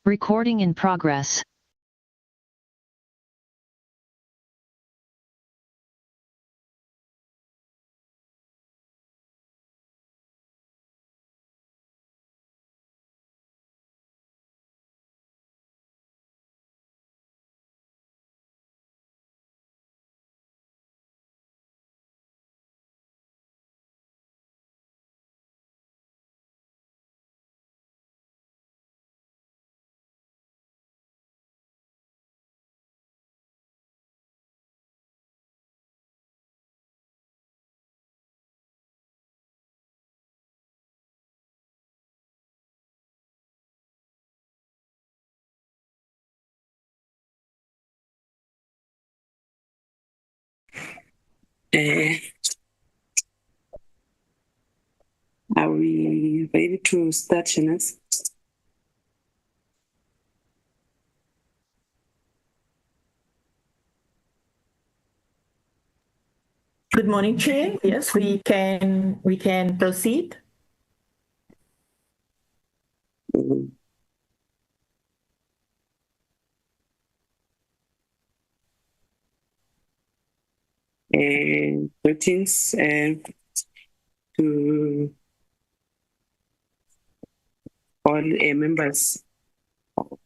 Recording in progress. Are we ready to start, Shanaz? Good morning, Chair. Yes, we can proceed. Greetings to all members of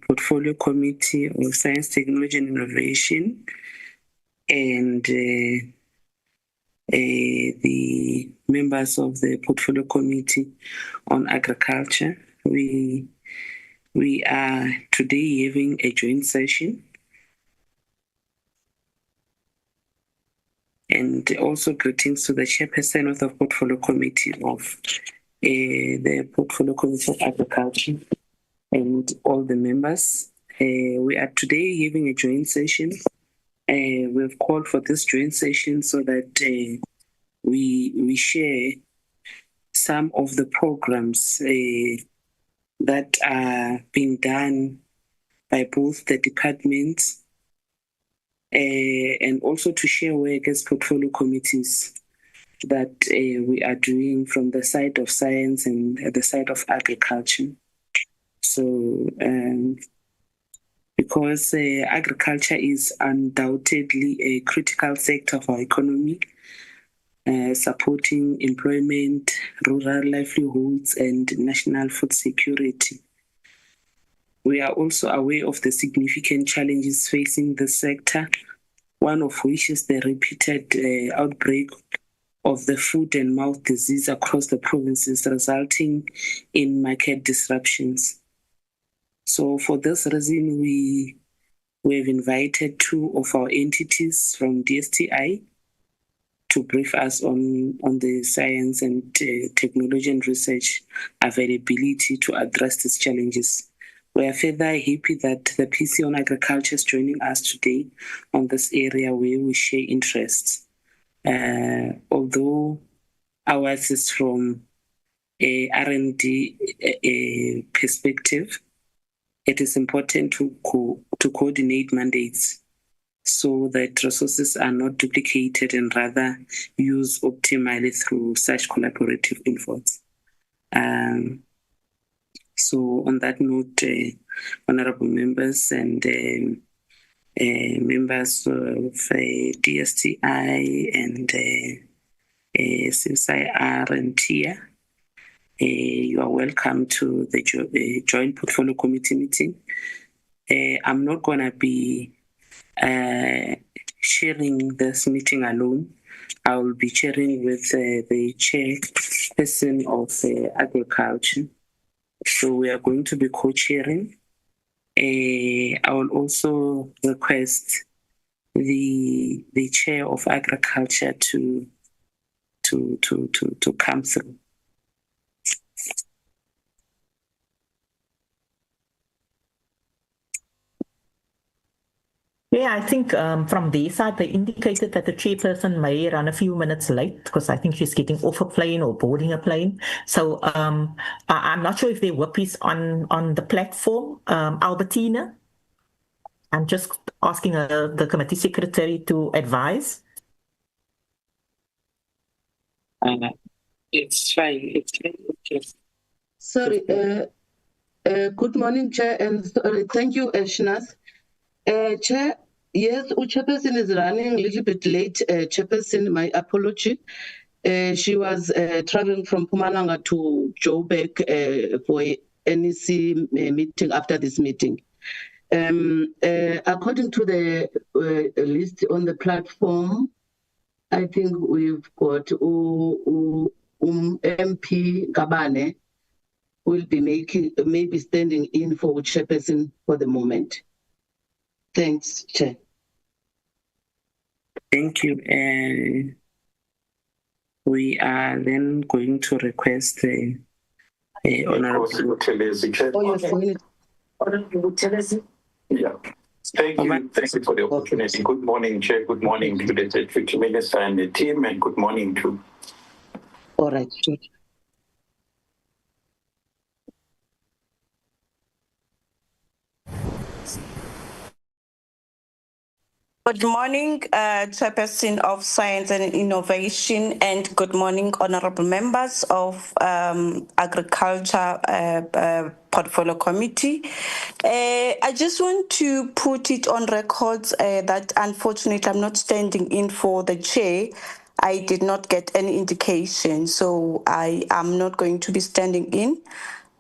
Portfolio Committee of Science, Technology and Innovation, and the members of the Portfolio Committee on Agriculture. We are today having a joint session, and also greetings to the chairperson of the Portfolio Committee of the Portfolio Committee of Agriculture and all the members. We are today having a joint session. We've called for this joint session so that we share some of the programs that are being done by both the departments and also to share work as portfolio committees that we are doing from the side of science and the side of agriculture. So, because agriculture is undoubtedly a critical sector of our economy, supporting employment, rural livelihoods, and national food security. We are also aware of the significant challenges facing the sector, one of which is the repeated outbreak of the foot and mouth disease across the provinces, resulting in market disruptions. So for this reason, we have invited two of our entities from DSTI to brief us on the science and technology and research availability to address these challenges. We are further happy that the PC on Agriculture is joining us today on this area where we share interests. Although ours is from a R&D perspective, it is important to coordinate mandates so that resources are not duplicated and rather used optimally through such collaborative efforts. So on that note, honorable members and members of DSTI and CSIR and TIA, you are welcome to the Joint Portfolio Committee meeting. I'm not going to be sharing this meeting alone. I will be chairing with the chairperson of agriculture. So we are going to be co-chairing. I will also request the chair of agriculture to come through. Yeah, I think from their side, they indicated that the chairperson may run a few minutes late because I think she's getting off a plane or boarding a plane. So I'm not sure if their whip is on the platform. Albertina, I'm just asking the committee secretary to advise. It's fine. It's fine. Sorry, Good morning, Chair, and thank you, Shnath. Chair, yes, Chairperson is running a little bit late. Chairperson, my apology. She was traveling from Mpumalanga to Joburg for NEC meeting after this meeting. According to the list on the platform, I think we've got MP Kabane will be maybe standing in for Chairperson for the moment. Thanks, Chair. Thank you. We are then going to request the Honorable. Yeah. Thank you for the opportunity. Good morning, Chair. Good morning to the Deputy Minister and the team, and good morning to. All right. Good morning, Chairperson of Science and Innovation, and good morning, honorable members of Agriculture Portfolio Committee. I just want to put it on record that unfortunately I'm not standing in for the chair. I did not get any indication, so I am not going to be standing in.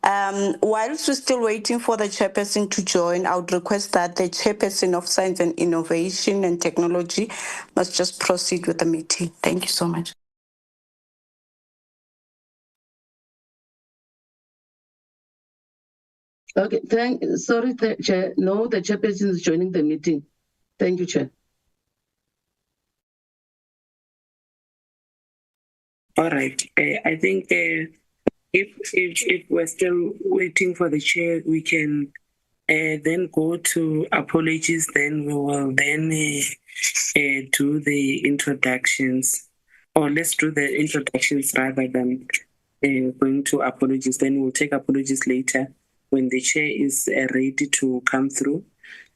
Whilst we're still waiting for the chairperson to join, I would request that the chairperson of Science and Innovation and Technology must just proceed with the meeting. Thank you so much. Okay, sorry, Chair. No, the chairperson is joining the meeting. Thank you, Chair. All right. I think if we're still waiting for the chair, we can then go to apologies. Then we will then do the introductions, or let's do the introductions rather than going to apologies. Then we'll take apologies later when the chair is ready to come through.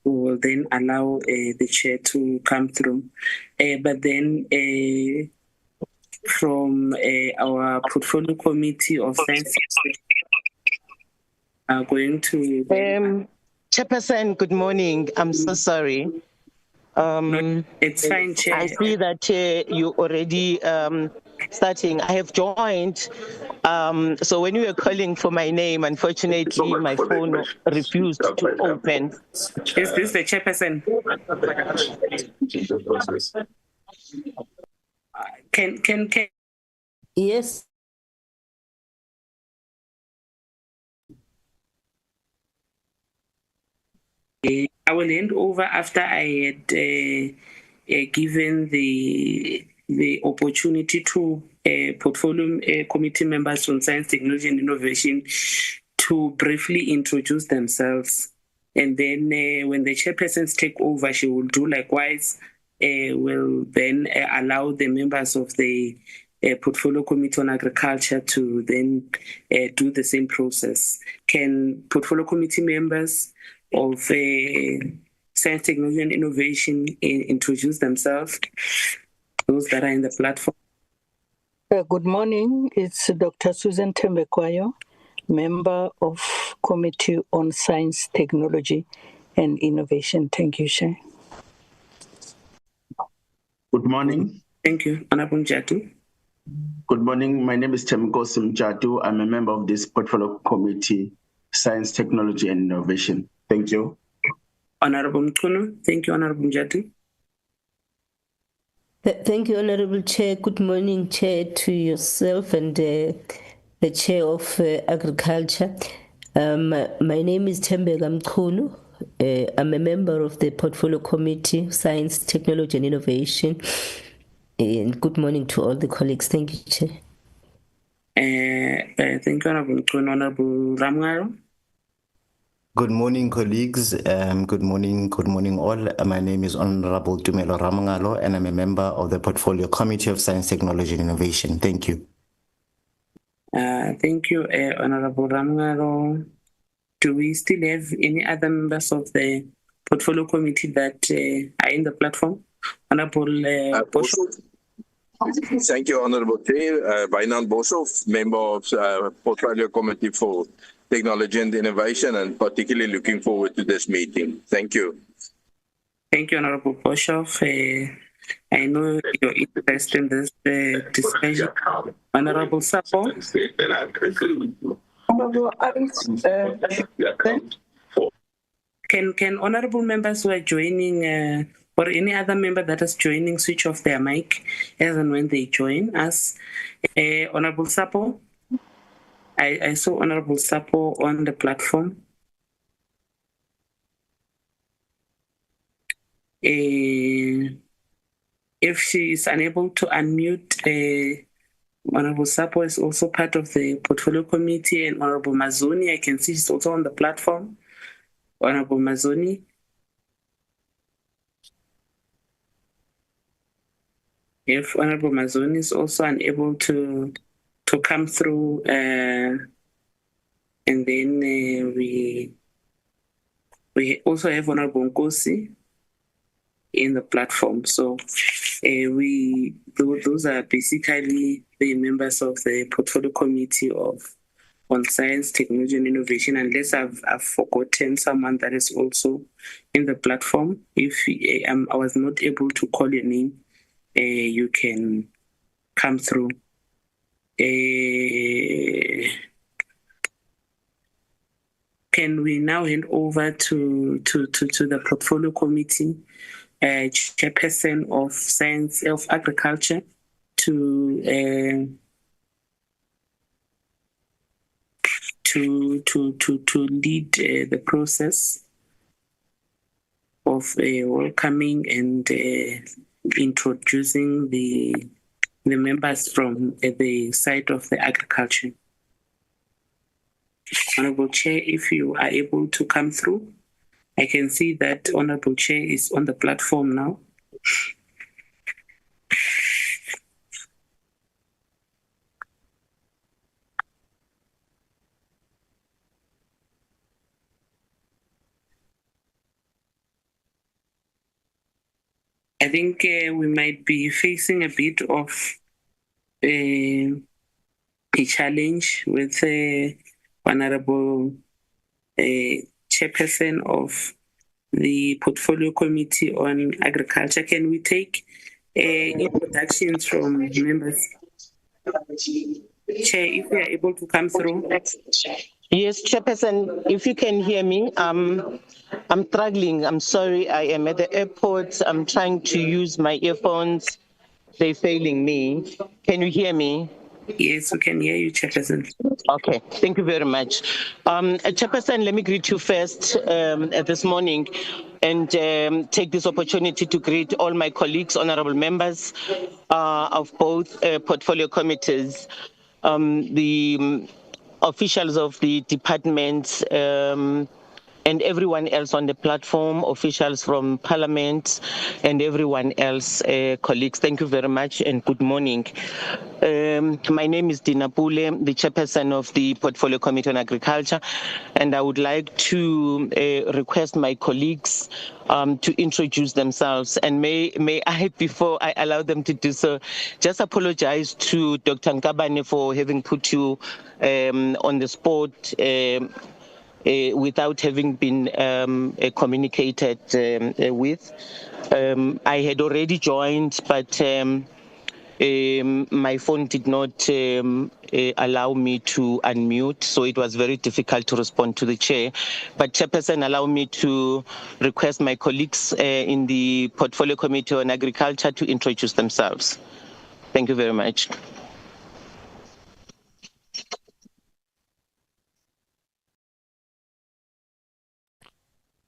We will then allow the chair to come through. But then from our portfolio committee of science are going to Chairperson, good morning. I'm so sorry. No, it's fine, Chair. I see that you already starting. I have joined. So when you were calling for my name, unfortunately, my phone refused to open. Is this the chairperson? Can Yes. I will hand over after I had given the opportunity to portfolio committee members on science, technology, and innovation to briefly introduce themselves. And then when the chairpersons take over, she will do likewise. Will then allow the members of the portfolio committee on agriculture to then do the same process. Can portfolio committee members of science, technology, and innovation introduce themselves, those that are in the platform? Good morning. It's Dr. Susan Tembekwayo, member of Committee on Science, Technology, and Innovation. Thank you, Chair. Good morning. Thank you. Honorable Mjatu. Good morning. My name is Temkosi Mjatu. I'm a member of this portfolio committee, Science, Technology, and Innovation. Thank you. Honorable Mkuno. Thank you, Honorable Mjatu. Thank you, Honorable Chair. Good morning, Chair, to yourself and the Chair of Agriculture. My name is Tembeka Mkuno. I'm a member of the Portfolio Committee, Science, Technology, and Innovation. And good morning to all the colleagues. Thank you, Chair. Thank you, Honorable Mkuno. Honorable Ramngaro. Good morning, colleagues. Good morning all. My name is Honorable Tumelo Ramangalo, and I'm a member of the Portfolio Committee of Science, Technology, and Innovation. Thank you. Thank you, Honorable Ramangalo. Do we still have any other members of the Portfolio Committee that are in the platform? Honorable Bosho. Thank you, Honourable Chair. Wynand Boshoff, member of Portfolio Committee for Technology and Innovation, and particularly looking forward to this meeting. Thank you. Thank you, Honourable Boshoff. I know your interest in this discussion. Honourable Sapo. Can honourable members who are joining or any other member that is joining switch off their mic as and when they join us? Honourable Sapo, I saw Honourable Sapo on the platform. If she is unable to unmute, Honourable Sapo is also part of the Portfolio Committee, and Honourable Mazoni, I can see she's also on the platform. Honourable Mazoni. If Honourable Mazoni is also unable to come through, and then we also have Honourable Nkosi in the platform. So those are basically the members of the Portfolio Committee on Science, Technology and Innovation, unless I've forgotten someone that is also in the platform. If I was not able to call your name, you can come through. Can we now hand over to the Portfolio Committee, Chairperson of Science of Agriculture, to lead the process of welcoming and introducing the members from the side of the agriculture. Honourable Chair, if you are able to come through, I can see that Honourable Chair is on the platform now. I think we might be facing a bit of a challenge with Honourable Chairperson of the Portfolio Committee on Agriculture. Can we take introductions from members? Chair, if we are able to come through. Yes, Chairperson, if you can hear me, I'm struggling. I'm sorry, I am at the airport. I'm trying to use my earphones. They're failing me. Can you hear me? Yes, we can hear you, Chairperson. Okay, thank you very much. Chairperson, let me greet you first this morning and take this opportunity to greet all my colleagues, honorable members of both portfolio committees, the officials of the departments, and everyone else on the platform, officials from Parliament, and everyone else, colleagues. Thank you very much and good morning. My name is Dina Pule, the chairperson of the Portfolio Committee on Agriculture, and I would like to request my colleagues to introduce themselves. And may I, before I allow them to do so, just apologize to Dr. Nkabane for having put you on the spot without having been communicated with. I had already joined, but my phone did not allow me to unmute, so it was very difficult to respond to the chair. But Chairperson, allow me to request my colleagues in the Portfolio Committee on Agriculture to introduce themselves. Thank you very much.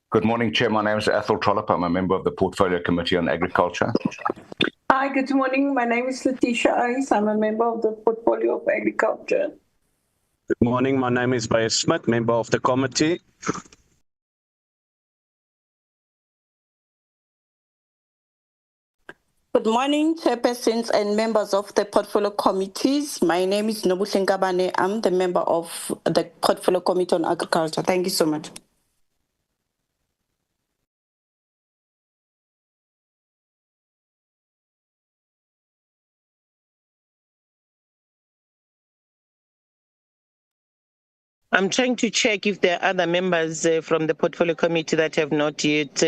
Good morning, Chair. My name is Athol Trollope. I'm a member of the Portfolio Committee on Agriculture. Hi, good morning. My name is Letitia Ice. I'm a member of the Portfolio of Agriculture. Good morning. My name is Bayer Smith, member of the committee. Good morning, chairpersons and members of the portfolio committees. My name is Nobuhle Nkabane. I'm the member of the Portfolio Committee on Agriculture. Thank you so much. I'm trying to check if there are other members from the portfolio committee that have not yet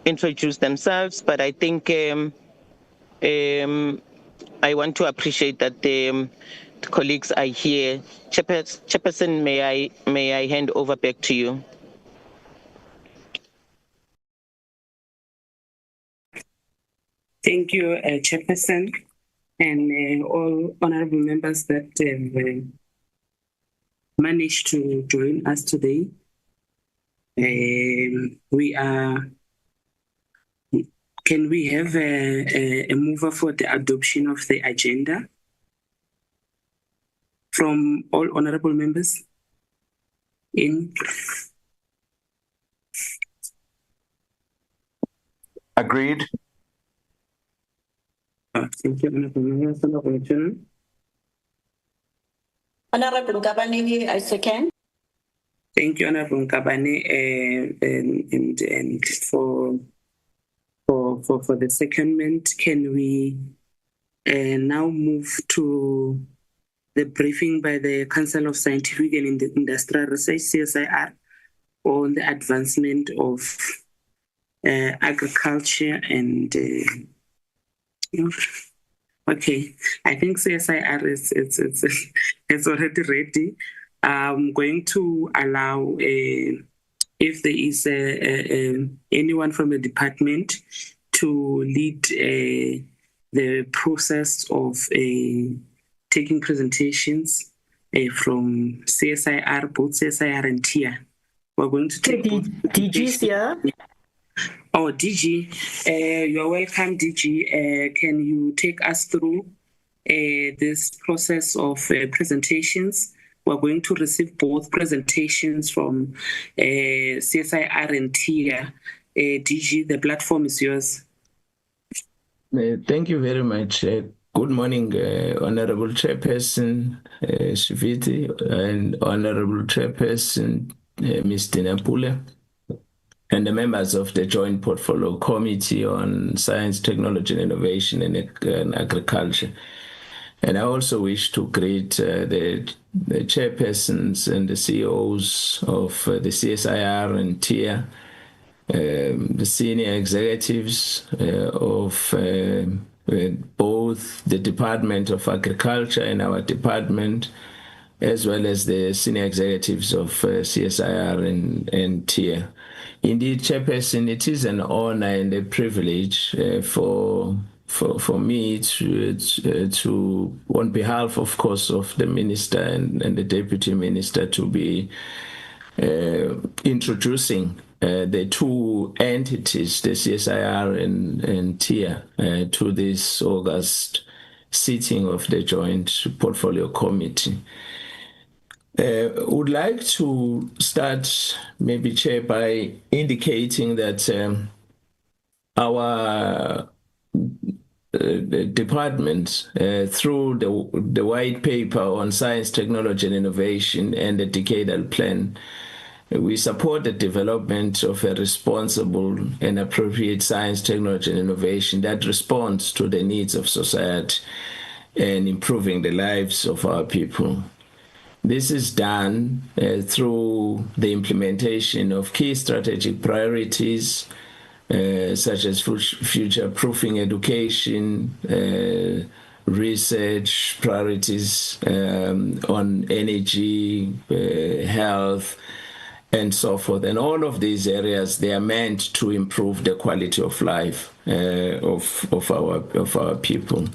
introduced themselves, but I think I want to appreciate that the colleagues are here. Chairperson, may I hand over back to you? Thank you, Chairperson, and all honorable members that managed to join us today. Can we have a mover for the adoption of the agenda from all honorable members? Agreed. Thank you, honorable members. Honorable Gabani, I second. Thank you, Honorable Kabane, and for the secondment. Can we now move to the briefing by the Council of Scientific and Industrial Research, CSIR, on the advancement of agriculture and okay, I think CSIR it's already ready. I'm going to allow if there is anyone from the department to lead the process of taking presentations from CSIR, both CSIR and TIA. We're going to take DG's here. Oh, DG, you're welcome, DG. Can you take us through this process of presentations? We're going to receive both presentations from CSIR and TIA. DG, the platform is yours. Thank you very much. Good morning, Honorable Chairperson Shiviti and Honorable Chairperson Ms. Dinapule, and the members of the Joint Portfolio Committee on Science, Technology and Innovation and Agriculture. And I also wish to greet the chairpersons and the CEOs of the CSIR and TIA, the senior executives of both the Department of Agriculture and our department, as well as the senior executives of CSIR and TIA. Indeed, Chairperson, it is an honor and a privilege for me to, on behalf, of course, of the Minister and the Deputy Minister, to be introducing the two entities, the CSIR and TIA, to this August sitting of the Joint Portfolio Committee. Would like to start, maybe, Chair, by indicating that our department, through the white paper on science, technology, and innovation and the decadal plan, we support the development of a responsible and appropriate science, technology, and innovation that responds to the needs of society and improving the lives of our people. This is done through the implementation of key strategic priorities, such as future-proofing education, research priorities on energy, health, and so forth. And all of these areas, they are meant to improve the quality of life of our people.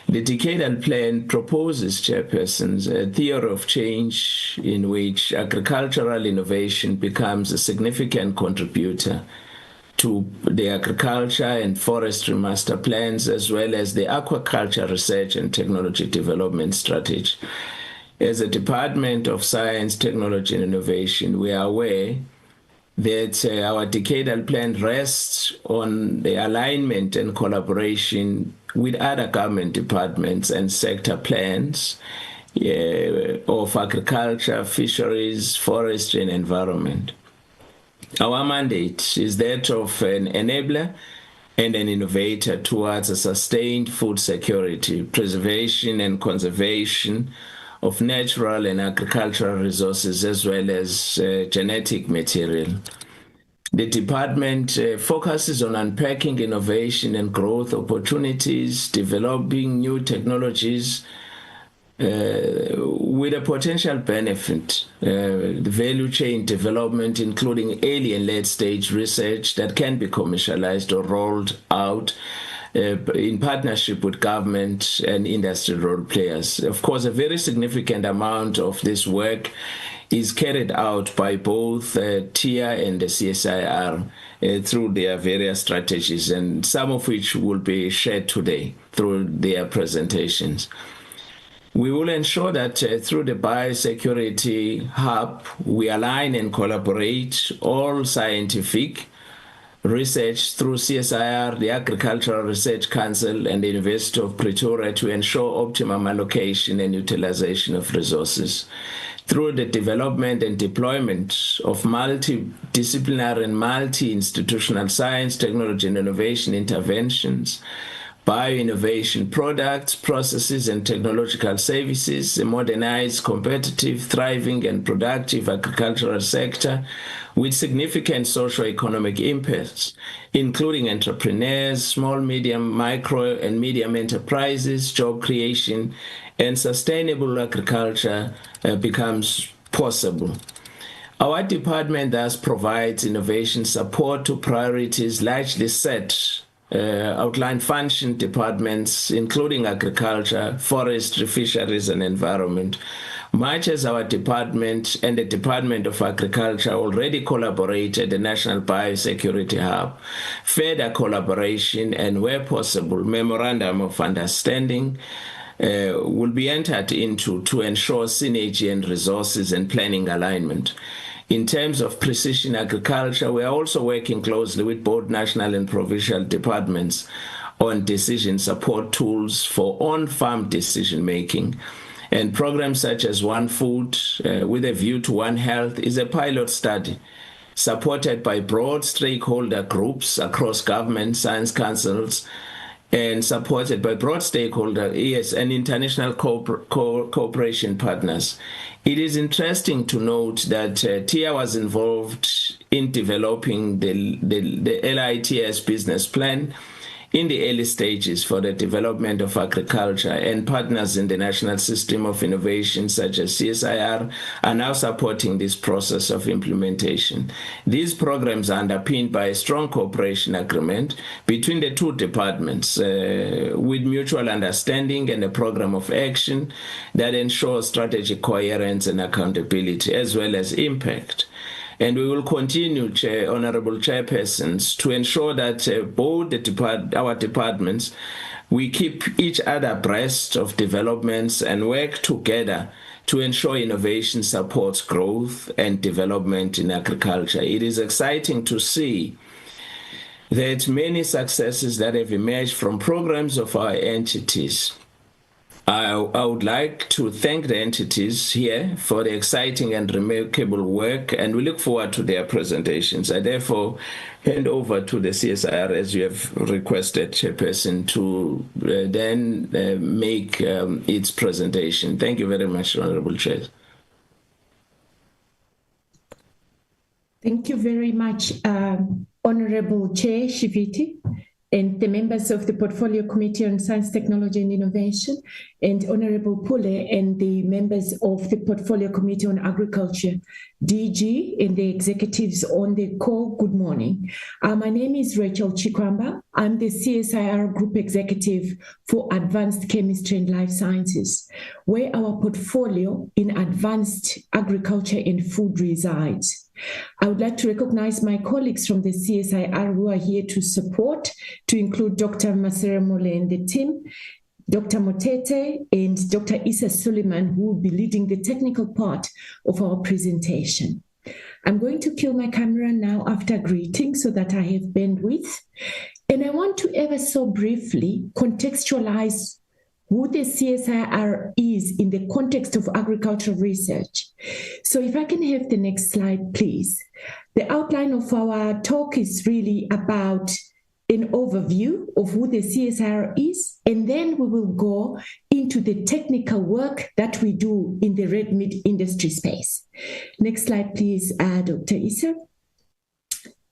The decadal plan proposes, chairpersons, a theory of change in which agricultural innovation becomes a significant contributor to the agriculture and forestry master plans, as well as the aquaculture research and technology development strategy. As a Department of Science, Technology and Innovation, we are aware that our decadal plan rests on the alignment and collaboration with other government departments and sector plans of agriculture, fisheries, forestry, and environment. Our mandate is that of an enabler and an innovator towards a sustained food security, preservation and conservation of natural and agricultural resources as well as genetic material. The department focuses on unpacking innovation and growth opportunities, developing new technologies with a potential benefit, the value chain development, including early and late stage research that can be commercialized or rolled out in partnership with government and industry role players. Of course, a very significant amount of this work is carried out by both TIA and the CSIR through their various strategies, and some of which will be shared today through their presentations. We will ensure that through the Biosecurity Hub, we align and collaborate all scientific research through CSIR, the Agricultural Research Council, and the University of Pretoria to ensure optimum allocation and utilization of resources. Through the development and deployment of multidisciplinary and multi-institutional science, technology, and innovation interventions, bioinnovation products, processes, and technological services, a modernized, competitive, thriving, and productive agricultural sector with significant socio-economic impacts, including entrepreneurs, small, medium, micro, and medium enterprises, job creation, and sustainable agriculture becomes possible. Our department thus provides innovation support to priorities largely set outline function departments, including agriculture, forestry, fisheries, and environment. Much as our department and the Department of Agriculture already collaborate at the National Biosecurity Hub, further collaboration and, where possible, memorandum of understanding will be entered into to ensure synergy and resources and planning alignment. In terms of precision agriculture, we are also working closely with both national and provincial departments on decision support tools for on-farm decision-making. And programs such as One Food, with a view to One Health, is a pilot study supported by broad stakeholder groups across government, science councils, and supported by broad stakeholder and international cooperation partners. It is interesting to note that TIA was involved in developing the LITS business plan in the early stages for the development of agriculture, and partners in the National System of Innovation such as CSIR are now supporting this process of implementation. These programs are underpinned by a strong cooperation agreement between the two departments with mutual understanding and a program of action that ensures strategic coherence and accountability as well as impact. And we will continue, Honorable Chairpersons, to ensure that both our departments, we keep each other abreast of developments and work together to ensure innovation supports growth and development in agriculture. It is exciting to see that many successes that have emerged from programs of our entities. I would like to thank the entities here for the exciting and remarkable work, and we look forward to their presentations. I therefore hand over to the CSIR, as you have requested, Chairperson, to then make its presentation. Thank you very much, Honorable Chair. Thank you very much, Honorable Chair Shiviti, and the members of the Portfolio Committee on Science, Technology and Innovation, and Honorable Pule, and the members of the Portfolio Committee on Agriculture, DG, and the executives on the call. Good morning. My name is Rachel Chikwamba. I'm the CSIR Group Executive for Advanced Chemistry and Life Sciences, where our portfolio in advanced agriculture and food resides. I would like to recognize my colleagues from the CSIR who are here to support, to include Dr. Masere Mole and the team, Dr. Motete, and Dr. Issa Suleiman, who will be leading the technical part of our presentation. I'm going to kill my camera now after greeting so that I have bandwidth. And I want to ever so briefly contextualize who the CSIR is in the context of agricultural research. So if I can have the next slide, please. The outline of our talk is really about an overview of who the CSIR is, and then we will go into into the technical work that we do in the red meat industry space. Next slide, please, Dr. Issa.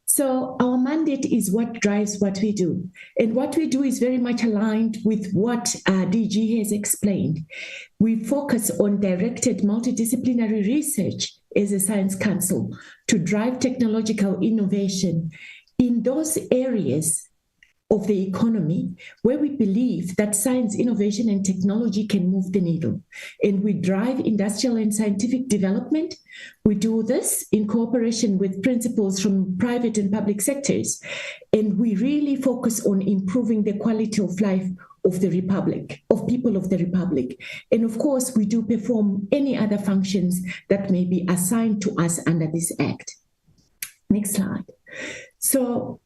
So our mandate is what drives what we do. And what we do is very much aligned with what DG has explained. We focus on directed multidisciplinary research as a science council to drive technological innovation in those areas of the economy where we believe that science, innovation, and technology can move the needle. And we drive industrial and scientific development. We do this in cooperation with principals from private and public sectors. And we really focus on improving the quality of life of the Republic, of people of the Republic. And of course, we do perform any other functions that may be assigned to us under this Act. Next slide. So,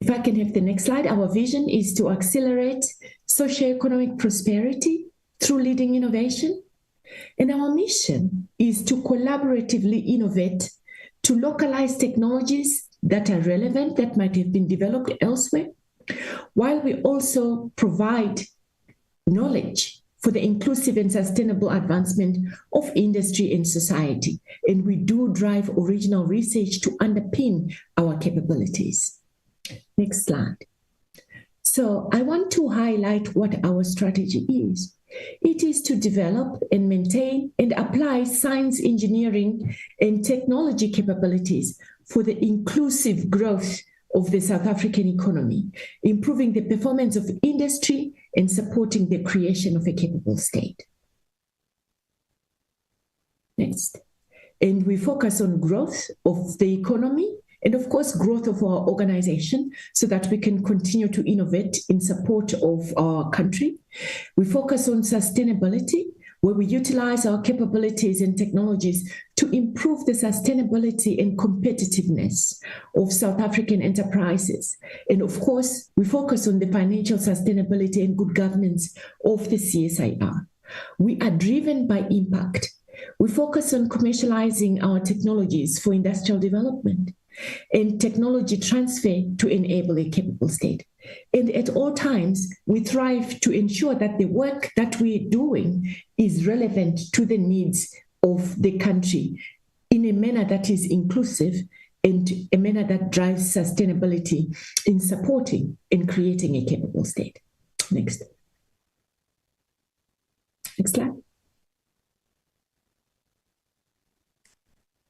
if I can have the next slide, our vision is to accelerate socioeconomic prosperity through leading innovation. And our mission is to collaboratively innovate, to localize technologies that are relevant, that might have been developed elsewhere, while we also provide knowledge for the inclusive and sustainable advancement of industry and society. And we do drive original research to underpin our capabilities. Next slide. So I want to highlight what our strategy is. It is to develop and maintain and apply science, engineering, and technology capabilities for the inclusive growth of the South African economy, improving the performance of industry and supporting the creation of a capable state. Next. And we focus on growth of the economy and of course, growth of our organization so that we can continue to innovate in support of our country. We focus on sustainability, where we utilize our capabilities and technologies to improve the sustainability and competitiveness of South African enterprises. And of course, we focus on the financial sustainability and good governance of the CSIR. We are driven by impact. We focus on commercializing our technologies for industrial development and technology transfer to enable a capable state. And at all times, we thrive to ensure that the work that we're doing is relevant to the needs of the country in a manner that is inclusive and a manner that drives sustainability in supporting and creating a capable state. Next. Next slide.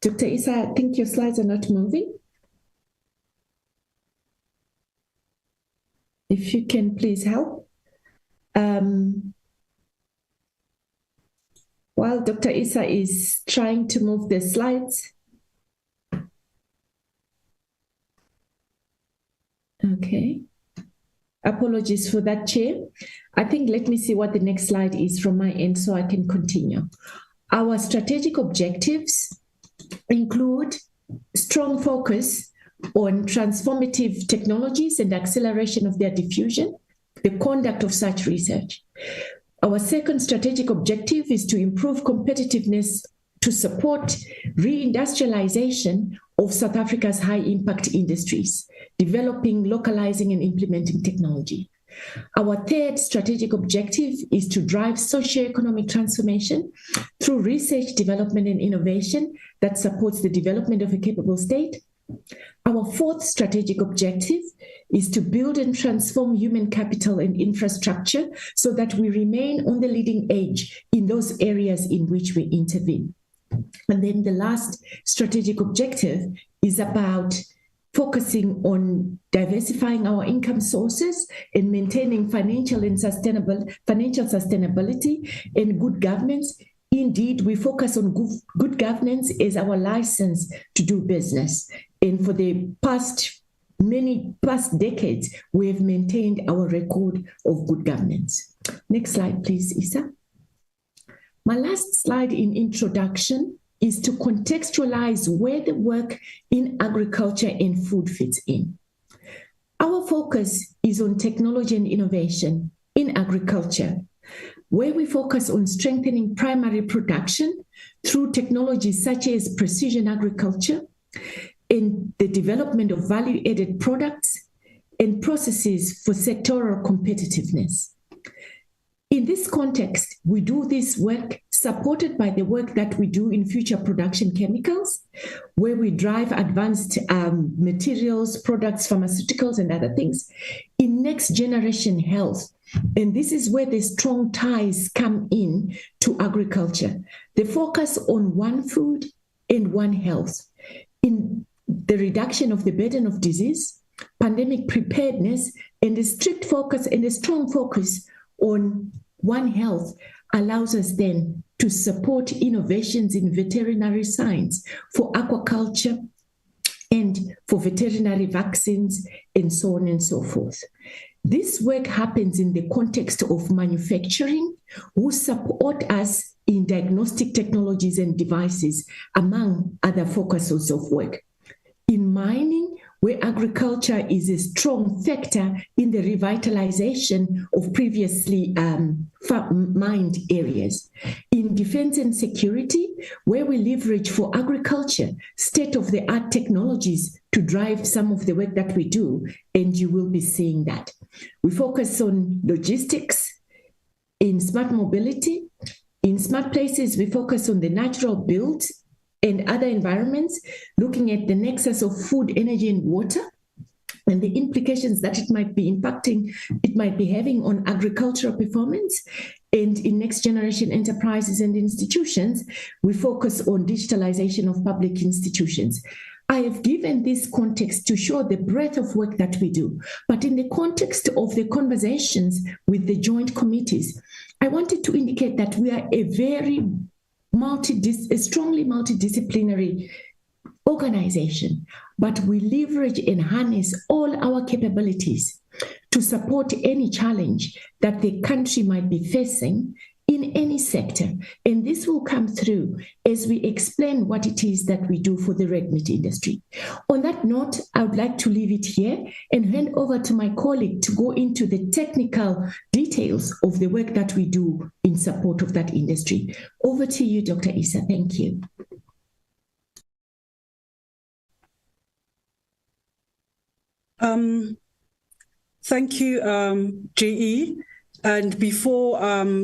Dr. Issa, I think your slides are not moving. If you can please help. While Dr. Issa is trying to move the slides. Okay. Apologies for that, Chair. I think let me see what the next slide is from my end so I can continue. Our strategic objectives include strong focus on transformative technologies and acceleration of their diffusion, the conduct of such research. Our second strategic objective is to improve competitiveness to support reindustrialization of South Africa's high-impact industries, developing, localizing, and implementing technology. Our third strategic objective is to drive socioeconomic transformation through research, development, and innovation that supports the development of a capable state. Our fourth strategic objective is to build and transform human capital and infrastructure so that we remain on the leading edge in those areas in which we intervene. And then the last strategic objective is about focusing on diversifying our income sources and maintaining financial sustainability and good governance. Indeed, we focus on good governance as our license to do business. And for the many past decades, we have maintained our record of good governance. Next slide, please, Issa. My last slide in introduction is to contextualize where the work in agriculture and food fits in. Our focus is on technology and innovation in agriculture, where we focus on strengthening primary production through technologies such as precision agriculture and the development of value-added products and processes for sectoral competitiveness. In this context, we do this work supported by the work that we do in future production chemicals, where we drive advanced materials, products, pharmaceuticals, and other things in next generation health. And this is where the strong ties come in to agriculture. The focus on one food and one health, in the reduction of the burden of disease, pandemic preparedness, and a strict focus and a strong focus on one health allows us then to support innovations in veterinary science for aquaculture and for veterinary vaccines and so on and so forth. This work happens in the context of manufacturing, who support us in diagnostic technologies and devices, among other focuses of work. In mining, where agriculture is a strong factor in the revitalization of previously mined areas. In defense and security, where we leverage for agriculture state-of-the-art technologies to drive some of the work that we do, and you will be seeing that. We focus on logistics, in smart mobility. In smart places, we focus on the natural build and other environments, looking at the nexus of food, energy, and water, and the implications that it might be having on agricultural performance. And in next generation enterprises and institutions, we focus on digitalization of public institutions. I have given this context to show the breadth of work that we do, but in the context of the conversations with the joint committees, I wanted to indicate that we are a very strongly multidisciplinary organization, but we leverage and harness all our capabilities to support any challenge that the country might be facing in any sector. And this will come through as we explain what it is that we do for the red meat industry. On that note, I would like to leave it here and hand over to my colleague to go into the technical details of the work that we do in support of that industry. Over to you, Dr. Issa. Thank you. Thank you, GE. And before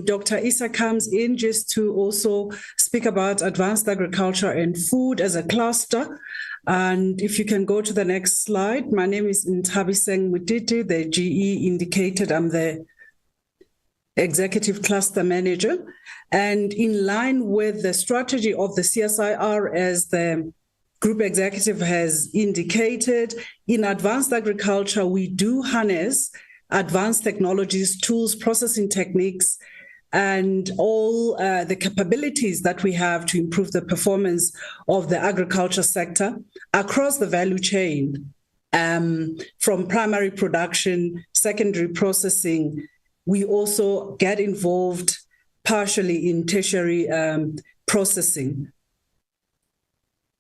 Dr. Issa comes in, just to also speak about advanced agriculture and food as a cluster. And if you can go to the next slide. My name is Ntabiseng Mutiti, the GE indicated I'm the Executive Cluster Manager. And in line with the strategy of the CSIR, as the Group Executive has indicated, in advanced agriculture, we do harness advanced technologies, tools, processing techniques, and all the capabilities that we have to improve the performance of the agriculture sector across the value chain, from primary production, secondary processing. We also get involved partially in tertiary processing.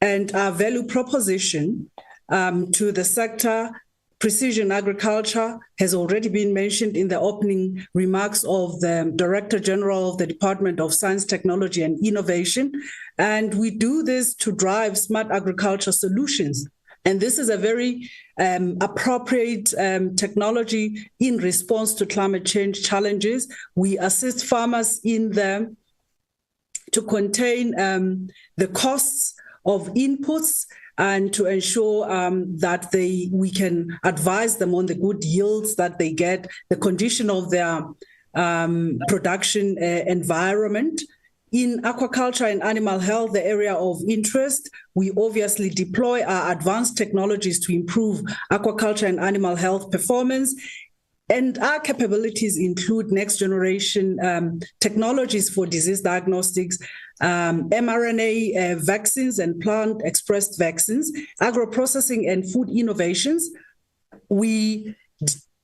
And our value proposition to the sector, precision agriculture, has already been mentioned in the opening remarks of the Director General of the Department of Science, Technology and Innovation. And we do this to drive smart agriculture solutions. And this is a very appropriate technology in response to climate change challenges. We assist farmers in them to contain the costs of inputs and to ensure that we can advise them on the good yields that they get, the condition of their production environment. In aquaculture and animal health, the area of interest, we obviously deploy our advanced technologies to improve aquaculture and animal health performance. And our capabilities include next generation technologies for disease diagnostics, mRNA vaccines and plant-expressed vaccines, agro-processing and food innovations. We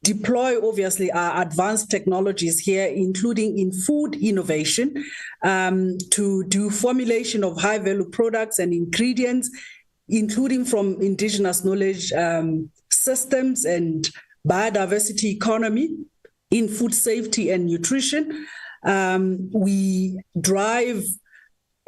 deploy, obviously, our advanced technologies here, including in food innovation, to do formulation of high-value products and ingredients, including from indigenous knowledge systems and biodiversity economy, in food safety and nutrition. We drive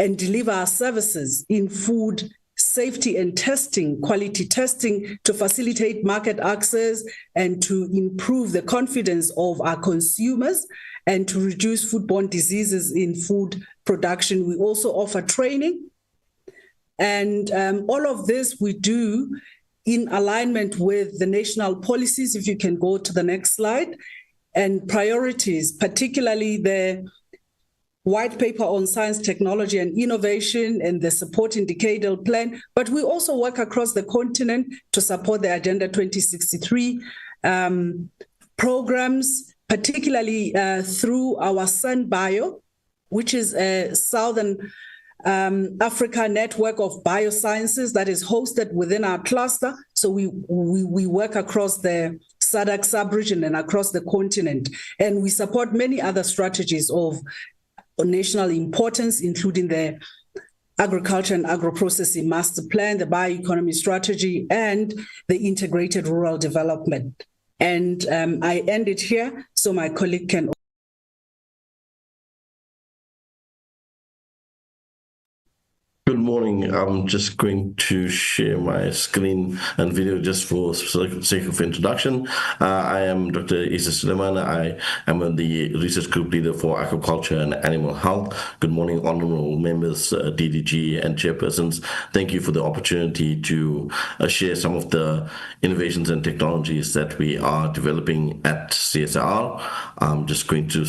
and deliver our services in food safety and testing, quality testing to facilitate market access and to improve the confidence of our consumers and to reduce foodborne diseases in food production. We also offer training. And all of this we do in alignment with the national policies, if you can go to the next slide, and priorities, particularly the White Paper on Science, Technology and Innovation and the supporting decadal plan. But we also work across the continent to support the Agenda 2063 programs, particularly through our SunBio, which is a Southern Africa network of biosciences that is hosted within our cluster. So we work across the SADC sub-region and across the continent. And we support many other strategies of national importance, including the Agriculture and Agro-Processing Master Plan, the Bioeconomy Strategy, and the Integrated Rural Development. And I end it here so my colleague can. Good morning. I'm just going to share my screen and video just for sake of introduction. I am Dr. Isa Suleiman. I am the research group leader for aquaculture and animal health. Good morning, honorable members, DDG and chairpersons. Thank you for the opportunity to share some of the innovations and technologies that we are developing at CSIR. I'm just going to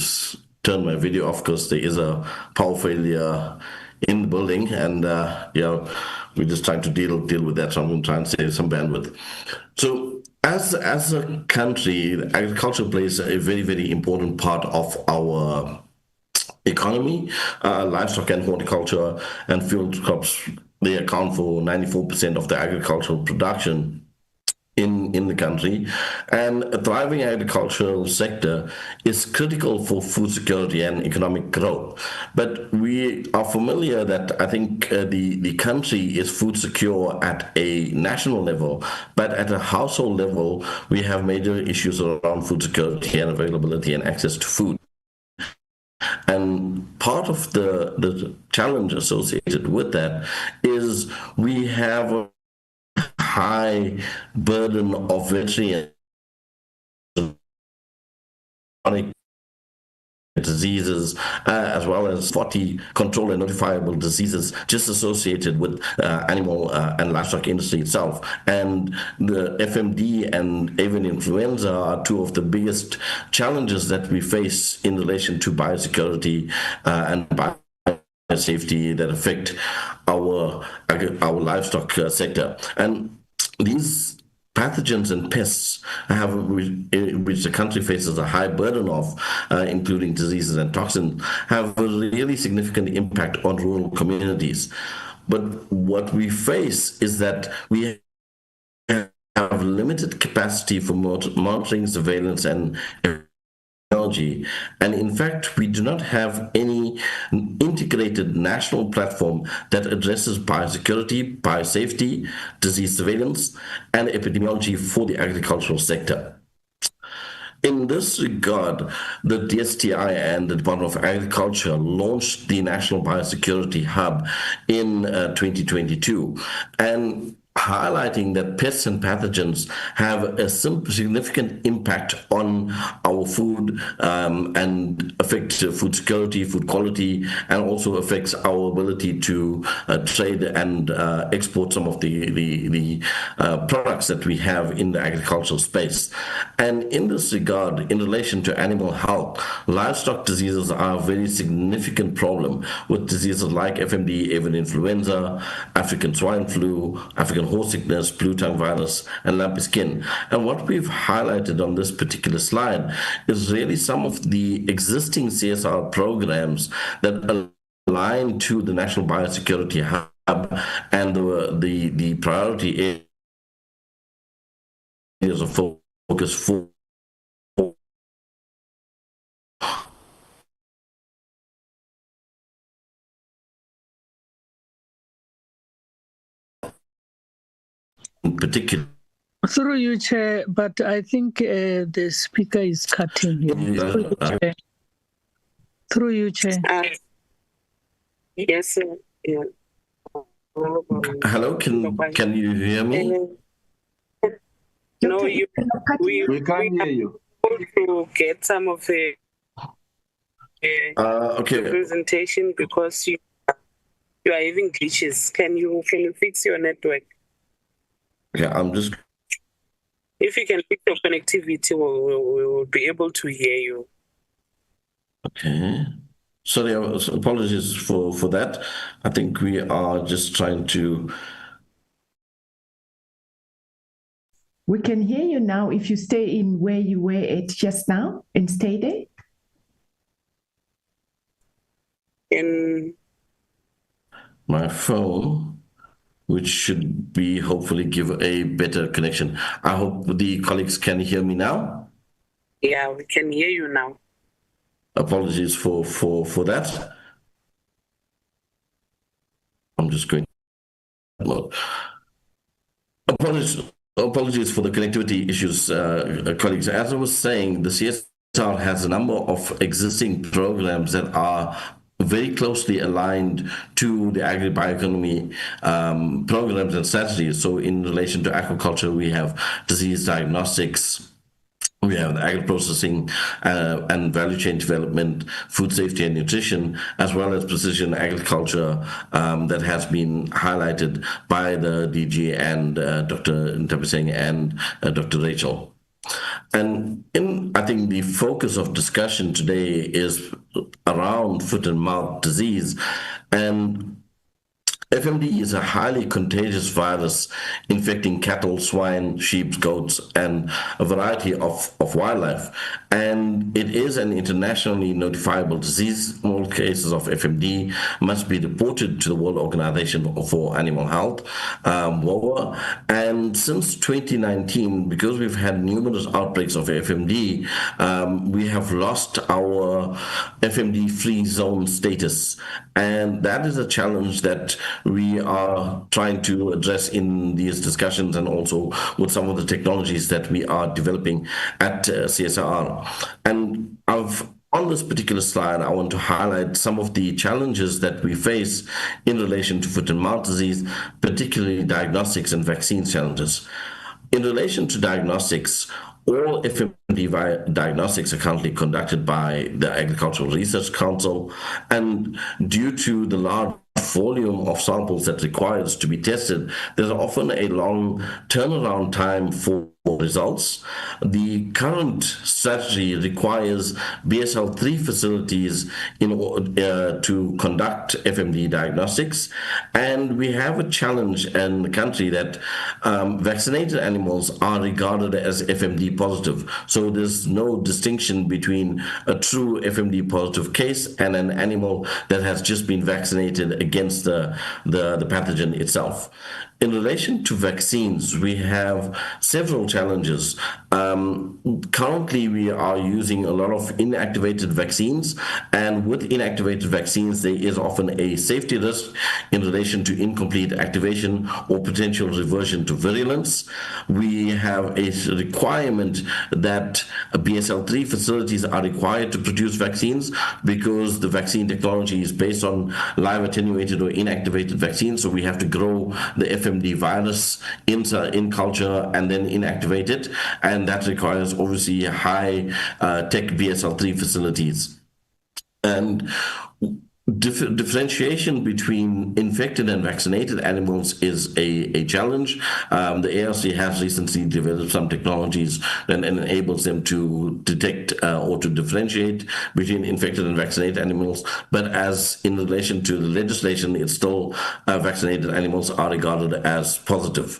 turn my video off because there is a power failure in the building, and we're just trying to deal with that. So I'm going to try and save some bandwidth. So as a country, agriculture plays a very, very important part of our economy. Livestock and horticulture and field crops, they account for 94% of the agricultural production in the country, and a thriving agricultural sector is critical for food security and economic growth. But we are familiar that I think the country is food secure at a national level, but at a household level, we have major issues around food security and availability and access to food. And part of the challenge associated with that is we have a high burden of veterinary diseases, as well as 40 controlled and notifiable diseases just associated with animal and livestock industry itself. And the FMD and avian influenza are two of the biggest challenges that we face in relation to biosecurity and biosafety that affect our livestock sector. And these pathogens and pests which the country faces a high burden of, including diseases and toxins, have a really significant impact on rural communities. But what we face is that we have limited capacity for monitoring, surveillance, and technology. And in fact, we do not have any integrated national platform that addresses biosecurity, biosafety, disease surveillance, and epidemiology for the agricultural sector. In this regard, the DSTI and the Department of Agriculture launched the National Biosecurity Hub in 2022, and highlighting that pests and pathogens have a significant impact on our food and affect food security, food quality, and also affects our ability to trade and export some of the products that we have in the agricultural space. And in this regard, in relation to animal health, livestock diseases are a very significant problem, with diseases like FMD, avian influenza, African swine flu, African horse sickness, blue tongue virus, and lumpy skin. And what we've highlighted on this particular slide is really some of the existing CSR programs that align to the National Biosecurity Hub and the priority areas of focus for in particular. Through you, Chair, but I think the speaker is cutting here. Through you, Chair. Yes, sir. Yeah. Hello, can you hear me? No, we can't hear you. To get some of the okay. presentation because you are having glitches. Can you fix your network? Yeah, I'm just. If you can fix your connectivity, we will be able to hear you. Okay. Sorry, apologies for that. I think we are just trying to. We can hear you now if you stay in where you were at just now and stay there. In my phone, which should be hopefully give a better connection. I hope the colleagues can hear me now. Yeah, we can hear you now. Apologies for that. I'm just going. Apologies for the connectivity issues, colleagues. As I was saying, the CSIR has a number of existing programs that are very closely aligned to the agri-bioeconomy programs and strategies. So in relation to aquaculture, we have disease diagnostics, we have agro-processing and value chain development, food safety and nutrition, as well as precision agriculture that has been highlighted by the DG and Dr. Ntabiseng and Dr. Rachel. And I think the focus of discussion today is around foot and mouth disease. And FMD is a highly contagious virus infecting cattle, swine, sheep, goats, and a variety of wildlife. And it is an internationally notifiable disease. All cases of FMD must be reported to the World Organization for Animal Health, WOA. And since 2019, because we've had numerous outbreaks of FMD, we have lost our FMD-free zone status. And that is a challenge that we are trying to address in these discussions and also with some of the technologies that we are developing at CSIR. And on this particular slide, I want to highlight some of the challenges that we face in relation to foot and mouth disease, particularly diagnostics and vaccine challenges. In relation to diagnostics, all FMD diagnostics are currently conducted by the Agricultural Research Council, and due to the large volume of samples that requires to be tested, there's often a long turnaround time for results. The current strategy requires BSL-3 facilities in order to conduct FMD diagnostics, and we have a challenge in the country that vaccinated animals are regarded as FMD positive. So there's no distinction between a true FMD positive case and an animal that has just been vaccinated against the pathogen itself. In relation to vaccines, we have several challenges. Currently, we are using a lot of inactivated vaccines, and with inactivated vaccines, there is often a safety risk in relation to incomplete activation or potential reversion to virulence. We have a requirement that BSL-3 facilities are required to produce vaccines because the vaccine technology is based on live attenuated or inactivated vaccines, so we have to grow the FMD virus in culture and then inactivate it, and that requires obviously high tech BSL-3 facilities. And differentiation between infected and vaccinated animals is a challenge. The ARC has recently developed some technologies that enables them to detect or to differentiate between infected and vaccinated animals. But as in relation to the legislation, it's still vaccinated animals are regarded as positive.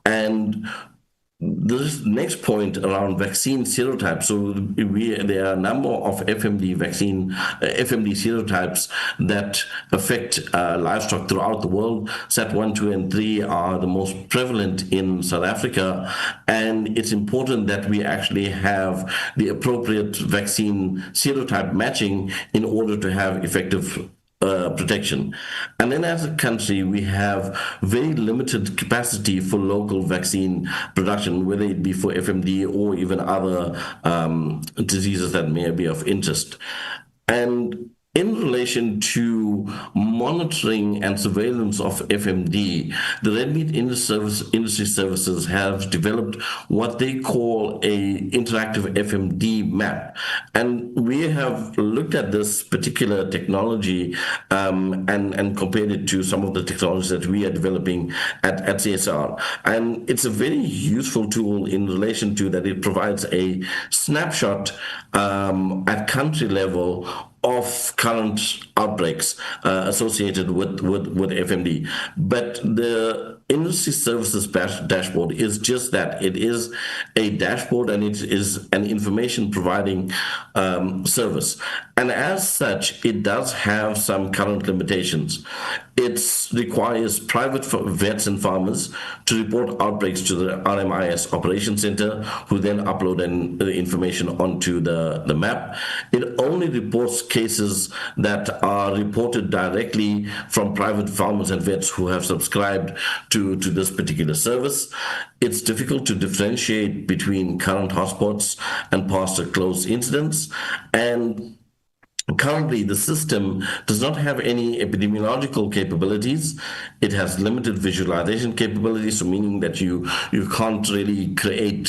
And this next point around vaccine serotypes. So there are a number of FMD serotypes that affect livestock throughout the world. SAT1, 2, and 3 are the most prevalent in South Africa, and it's important that we actually have the appropriate vaccine serotype matching in order to have effective protection. And then as a country, we have very limited capacity for local vaccine production, whether it be for FMD or even other diseases that may be of interest. And In relation to monitoring and surveillance of FMD, the Red Meat Industry Services have developed what they call a interactive FMD map. And we have looked at this particular technology and compared it to some of the technologies that we are developing at CSIR. And it's a very useful tool in relation to that it provides a snapshot at country level of current outbreaks associated with FMD. But the industry services dashboard is just that. It is a dashboard and it is an information providing service. And as such, it does have some current limitations. It requires private vets and farmers to report outbreaks to the RMIS Operations Center, who then upload the information onto the map. It only reports cases that are reported directly from private farmers and vets who have subscribed to this particular service. It's difficult to differentiate between current hotspots and past or closed incidents. And currently, the system does not have any epidemiological capabilities. It has limited visualization capabilities, so meaning that you can't really create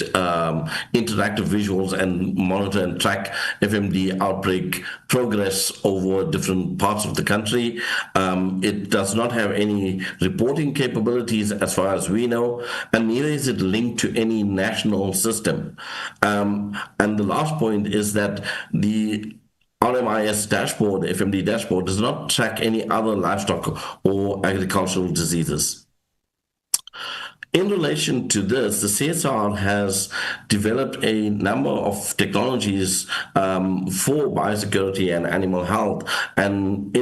interactive visuals and monitor and track FMD outbreak progress over different parts of the country. It does not have any reporting capabilities as far as we know, and neither is it linked to any national system. And the last point is that the RMIS dashboard, the FMD dashboard, does not track any other livestock or agricultural diseases. In relation to this, the CSIR has developed a number of technologies for biosecurity and animal health, and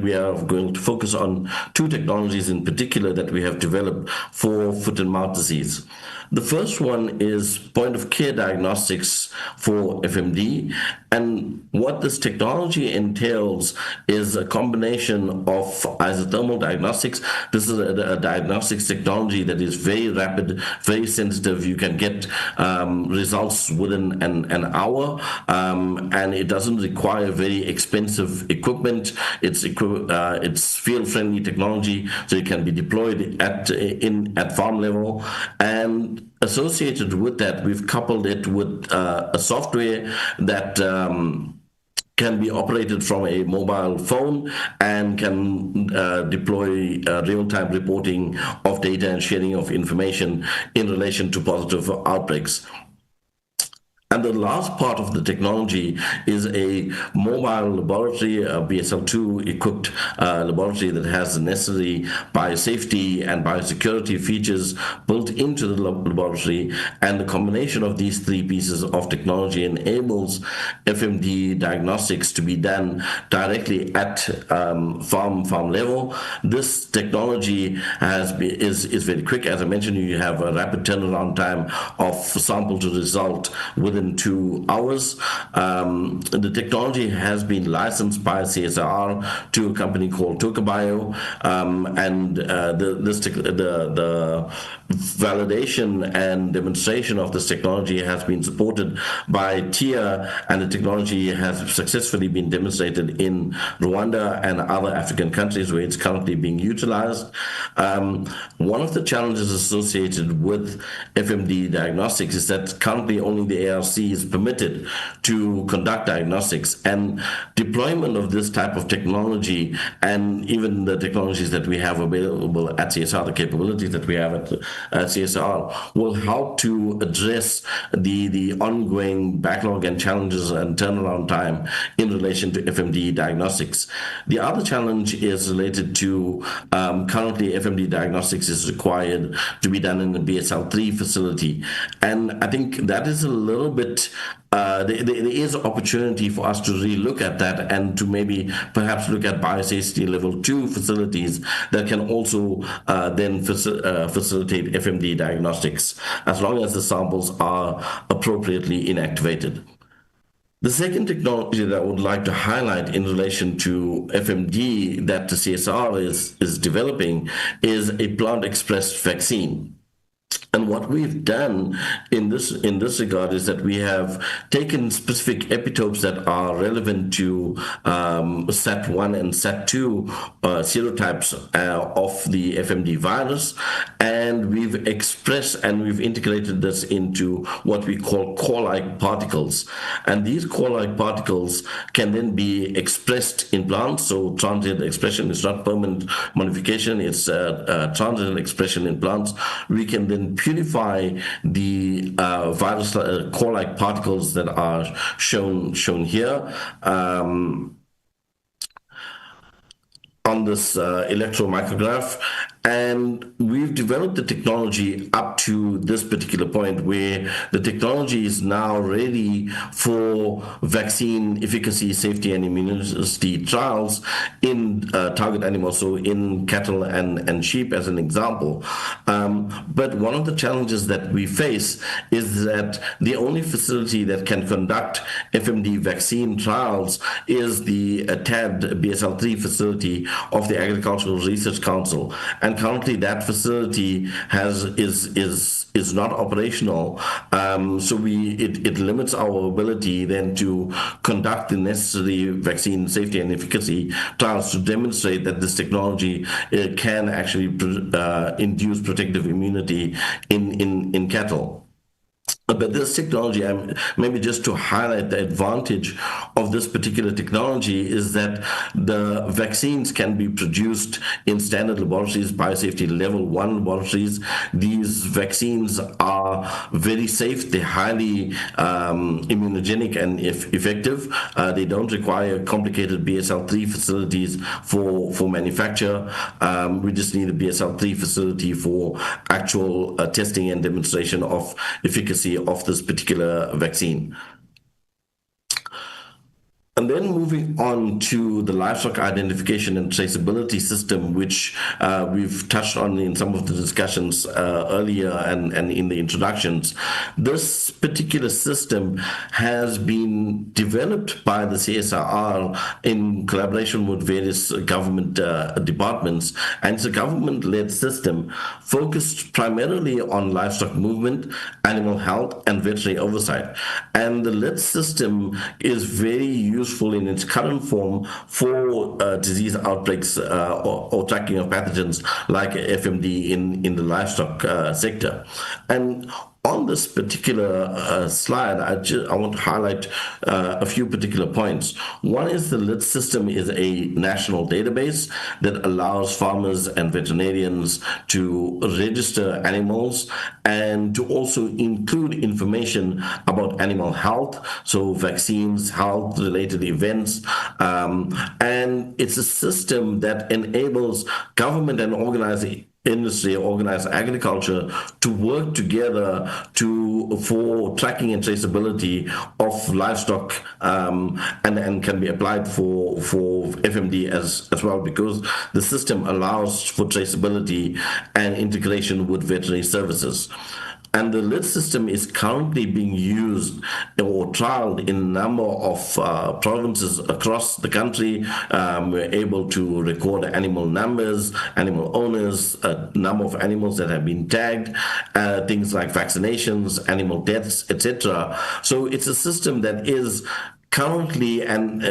we are going to focus on two technologies in particular that we have developed for foot and mouth disease. The first one is point-of-care diagnostics for FMD, and what this technology entails is a combination of isothermal diagnostics. This is a diagnostics technology that is very rapid, very sensitive. You can get results within an hour, and it doesn't require very expensive equipment. It's field-friendly technology, so it can be deployed at farm level. And associated with that, we've coupled it with a software that can be operated from a mobile phone and can deploy real-time reporting of data and sharing of information in relation to positive outbreaks. And the last part of the technology is a mobile laboratory, a BSL-2 equipped laboratory that has the necessary biosafety and biosecurity features built into the laboratory. And the combination of these three pieces of technology enables FMD diagnostics to be done directly at farm level. This technology is very quick. As I mentioned, you have a rapid turnaround time of sample to result within 2 hours. The technology has been licensed by CSIR to a company called Tokabio, and the validation and demonstration of this technology has been supported by TIA, and the technology has successfully been demonstrated in Rwanda and other African countries where it's currently being utilized. One of the challenges associated with FMD diagnostics is that currently only the ARC is permitted to conduct diagnostics, and deployment of this type of technology and even the technologies that we have available at CSIR, the capabilities that we have at CSIR, will help to address the ongoing backlog and challenges and turnaround time in relation to FMD diagnostics. The other challenge is related to currently FMD diagnostics is required to be done in the BSL-3 facility, and I think that is a little bit there is an opportunity for us to relook at that and to maybe perhaps look at biosafety level 2 facilities that can also then facilitate FMD diagnostics, as long as the samples are appropriately inactivated. The second technology that I would like to highlight in relation to FMD that the CSIR is developing is a plant-expressed vaccine. And what we've done in this regard is that we have taken specific epitopes that are relevant to SAT1 and SAT2 serotypes of the FMD virus, and we've expressed and we've integrated this into what we call core-like particles. And these core-like particles can then be expressed in plants. So transient expression is not permanent modification, it's transient expression in plants. We can then purify the virus core-like particles that are shown here on this electromicrograph. And we've developed the technology up to this particular point where the technology is now ready for vaccine efficacy, safety, and immunogenicity trials in target animals, so in cattle and sheep as an example. But one of the challenges that we face is that the only facility that can conduct FMD vaccine trials is the TAD BSL-3 facility of the Agricultural Research Council. And currently that facility is not operational, so it limits our ability then to conduct the necessary vaccine safety and efficacy trials to demonstrate that this technology can actually induce protective immunity in cattle. But this technology, maybe just to highlight the advantage of this particular technology, is that the vaccines can be produced in standard laboratories, biosafety level 1 laboratories. These vaccines are very safe, they're highly immunogenic and effective. They don't require complicated BSL-3 facilities for manufacture. We just need a BSL-3 facility for actual testing and demonstration of efficacy of this particular vaccine. And then moving on to the livestock identification and traceability system, which we've touched on in some of the discussions earlier and in the introductions. This particular system has been developed by the CSIR in collaboration with various government departments, and it's a government-led system focused primarily on livestock movement, animal health, and veterinary oversight. And the LIT system is very useful in its current form for disease outbreaks or tracking of pathogens like FMD in the livestock sector. And on this particular slide, I want to highlight a few particular points. One is the LIT system is a national database that allows farmers and veterinarians to register animals and to also include information about animal health, so vaccines, health-related events. And it's a system that enables government and industry, organized agriculture to work together for tracking and traceability of livestock, and can be applied for FMD as well, because the system allows for traceability and integration with veterinary services. And the LIT system is currently being used or trialed in a number of provinces across the country. We're able to record animal numbers, animal owners, a number of animals that have been tagged, things like vaccinations, animal deaths, etc. So it's a system that is currently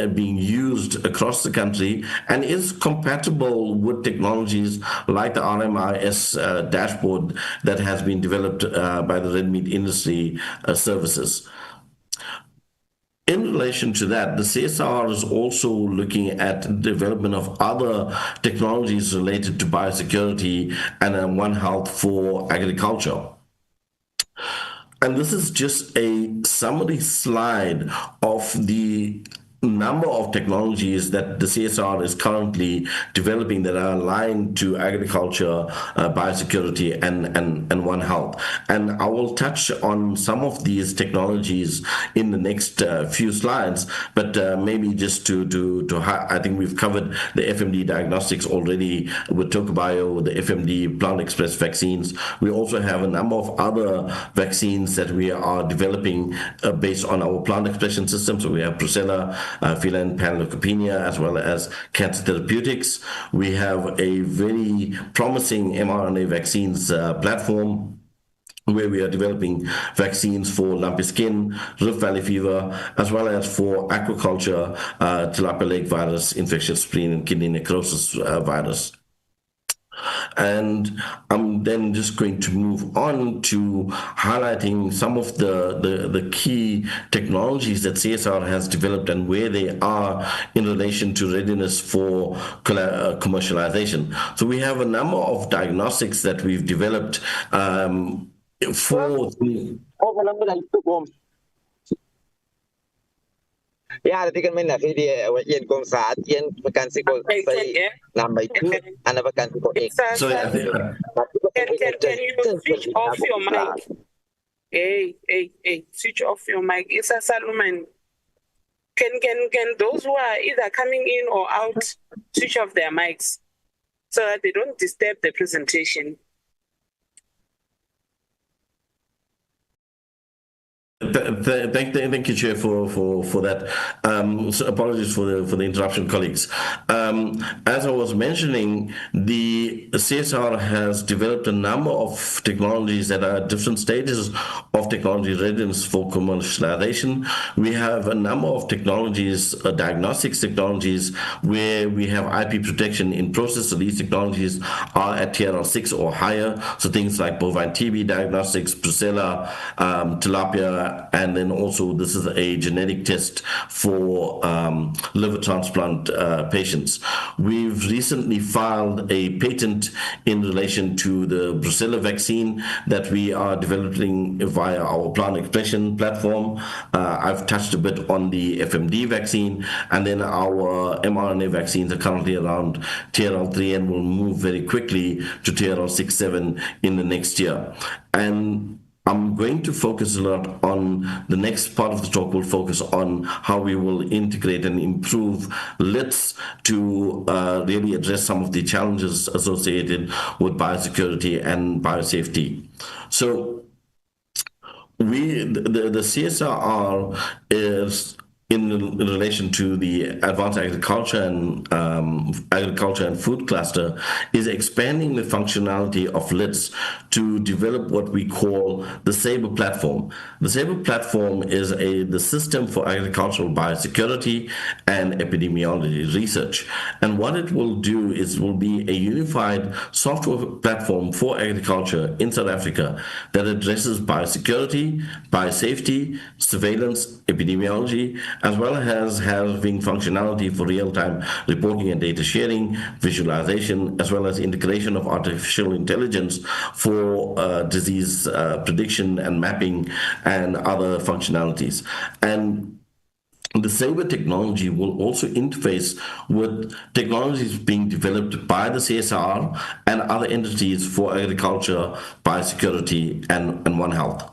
being used across the country and is compatible with technologies like the RMIS dashboard that has been developed by the red meat industry services. In relation to that, the CSIR is also looking at the development of other technologies related to biosecurity and One Health for agriculture. And this is just a summary slide of the number of technologies that the CSIR is currently developing that are aligned to agriculture, biosecurity, and One Health. And I will touch on some of these technologies in the next few slides, but maybe just I think we've covered the FMD diagnostics already with TokaBio, the FMD Plant Express vaccines. We also have a number of other vaccines that we are developing based on our plant expression system. So we have Brucella, feline panleukopenia, as well as cancer therapeutics. We have a very promising mRNA vaccines platform. where we are developing vaccines for lumpy skin, Rift Valley fever, as well as for aquaculture, tilapia lake virus, infectious spleen and kidney necrosis virus. And I'm then just going to move on to highlighting some of the key technologies that CSIR has developed and where they are in relation to readiness for commercialization. So we have a number of diagnostics that we've developed for Ja, dat kan men na die yen kong saat yen vakansi ko say number 2 and vakansi ko 8. So can you switch off your mic? Hey, switch off your mic. Isa Salomon. Can those who are either coming in or out switch off their mics so that they don't disturb the presentation? Thank you, Chair, for that. So apologies for the interruption, colleagues. As I was mentioning, the CSIR has developed a number of technologies that are at different stages of technology readiness for commercialization. We have a number of technologies, diagnostics technologies, where we have IP protection in process. So these technologies are at TRL 6 or higher. So things like bovine TB diagnostics, brucella, tilapia, and then also this is a genetic test for liver transplant patients. We've recently filed a patent in relation to the brucella vaccine that we are developing via our plant expression platform. I've touched a bit on the FMD vaccine, and then our mRNA vaccines are currently around TRL 3 and will move very quickly to TRL 6, 7 in the next year. And I'm going to focus a lot on the next part of the talk. Will focus on how we will integrate and improve LITS to really address some of the challenges associated with biosecurity and biosafety. So the CSIR is in relation to the advanced agriculture and food cluster is expanding the functionality of LITS to develop what we call the SABRE platform. The SABRE platform is the system for agricultural biosecurity and epidemiology research. And what it will do is will be a unified software platform for agriculture in South Africa that addresses biosecurity, biosafety, surveillance, epidemiology, as well as having functionality for real-time reporting and data sharing, visualization, as well as integration of artificial intelligence for disease prediction and mapping and other functionalities. And the SABRE technology will also interface with technologies being developed by the CSIR and other entities for agriculture, biosecurity, and One Health.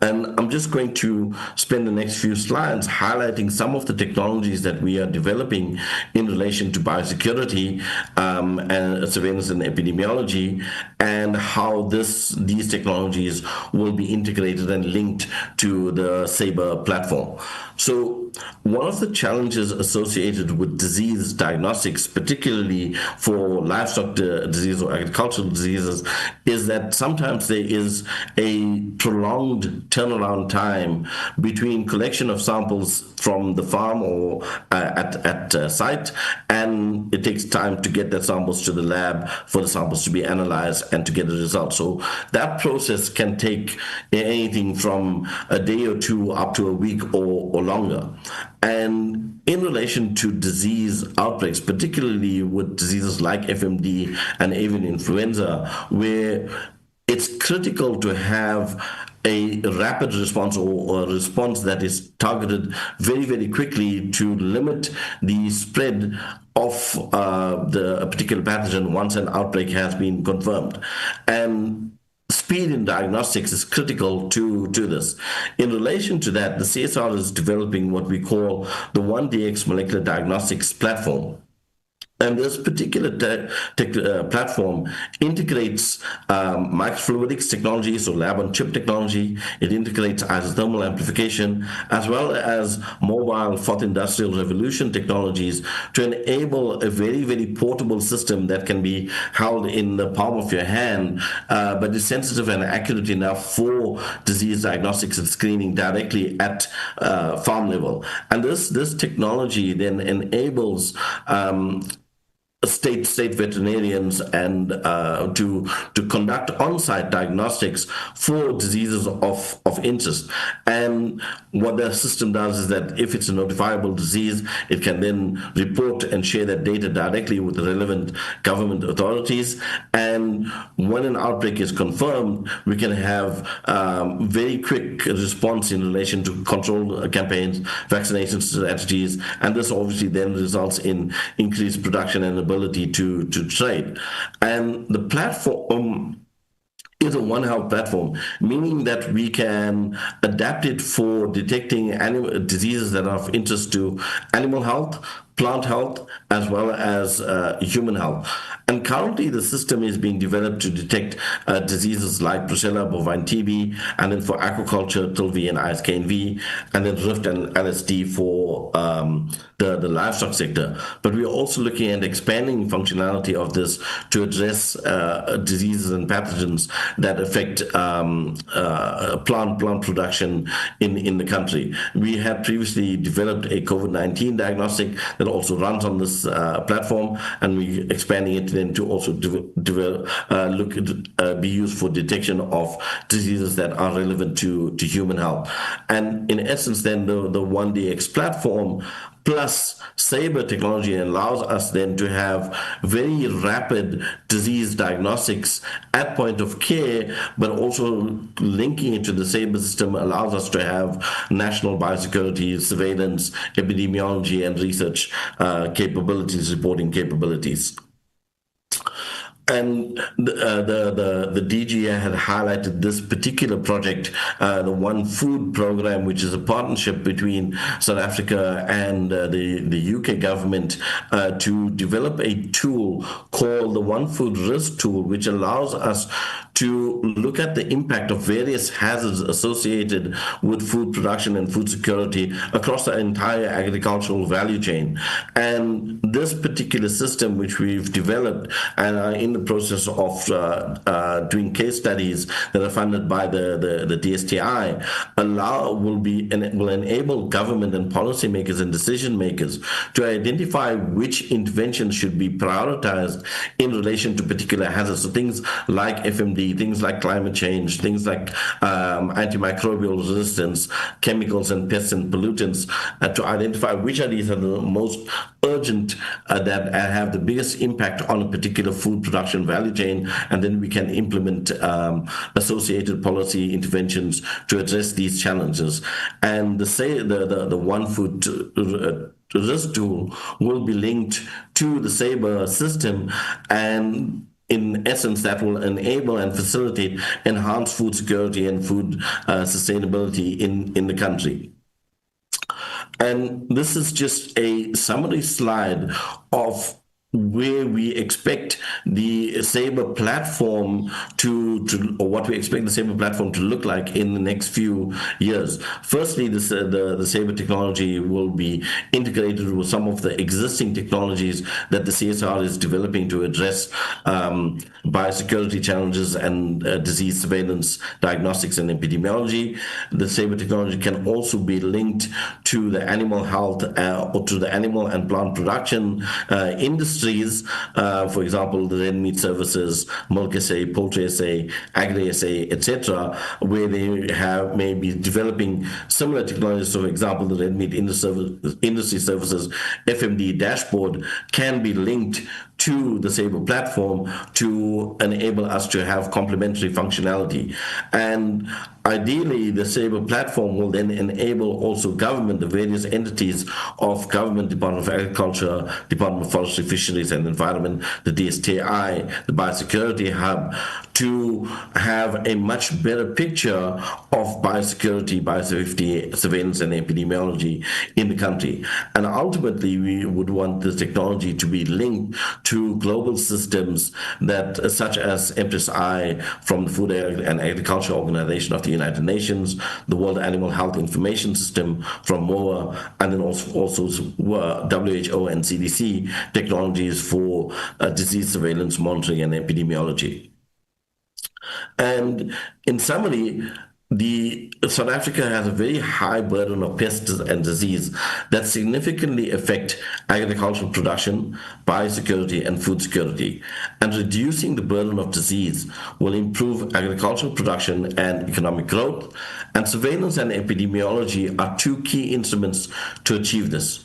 And I'm just going to spend the next few slides highlighting some of the technologies that we are developing in relation to biosecurity and surveillance and epidemiology, and how these technologies will be integrated and linked to the SABRE platform. So one of the challenges associated with disease diagnostics, particularly for livestock disease or agricultural diseases, is that sometimes there is a prolonged turnaround time between collection of samples from the farm or at site, and it takes time to get the samples to the lab for the samples to be analyzed and to get a result. So that process can take anything from a day or two up to a week or longer. And in relation to disease outbreaks, particularly with diseases like FMD and avian influenza, where it's critical to have a rapid response or a response that is targeted very, very quickly to limit the spread of a particular pathogen once an outbreak has been confirmed. And speed in diagnostics is critical to this. In relation to that, the CSIR is developing what we call the 1DX molecular diagnostics platform. And this particular platform integrates microfluidics technology, so lab-on-chip technology. It integrates isothermal amplification, as well as mobile fourth industrial revolution technologies to enable a very, very portable system that can be held in the palm of your hand, but is sensitive and accurate enough for disease diagnostics and screening directly at farm level. And this technology then enables state veterinarians and to conduct on-site diagnostics for diseases of interest. And what the system does is that if it's a notifiable disease, it can then report and share that data directly with the relevant government authorities. And when an outbreak is confirmed, we can have very quick response in relation to control campaigns, vaccination strategies, and this obviously then results in increased production and ability to trade. And the platform is a One Health platform, meaning that we can adapt it for detecting diseases that are of interest to animal health, plant health, as well as human health. And currently the system is being developed to detect diseases like Brucella, bovine TB, and then for aquaculture, TILV and ISKNV, and then Rift and LSD for the livestock sector. But we are also looking at expanding functionality of this to address diseases and pathogens that affect plant production in the country. We had previously developed a COVID-19 diagnostic that also runs on this platform, and we're expanding it then to also be used for detection of diseases that are relevant to human health. And in essence, then the 1DX platform plus SABR technology allows us then to have very rapid disease diagnostics at point of care, but also linking it to the SABR system allows us to have national biosecurity, surveillance, epidemiology, and research capabilities, reporting capabilities. And the DG had highlighted this particular project, the One Food program, which is a partnership between South Africa and the UK government to develop a tool called the One Food Risk Tool, which allows us to look at the impact of various hazards associated with food production and food security across the entire agricultural value chain. And this particular system, which we've developed and are in the process of doing case studies that are funded by the DSTI, will enable government and policymakers and decision makers to identify which interventions should be prioritized in relation to particular hazards. So things like FMD, things like climate change, things like antimicrobial resistance, chemicals and pests and pollutants, to identify which of these are the most urgent that have the biggest impact on a particular food production value chain, and then we can implement associated policy interventions to address these challenges. And the One Food Risk Tool will be linked to the SABR system, and in essence, that will enable and facilitate enhanced food security and food sustainability in the country. And this is just a summary slide of where we expect the SABR platform or what we expect the SABR platform to look like in the next few years. Firstly, the SABR technology will be integrated with some of the existing technologies that the CSIR is developing to address biosecurity challenges and disease surveillance, diagnostics, and epidemiology. The SABR technology can also be linked to the animal health or to the animal and plant production industries. For example, the red meat services, milk SA, poultry SA, agri SA, etc., where they may be developing similar technologies. So, for example, the red meat industry services FMD dashboard can be linked to the SABR platform to enable us to have complementary functionality. And ideally, the SABR platform will then enable also government, the various entities of government, Department of Agriculture, Department of Forestry, Fisheries and Environment, the DSTI, the Biosecurity Hub, to have a much better picture of biosecurity, biosafety, surveillance, and epidemiology in the country. And ultimately, we would want this technology to be linked to global systems that, such as MSI from the Food and Agriculture Organization of the United Nations, the World Animal Health Information System from MOA, and then also WHO and CDC technologies for disease surveillance, monitoring, and epidemiology. And in summary, South Africa has a very high burden of pests and disease that significantly affect agricultural production, biosecurity, and food security. And reducing the burden of disease will improve agricultural production and economic growth. And surveillance and epidemiology are two key instruments to achieve this.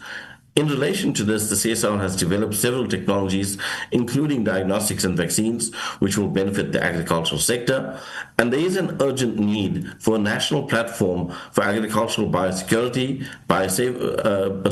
In relation to this, the CSIR has developed several technologies, including diagnostics and vaccines, which will benefit the agricultural sector. And there is an urgent need for a national platform for agricultural biosecurity,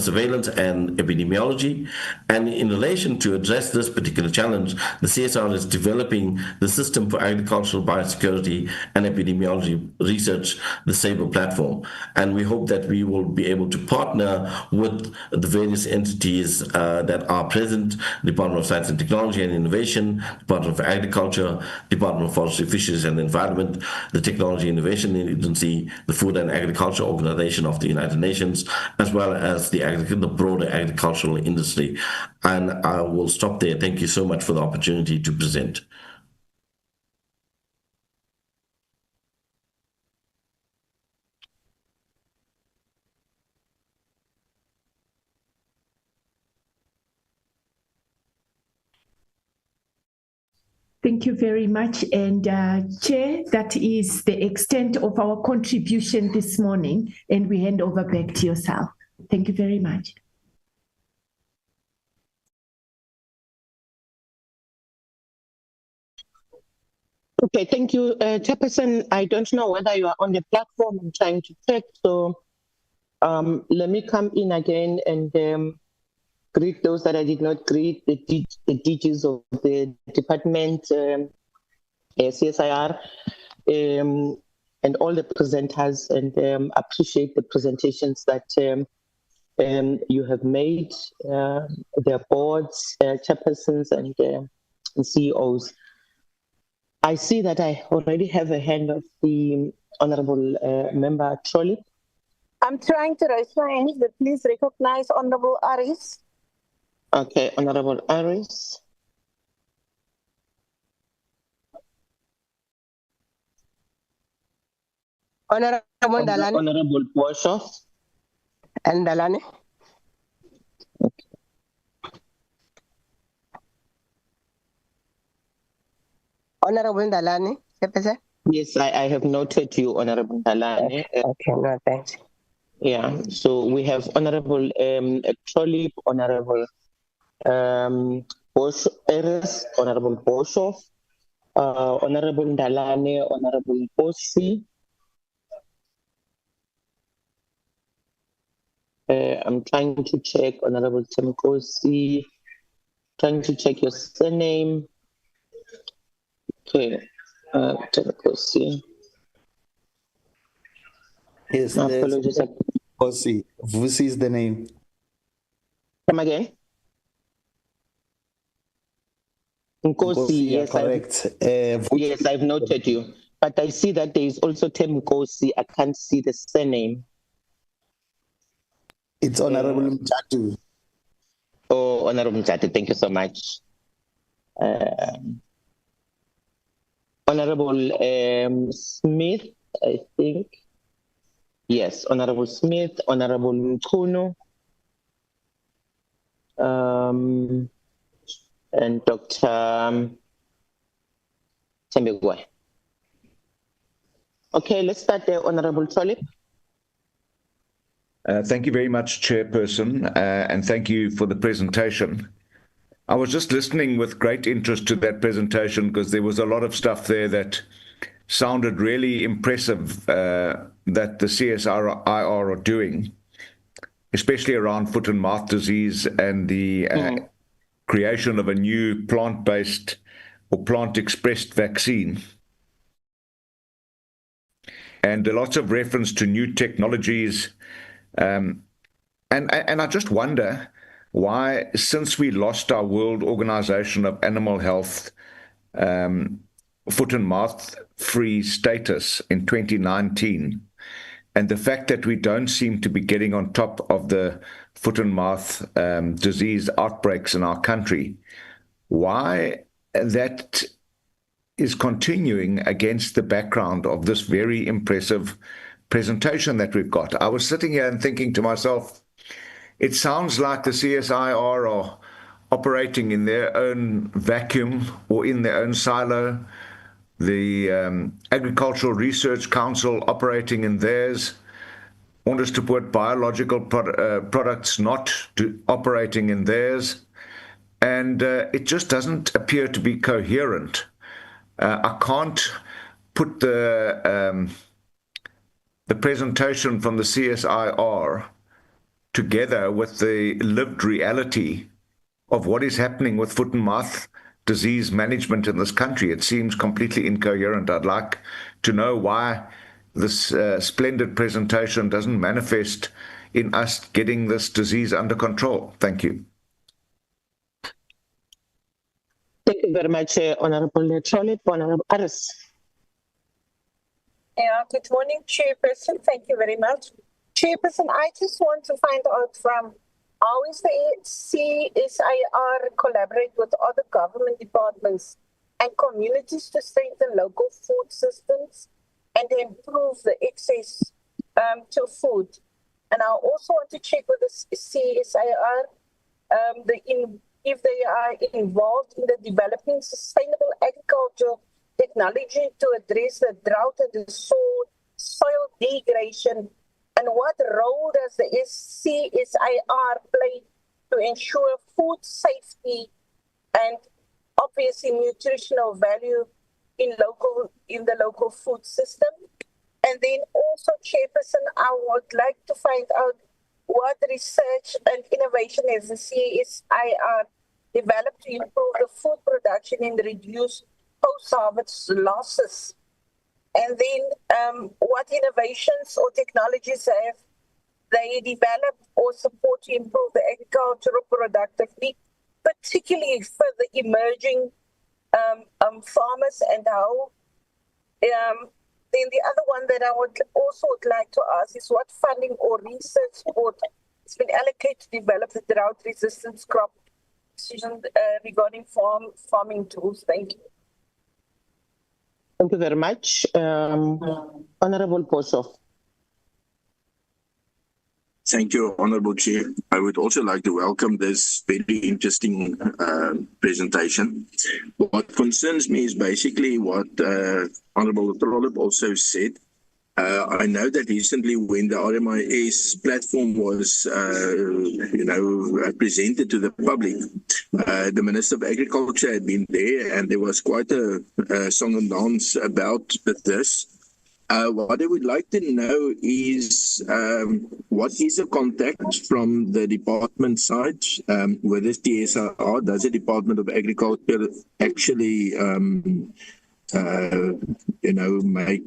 surveillance, and epidemiology. And in relation to address this particular challenge, the CSIR is developing the System for Agricultural Biosecurity and Epidemiology Research, the SABRE platform. And we hope that we will be able to partner with the various entities that are present: Department of Science and Technology and Innovation, Department of Agriculture, Department of Forestry, Fisheries and Environment, the Technology Innovation Agency, the Food and Agriculture Organization of the United Nations, as well as the broader agricultural industry. And I will stop there. Thank you so much for the opportunity to present. Thank you very much. And Chair, that is the extent of our contribution this morning, and we hand over back to yourself. Thank you very much. Okay, thank you, Chairperson. I don't know whether you are on the platform. I'm trying to check. So let me come in again and greet those that I did not greet, the DGs of the department, CSIR, and all the presenters, and appreciate the presentations that you have made, their boards, chairpersons, and CEOs. I see that I already have a hand of the Honorable Member Trolley. I'm trying to raise my hand, but please recognize Honorable Aris. Okay, Honorable Aris. Honorable Dalane. Honorable Boshoff. And Dalane. Okay. Honorable Dalane. Yes, I have noted you, Honorable Dalane. Okay, no, thanks. Yeah, so we have Honorable Trolley, Honorable Bosch Eres, Honorable Boshoff, Honorable Dalane, Honorable Bosi. I'm trying to check Honorable Temkosi, trying to check your surname. Okay, Temkosi. Yes, apologies. Vusi. Vusi is the name. Come again? Nkosi, yes, correct. Yes, I've noted you. But I see that there is also Temkosi. I can't see the surname. It's Honorable Mchatu. Oh, Honorable Mchatu, thank you so much. Honorable Smith, I think. Yes, Honorable Smith, Honorable Mkuno, and Dr. Tembegwe. Okay, let's start there, Honorable Trolley. Thank you very much, Chairperson, and thank you for the presentation. I was just listening with great interest to that presentation because there was a lot of stuff there that sounded really impressive that the CSIR are doing, especially around foot and mouth disease and the creation of a new plant-based or plant-expressed vaccine. And lots of reference to new technologies. And I just wonder why, since we lost our World Organization of Animal Health foot and mouth free status in 2019, and the fact that we don't seem to be getting on top of the foot and mouth disease outbreaks in our country, why that is continuing against the background of this very impressive presentation that we've got. I was sitting here and thinking to myself, it sounds like the CSIR are operating in their own vacuum or in their own silo, the Agricultural Research Council operating in theirs, Onderstepoort Biological Products not operating in theirs, and it just doesn't appear to be coherent. I can't put the presentation from the CSIR together with the lived reality of what is happening with foot and mouth disease management in this country. It seems completely incoherent. I'd like to know why this splendid presentation doesn't manifest in us getting this disease under control. Thank you. Thank you very much, Honorable Trollip. Honorable Aris. Yeah, good morning, Chairperson. Thank you very much. Chairperson, I just want to find out from how is the CSIR collaborate with other government departments and communities to strengthen local food systems and improve the access to food. And I also want to check with the CSIR if they are involved in the developing sustainable agricultural technology to address the drought and the soil degradation, and what role does the CSIR play to ensure food safety and obviously nutritional value in the local food system? And then also, Chairperson, I would like to find out what research and innovation has the CSIR developed to improve the food production and reduce post-harvest losses. And then what innovations or technologies have they developed or support to improve the agricultural productivity, particularly for the emerging farmers, and how then the other one that I would like to ask is what funding or research support has been allocated to develop the drought resistance crop decision regarding farming tools. Thank you. Thank you very much. Honorable Boshoff. Thank you, Honorable Chair. I would also like to welcome this very interesting presentation. What concerns me is basically what Honorable Trollip also said. I know that recently when the RMIS platform was, presented to the public, the Minister of Agriculture had been there, and there was quite a song and dance about this. What I would like to know is what is the contact from the department side with this CSIR? Does the Department of Agriculture actually, make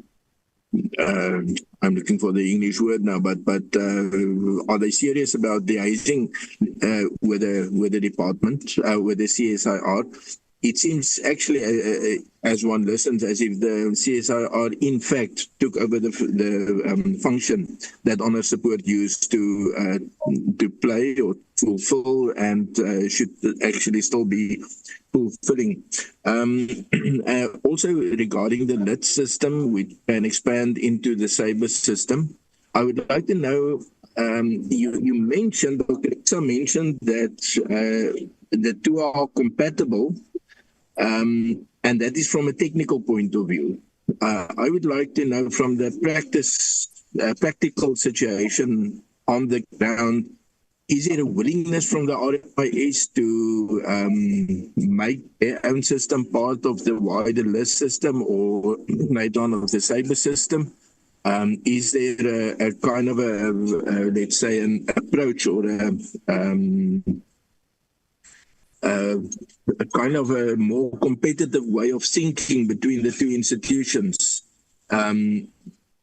I'm looking for the English word now, but are they serious about liaising with the department, with the CSIR? It seems actually, as one listens, as if the CSIR in fact took over the function that Onderstepoort used to play or fulfill, and should actually still be fulfilling. Also regarding the LIT system, we can expand into the cyber system. I would like to know, you mentioned, Dr. Issa mentioned that the two are compatible, and that is from a technical point of view. I would like to know from the practical situation on the ground, is there a willingness from the RMIS to make their own system part of the wider list system or made one of the cyber system? Is there a kind of let's say, an approach or a kind of a more competitive way of thinking between the two institutions.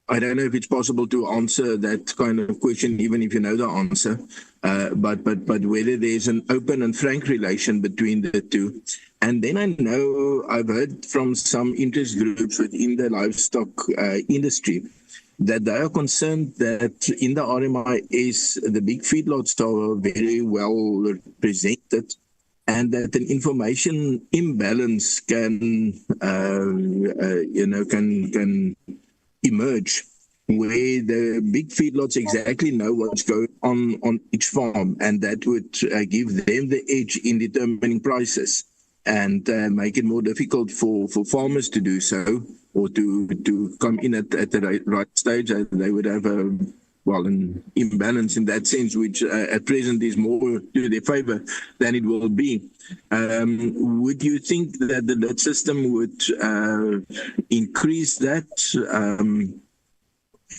I don't know if it's possible to answer that kind of question, even if you know the answer, but whether there's an open and frank relation between the two. And then I know I've heard from some interest groups within the livestock industry that they are concerned that in the RMIS, the big feedlots are very well represented, and that an information imbalance can emerge, where the big feedlots exactly know what's going on each farm, and that would give them the edge in determining prices, and make it more difficult for farmers to do so, or to come in at the right stage. They would have an imbalance in that sense, which at present is more to their favor than it will be. Would you think that the system would increase that?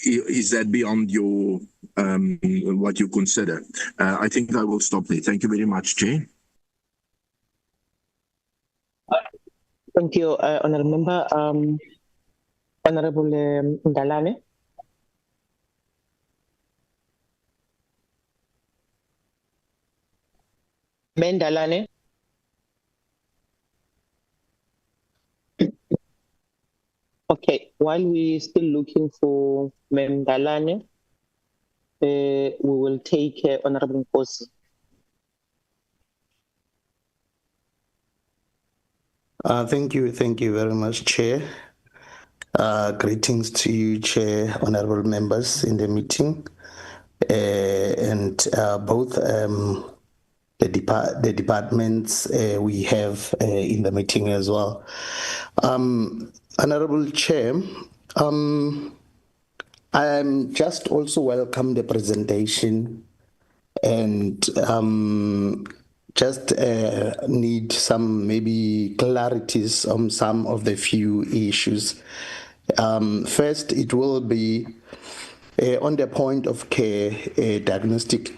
Is that beyond your what you consider? I think I will stop there. Thank you very much, Chair. Thank you, Honourable Member. Honourable Ndalane. Mendalane. Okay, while we're still looking for Mendalane, we will take Honourable Nkosi. Thank you very much, Chair. Greetings to you, Chair, honorable members in the meeting, and both the departments we have in the meeting as well. Honorable Chair, I'm just also welcome the presentation, and just need some maybe clarities on some of the few issues. First, it will be on the point of care, a diagnostic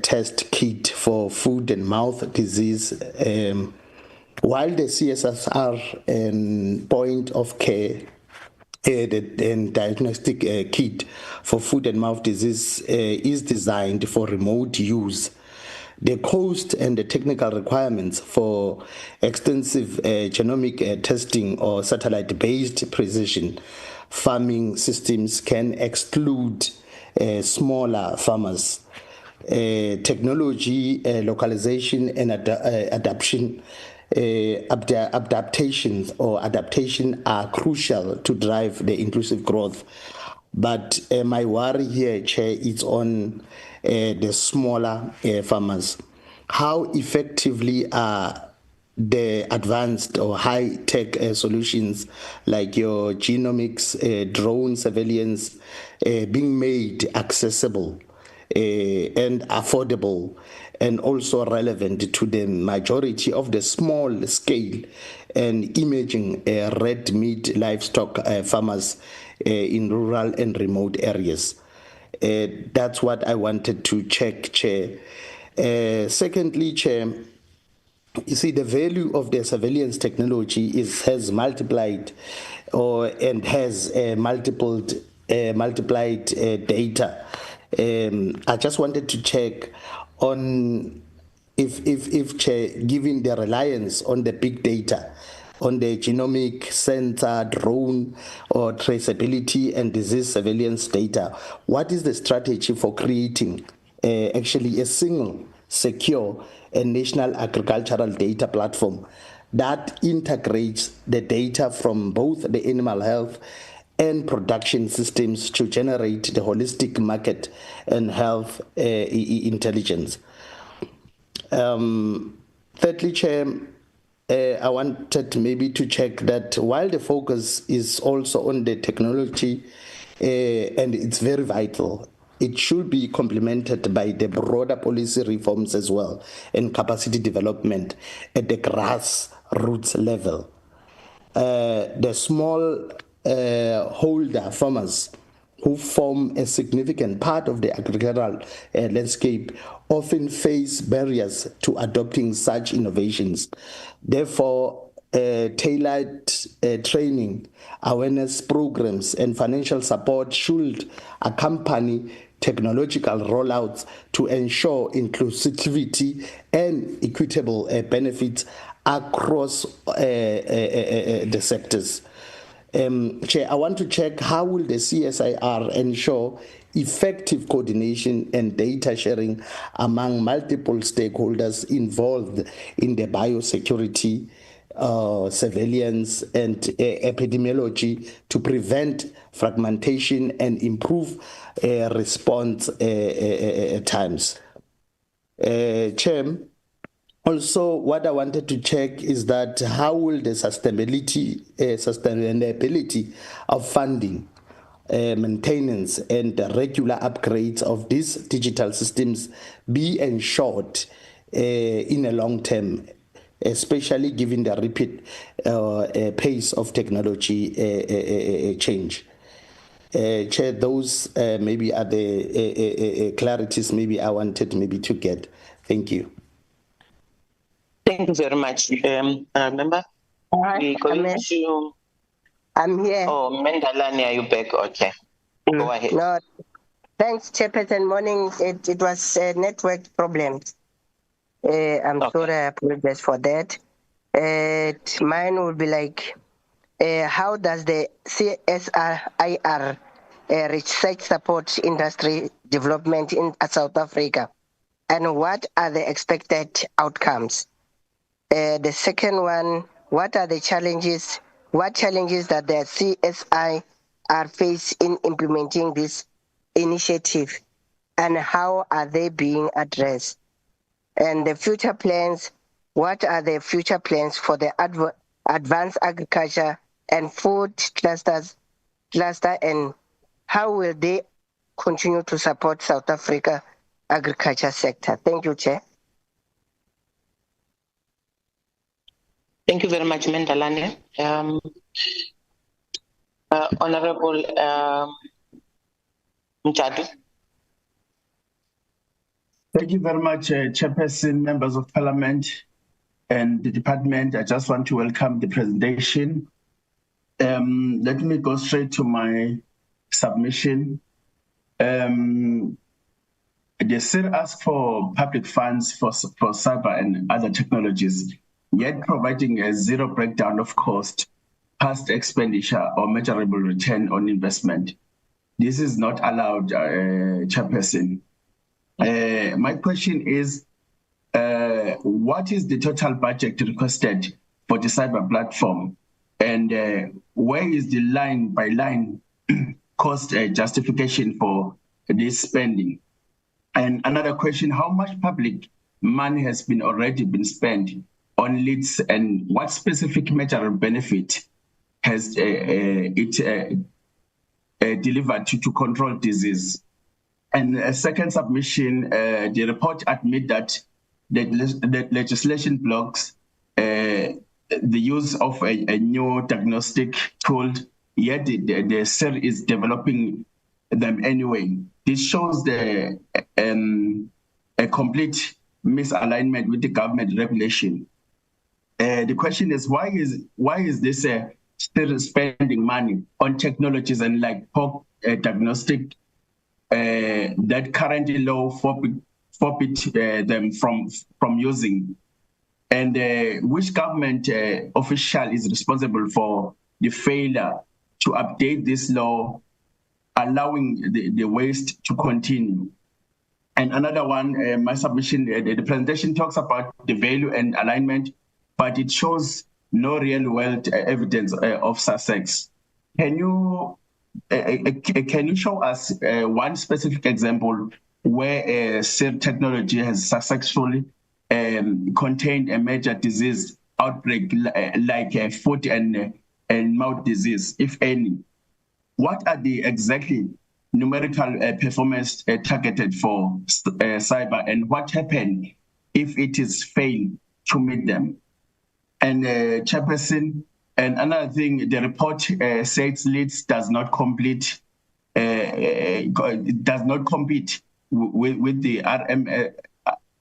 test kit for foot and mouth disease. While the CSIR and point of care and diagnostic kit for foot and mouth disease is designed for remote use, the cost and the technical requirements for extensive genomic testing or satellite-based precision farming systems can exclude smaller farmers. Technology, localization, and adaptation are crucial to drive the inclusive growth. But my worry here, Chair, is on the smaller farmers. How effectively are the advanced or high-tech solutions like your genomics, drone surveillance being made accessible and affordable, and also relevant to the majority of the small scale and emerging red meat livestock farmers in rural and remote areas? That's what I wanted to check, Chair. Secondly, Chair, you see, the value of the surveillance technology has multiplied multiplied data. I just wanted to check on if Chair, given the reliance on the big data, on the genomic, sensor, drone, or traceability and disease surveillance data, what is the strategy for creating actually a single, secure, and national agricultural data platform that integrates the data from both the animal health and production systems to generate the holistic market and health intelligence? Thirdly, Chair, I wanted maybe to check that while the focus is also on the technology, and it's very vital, it should be complemented by the broader policy reforms as well and capacity development at the grassroots level. The small holder farmers who form a significant part of the agricultural landscape often face barriers to adopting such innovations. Therefore, tailored training, awareness programs, and financial support should accompany technological rollouts to ensure inclusivity and equitable benefits across the sectors. Chair, I want to check how will the CSIR ensure effective coordination and data sharing among multiple stakeholders involved in the biosecurity, surveillance, and epidemiology to prevent fragmentation and improve response times. Chair, also, what I wanted to check is that how will the sustainability of funding, maintenance, and regular upgrades of these digital systems be ensured in a long term, especially given the rapid pace of technology change? Chair, those maybe are the clarities maybe I wanted maybe to get. Thank you. Thank you very much. Member? We're going to... I'm here. Oh, Mendalani, are you back? Okay. Go ahead. No, thanks, Chairperson. Morning. It was network problems. I'm sorry, I apologize for that. Mine would be like, how does the CSIR research support industry development in South Africa? And what are the expected outcomes? The second one, what are the challenges? What challenges that the CSIR face in implementing this initiative, and how are they being addressed? And the future plans, what are the future plans for the advanced agriculture and food cluster, and how will they continue to support South Africa agriculture sector? Thank you, Chair. Thank you very much, Mendalani. Honorable Mchadu. Thank you very much, Chairperson, members of Parliament, and the department. I just want to welcome the presentation. Let me go straight to my submission. The CSIR asked for public funds for cyber and other technologies, yet providing a zero breakdown of cost, past expenditure, or measurable return on investment. This is not allowed, Chairperson. My question is, what is the total budget requested for the cyber platform? And where is the line-by-line cost justification for this spending? And another question, how much public money has already been spent on leads, and what specific measurable benefit has it delivered to control disease? And a second submission, the report admit that the legislation blocks the use of a new diagnostic tool, yet the CSIR is developing them anyway. This shows a complete misalignment with the government regulation. The question is, why is this still spending money on technologies and like poor diagnostic that currently law forbid them from using? And which government official is responsible for the failure to update this law, allowing the waste to continue? And another one, my submission, the presentation talks about the value and alignment, but it shows no real world evidence of success. Can you show us one specific example where CSIR technology has successfully contained a major disease outbreak like foot and mouth disease, if any? What are the exactly numerical performance targeted for cyber, and what happened if it is failed to meet them? And Chairperson, and another thing, the report says leads does not complete it does not compete with the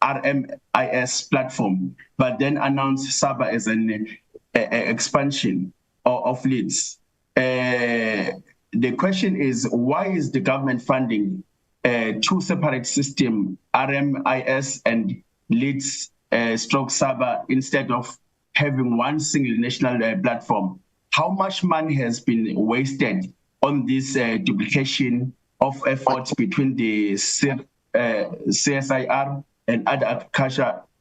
RMIS platform, but then announced SABA as an expansion of leads. The question is, why is the government funding two separate systems, RMIS and leads stroke SABA, instead of having one single national platform? How much money has been wasted on this duplication of efforts between the CSIR and other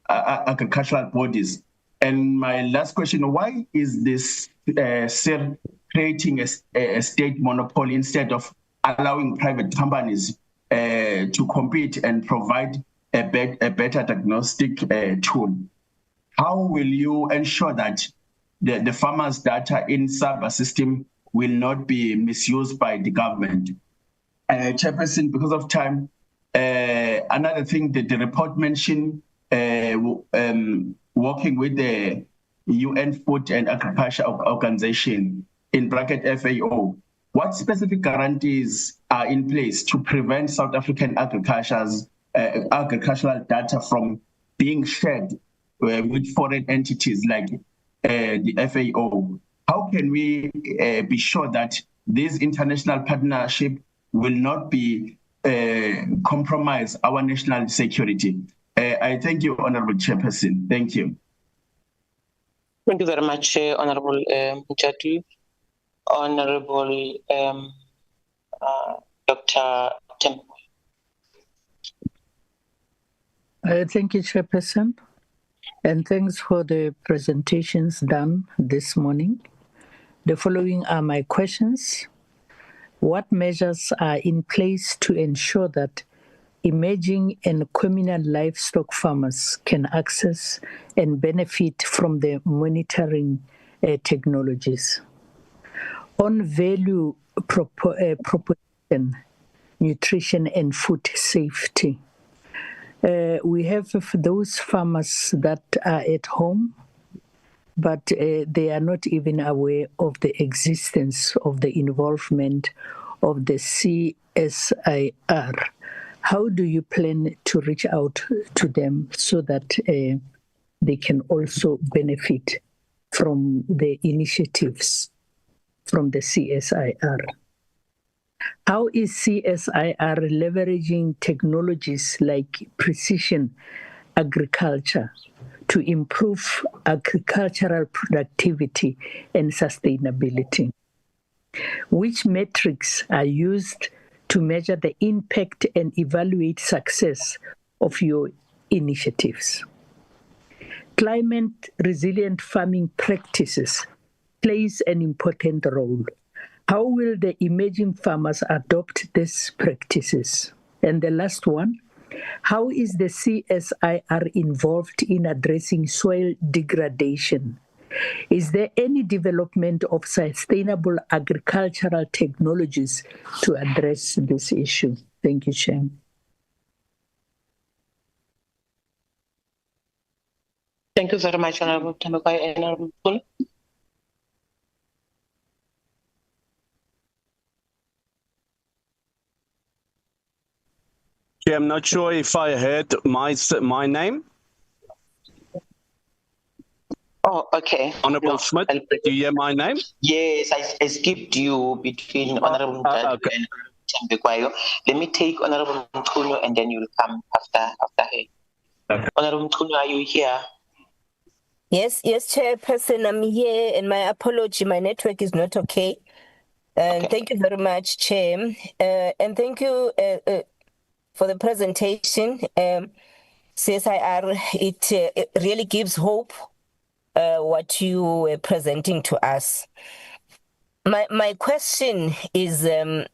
agricultural bodies? And my last question, why is this CSIR creating a state monopoly instead of allowing private companies to compete and provide a better diagnostic tool? How will you ensure that the farmers' data in SABA system will not be misused by the government? Chairperson, because of time, another thing that the report mentioned, working with the UN Food and Agriculture Organization, in bracket FAO, what specific guarantees are in place to prevent South African agricultural data from being shared with foreign entities like the FAO? How can we be sure that this international partnership will not be compromise our national security? I thank you, Honorable Chairperson. Thank you. Thank you very much, Honorable Mujadu. Honorable Dr. Temple. Thank you, Chairperson, and thanks for the presentations done this morning. The following are my questions. What measures are in place to ensure that emerging and communal livestock farmers can access and benefit from the monitoring technologies? On value proposition, nutrition and food safety, we have those farmers that are at home, but they are not even aware of the existence of the involvement of the CSIR. How do you plan to reach out to them so that they can also benefit from the initiatives from the CSIR? How is CSIR leveraging technologies like precision agriculture to improve agricultural productivity and sustainability? Which metrics are used to measure the impact and evaluate success of your initiatives? Climate resilient farming practices plays an important role. How will the emerging farmers adopt these practices? And the last one, how is the CSIR involved in addressing soil degradation? Is there any development of sustainable agricultural technologies to address this issue? Thank you, Chair. Thank you very much, Honorable Tamakai and Honorable Pule. I'm not sure if I heard my name. Oh, okay. Honorable Smith, do you hear my name? Yes, I skipped you between Honorable Mujadu and Tembekwayo. Let me take Honorable Mthulu and then you'll come after her. Okay. Honorable Mthulu, are you here? Yes, Chairperson, I'm here, and my apology, my network is not okay. And Thank you very much, Chair. And thank you for the presentation. CSIR, it really gives hope what you were presenting to us. My question is on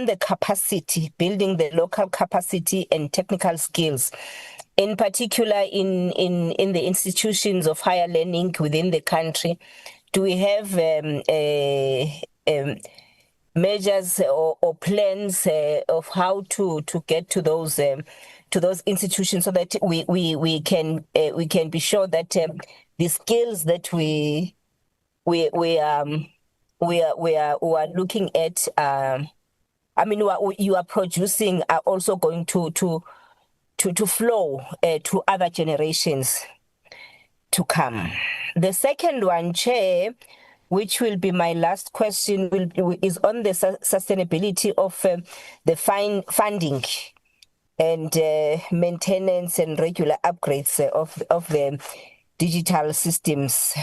the capacity, building the local capacity and technical skills, in particular in the institutions of higher learning within the country. Do we have measures or plans of how to get to those institutions so that we can be sure that the skills that we are looking at. I mean, what you are producing are also going to flow to other generations to come. The second one, Chair, which will be my last question, is on the sustainability of the funding and maintenance and regular upgrades of the digital systems.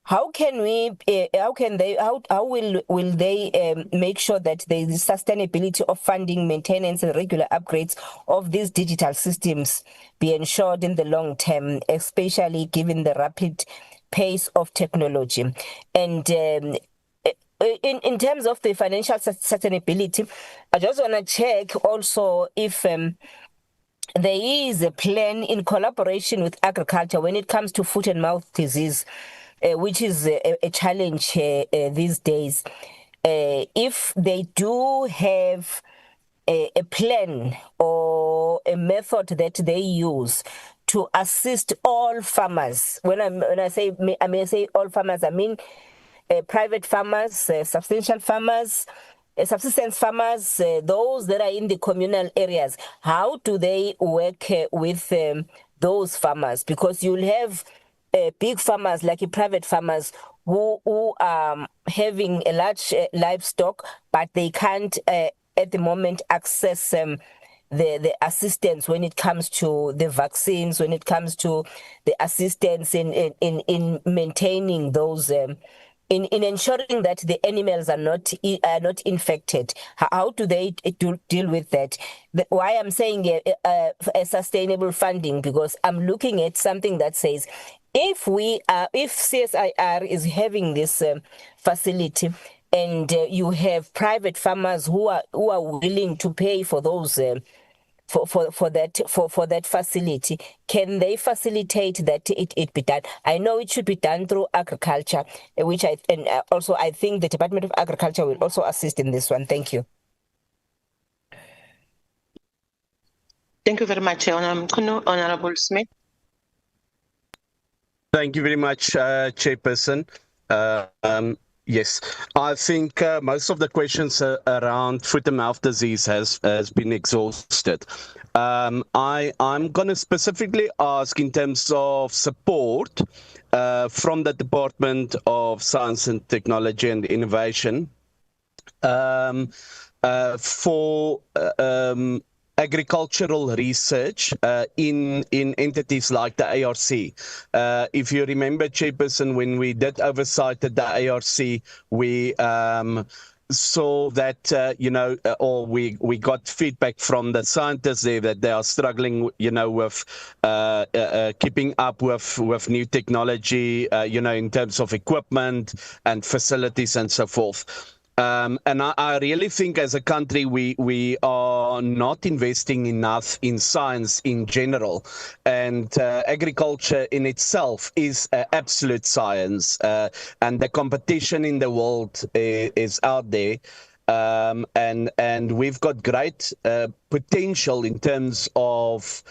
How will they make sure that the sustainability of funding, maintenance, and regular upgrades of these digital systems be ensured in the long term, especially given the rapid pace of technology? And in terms of the financial sustainability, I just want to check also if there is a plan in collaboration with agriculture when it comes to foot and mouth disease, which is a challenge these days. If they do have a plan or a method that they use to assist all farmers. When I say all farmers, I mean private farmers, subsistence farmers, those that are in the communal areas. How do they work with those farmers? Because you'll have big farmers like private farmers who are having a large livestock, but they can't at the moment access the assistance when it comes to the vaccines, when it comes to the assistance in maintaining those in ensuring that the animals are not infected. How do they deal with that? Why I'm saying a sustainable funding, because I'm looking at something that says if CSIR is having this facility and you have private farmers who are willing to pay for those for that facility, can they facilitate that it be done? I know it should be done through agriculture, which I think the Department of Agriculture will also assist in this one. Thank you. Thank you very much, Honorable Smith. Thank you very much, Chairperson. Yes, I think most of the questions around foot and mouth disease has been exhausted. I'm going to specifically ask in terms of support from the Department of Science and Technology and Innovation for agricultural research in entities like the ARC. If you remember, Chairperson, when we did oversight at the ARC, we saw that, or we got feedback from the scientists there that they are struggling, with keeping up with new technology, in terms of equipment and facilities and so forth. And I really think as a country we are not investing enough in science in general, and agriculture in itself is absolute science, and the competition in the world is out there, and we've got great potential in terms of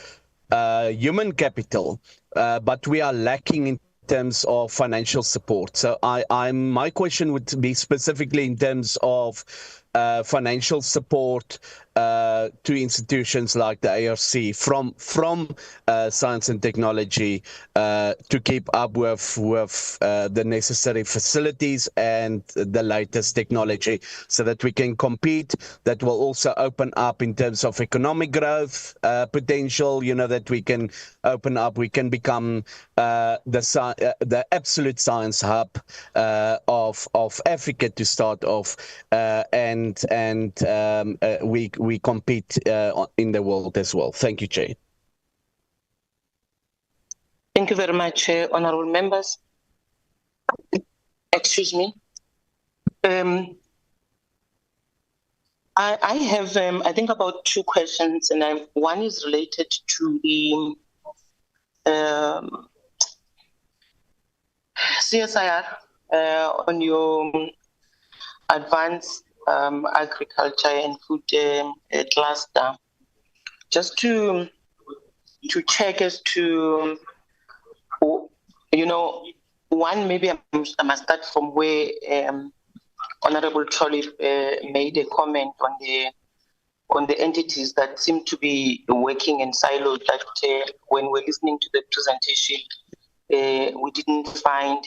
human capital, but we are lacking in terms of financial support. So my question would be specifically in terms of financial support to institutions like the ARC from science and technology to keep up with the necessary facilities and the latest technology, so that we can compete. That will also open up in terms of economic growth potential. That we can open up. We can become the absolute science hub of Africa to start off, and we compete in the world as well. Thank you, Chair. Thank you very much, honourable members. Excuse me. I have, I think, about two questions, and one is related to the CSIR on your advanced agriculture and food cluster. Just to check as to one, maybe I must start from where Honorable Trolley made a comment on the entities that seem to be working in silos, that when we're listening to the presentation, we didn't find,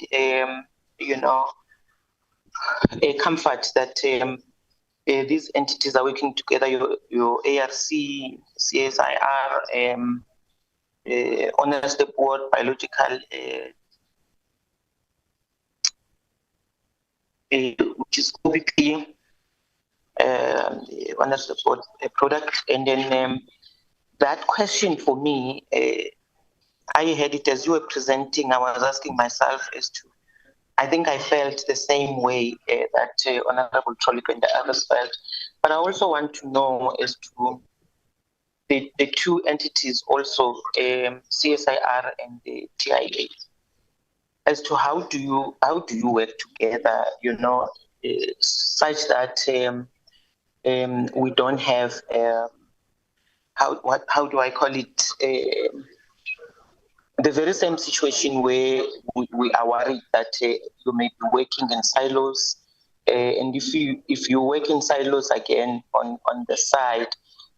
a comfort that these entities are working together, your ARC, CSIR, Honors the Board, Biological, which is OVP, Honors the Board product. And then that question for me, I had it as you were presenting, I was asking myself as to, I think I felt the same way that Honorable Trollip and the others felt. But I also want to know as to the two entities also, CSIR and the TIA, as to how do you work together, such that we don't have how do I call it, the very same situation where we are worried that you may be working in silos, and if you work in silos again on the side,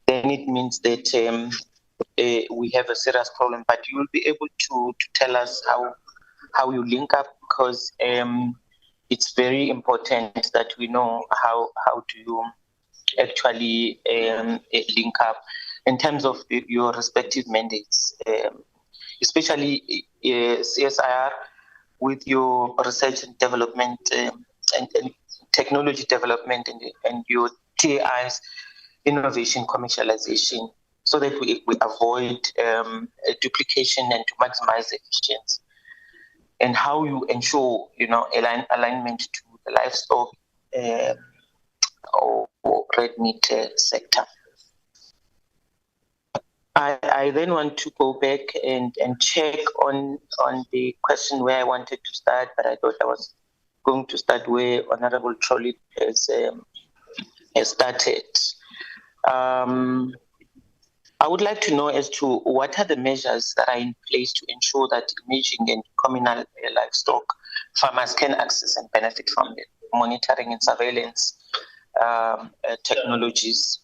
then it means that we have a serious problem. But you will be able to tell us how you link up, because it's very important that we know how do you actually link up in terms of your respective mandates. Especially CSIR with your research and development and technology development and your TI's innovation commercialization, so that we avoid duplication and to maximize efficiency, and how you ensure alignment to the livestock or red meat sector. I then want to go back and check on the question where I wanted to start, but I thought I was going to start where Honorable Trolley has started. I would like to know as to what are the measures that are in place to ensure that emerging and communal livestock farmers can access and benefit from the monitoring and surveillance technologies.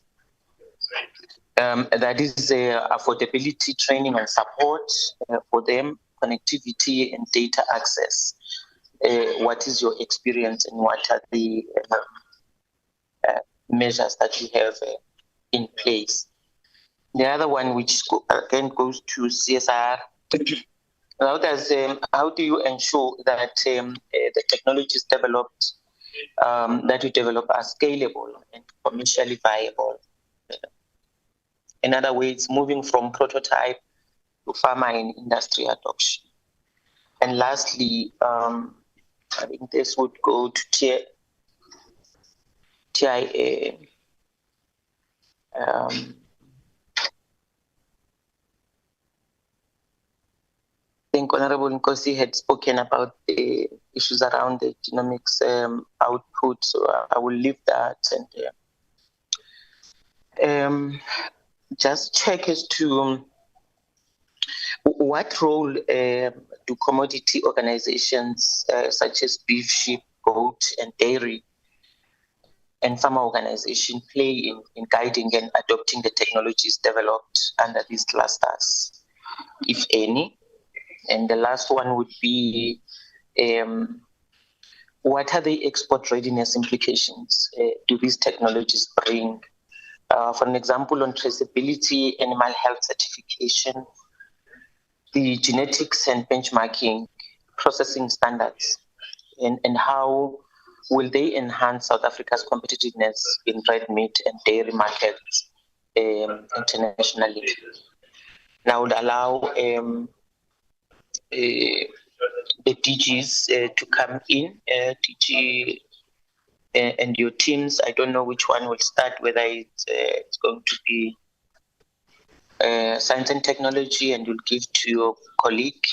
That is affordability, training and support for them, connectivity and data access. What is your experience and what are the measures that you have in place? The other one, which again goes to CSIR, how do you ensure that the technologies developed, that you develop are scalable and commercially viable? In other words, moving from prototype to farmer and industry adoption. And lastly, I think this would go to TIA. I think Honorable Nkosi had spoken about the issues around the genomics output, so I will leave that and just check as to what role do commodity organizations such as beef, sheep, goat, and dairy and farmer organization play in guiding and adopting the technologies developed under these clusters, if any? And the last one would be, what are the export readiness implications do these technologies bring? For an example, on traceability, animal health certification, the genetics and benchmarking, processing standards, and how will they enhance South Africa's competitiveness in red meat and dairy markets internationally? Now, would allow the DGs to come in, DG and your teams. I don't know which one will start, whether it's going to be science and technology, and you'll give to your colleague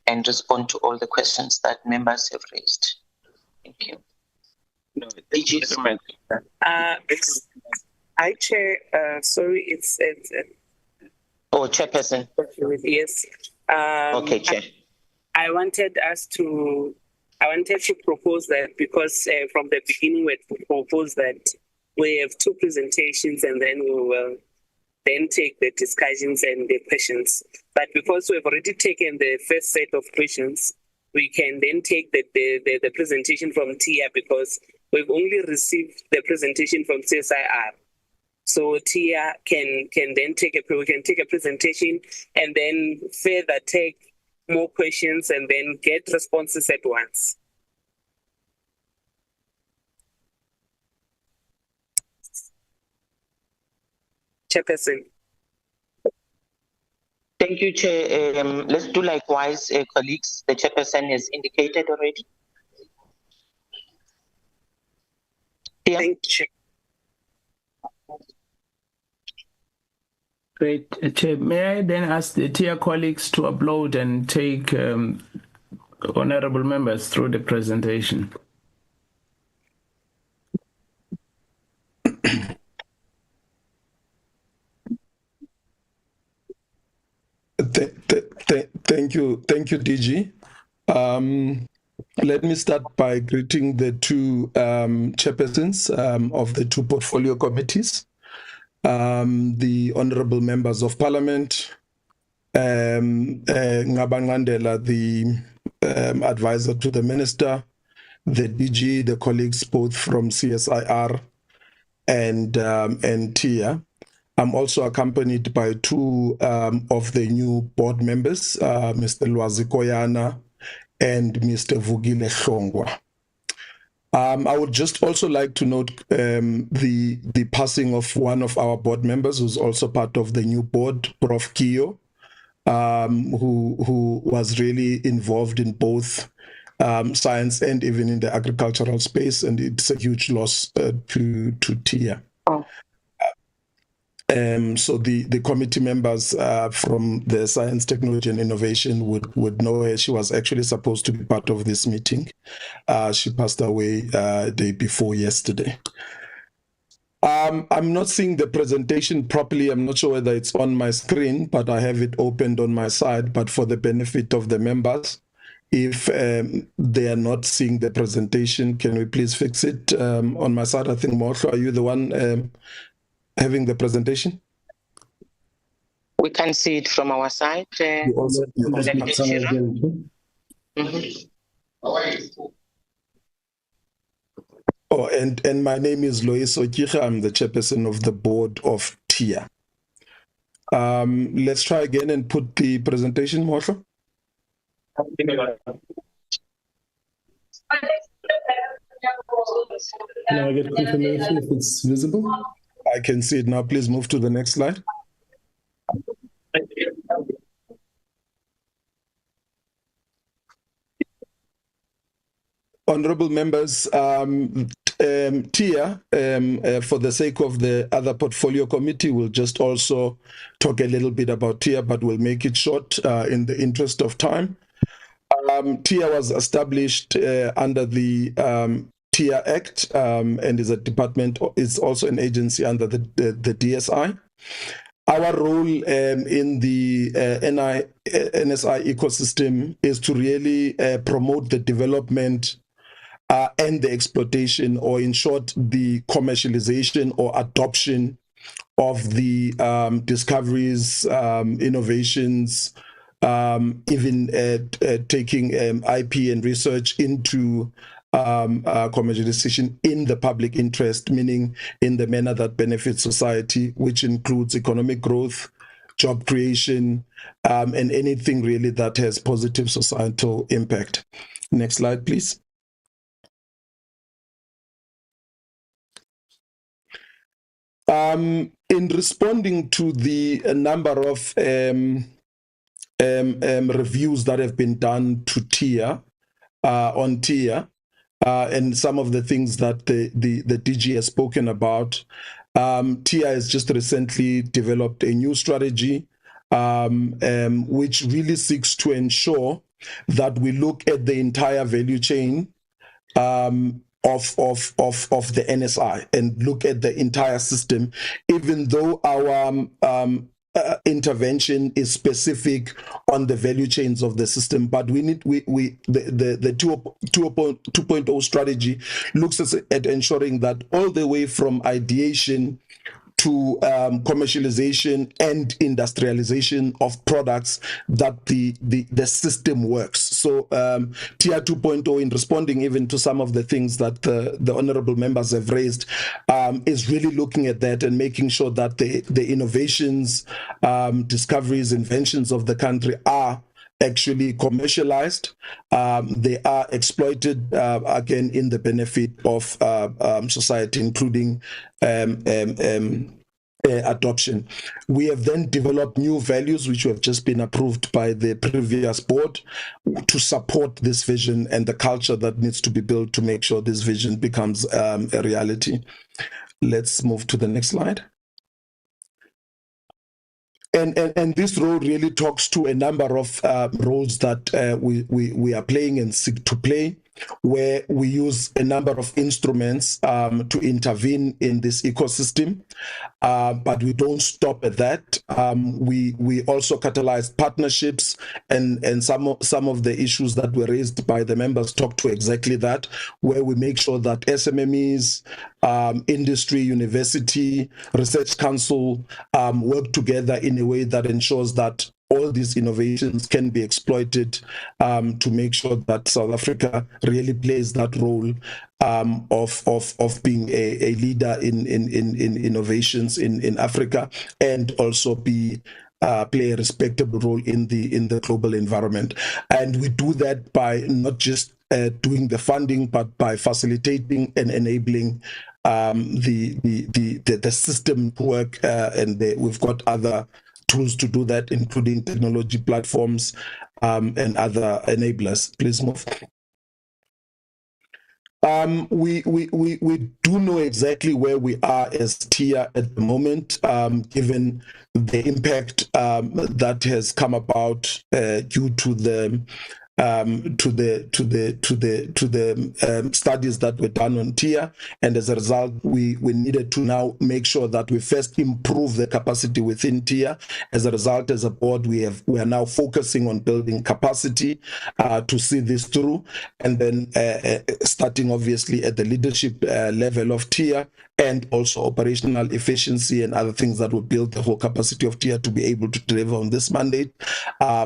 and respond to all the questions that members have raised. Thank you. No, thank you so much. I chair. Sorry, it's oh, chairperson. Yes. Okay, chair. I wanted to propose that because from the beginning we proposed that we have two presentations and then we will then take the discussions and the questions. But because we've already taken the first set of questions, we can then take the presentation from TIA because we've only received the presentation from CSIR. So TIA we can take a presentation and then further take more questions and then get responses at once. Chairperson. Thank you, Chair. Let's do likewise, colleagues. The chairperson has indicated already. Yeah. Thank you. Great, Chair. May I then ask the TIA colleagues to upload and take honorable members through the presentation? Thank you, DG. Let me start by greeting the two chairpersons of the two portfolio committees, the honorable members of parliament, Ngabangandela, the advisor to the minister, the DG, the colleagues both from CSIR and TIA. I'm also accompanied by two of the new board members, Mr. Lwazi Koyana and Mr. Vugile Hlongwa. I would just also like to note the passing of one of our board members who's also part of the new board, Prof. Kiyo, who was really involved in both science and even in the agricultural space, and it's a huge loss to TIA. So the committee members from the Science, Technology and Innovation would know her. She was actually supposed to be part of this meeting. She passed away the day before yesterday. I'm not seeing the presentation properly. I'm not sure whether it's on my screen, but I have it opened on my side. But for the benefit of the members, if they are not seeing the presentation, can we please fix it on my side? I think, Mosho, are you the one having the presentation? We can see it from our side. Oh, and my name is Loiso Kicha. I'm the chairperson of the board of TIA. Let's try again and put the presentation, Mosho. Can I get confirmation if it's visible? I can see it now. Please move to the next slide. Honorable members, TIA, for the sake of the other portfolio committee, will just also talk a little bit about TIA, but we'll make it short in the interest of time. TIA was established under the TIA Act and is a department, is also an agency under the DSI. Our role in the NSI ecosystem is to really promote the development and the exploitation, or in short, the commercialization or adoption of the discoveries, innovations, even taking IP and research into commercialization in the public interest, meaning in the manner that benefits society, which includes economic growth, job creation, and anything really that has positive societal impact. Next slide, please. In responding to the number of reviews that have been done to TIA, on TIA, and some of the things that the DG has spoken about, TIA has just recently developed a new strategy which really seeks to ensure that we look at the entire value chain of the NSI and look at the entire system, even though our intervention is specific on the value chains of the system, but the 2.0 strategy looks at ensuring that all the way from ideation to commercialization and industrialization of products, that the system works. So TIA 2.0, in responding even to some of the things that the honorable members have raised, is really looking at that and making sure that the innovations, discoveries, inventions of the country are actually commercialized. They are exploited, again, in the benefit of society, including adoption. We have then developed new values, which have just been approved by the previous board, to support this vision and the culture that needs to be built to make sure this vision becomes a reality. Let's move to the next slide. And this role really talks to a number of roles that we are playing and seek to play, where we use a number of instruments to intervene in this ecosystem. But we don't stop at that. We also catalyze partnerships, and some of the issues that were raised by the members talk to exactly that, where we make sure that SMMEs, industry, university, research council work together in a way that ensures that all these innovations can be exploited, to make sure that South Africa really plays that role of being a leader in innovations in Africa, and also play a respectable role in the global environment. And we do that by not just doing the funding, but by facilitating and enabling the system work, and we've got other tools to do that, including technology platforms and other enablers. Please move. We do know exactly where we are as TIA at the moment, given the impact that has come about due to the studies that were done on TIA, and as a result, we needed to now make sure that we first improve the capacity within TIA. As a result, as a board, we are now focusing on building capacity to see this through, and then starting obviously at the leadership level of TIA, and also operational efficiency and other things that will build the whole capacity of TIA to be able to deliver on this mandate.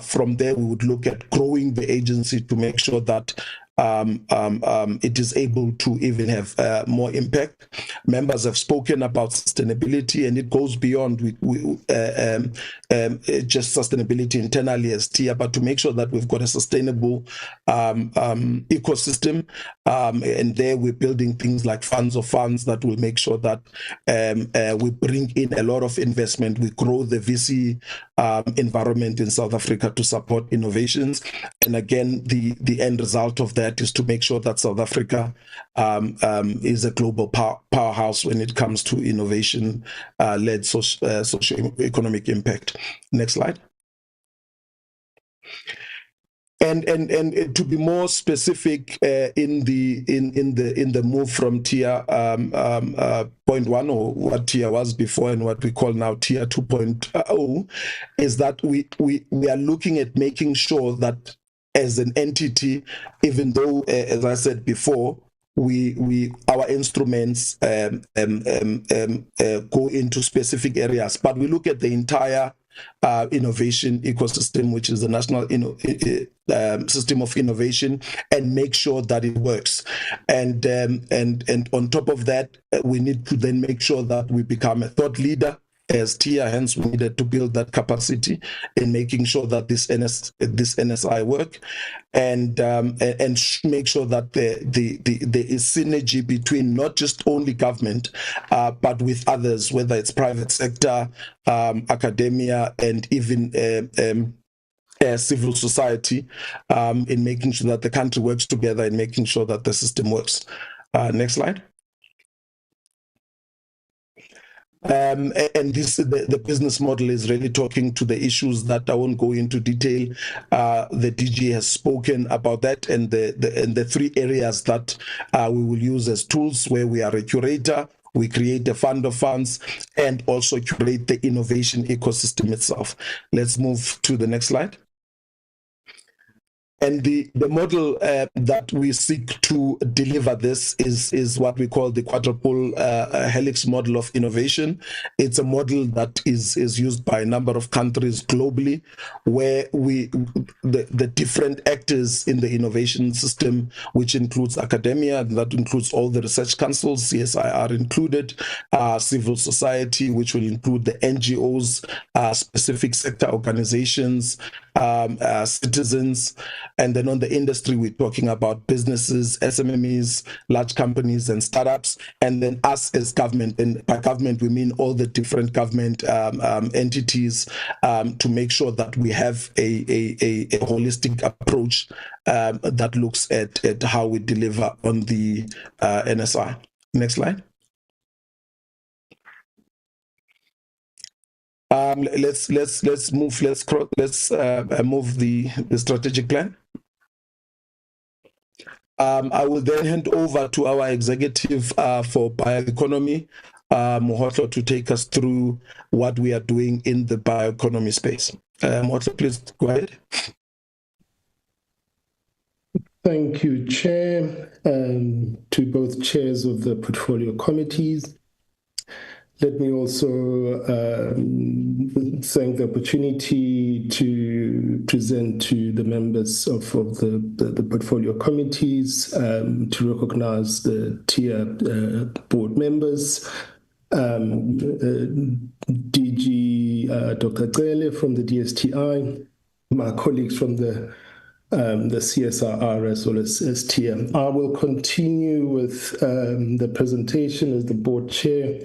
From there, we would look at growing the agency to make sure that it is able to even have more impact. Members have spoken about sustainability, and it goes beyond just sustainability internally as TIA, but to make sure that we've got a sustainable ecosystem. And there we're building things like funds of funds that will make sure that we bring in a lot of investment. We grow the VC environment in South Africa to support innovations. And again, the end result of that is to make sure that South Africa is a global powerhouse when it comes to innovation-led socio-economic impact. Next slide. And to be more specific, in the move from TIA 0.1, or what TIA was before and what we call now TIA 2.0, is that we are looking at making sure that as an entity, even though, as I said before, our instruments go into specific areas, but we look at the entire innovation ecosystem, which is the national system of innovation, and make sure that it works. And on top of that, we need to then make sure that we become a thought leader as TIA. Hence, we needed to build that capacity in making sure that this NSI work, and make sure that there is synergy between not just only government, but with others, whether it's private sector, academia, and even civil society, in making sure that the country works together and making sure that the system works. Next slide. And the business model is really talking to the issues that I won't go into detail. The DG has spoken about that, and the three areas that we will use as tools, where we are a curator, we create a fund of funds, and also curate the innovation ecosystem itself. Let's move to the next slide. And the model that we seek to deliver this is what we call the quadruple helix model of innovation. It's a model that is used by a number of countries globally, where the different actors in the innovation system, which includes academia, that includes all the research councils, CSIR included, civil society, which will include the NGOs, specific sector organizations, citizens, and then on the industry, we're talking about businesses, SMMEs, large companies, and startups, and then us as government. And by government, we mean all the different government entities, to make sure that we have a holistic approach that looks at how we deliver on the NSI. Next slide. Let's move the strategic plan. I will then hand over to our executive for bioeconomy, Mohotlo, to take us through what we are doing in the bioeconomy space. Mohotlo, please go ahead. Thank you, Chair, to both chairs of the portfolio committees. Let me also thank the opportunity to present to the members of the portfolio committees, to recognize the TIA board members, DG Dr. Cele from the DSTI, my colleagues from the CSIR as well as TIA. I will continue with the presentation as the board chair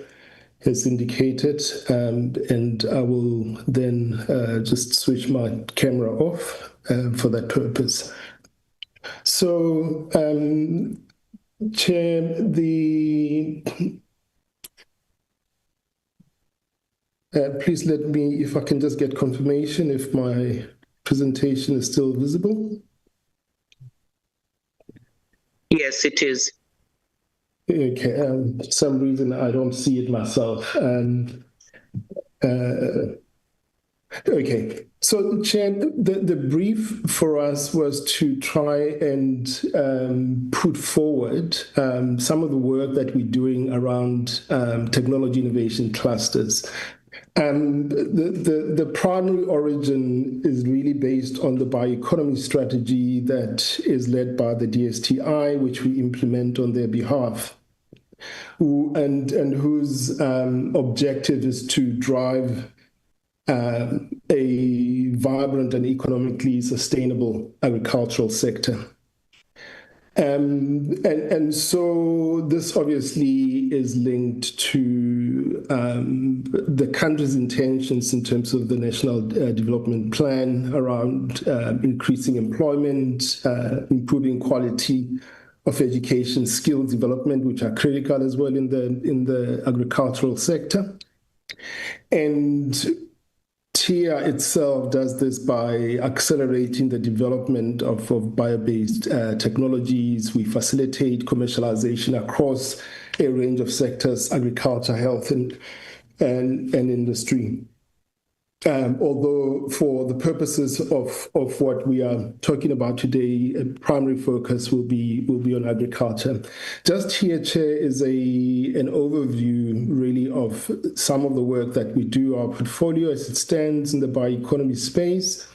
has indicated, and I will then just switch my camera off for that purpose. So, Chair, please let me, if I can just get confirmation if my presentation is still visible. Yes, it is. Okay, for some reason I don't see it myself. Okay, so Chair, the brief for us was to try and put forward some of the work that we're doing around technology innovation clusters. The primary origin is really based on the bioeconomy strategy that is led by the DSTI, which we implement on their behalf, and whose objective is to drive a vibrant and economically sustainable agricultural sector. And so this obviously is linked to the country's intentions in terms of the National Development Plan around increasing employment, improving quality of education, skills development, which are critical as well in the agricultural sector. And TIA itself does this by accelerating the development of bio-based technologies. We facilitate commercialization across a range of sectors, agriculture, health, and industry. Although for the purposes of what we are talking about today, a primary focus will be on agriculture. Just here, Chair, is an overview really of some of the work that we do, our portfolio as it stands in the bioeconomy space,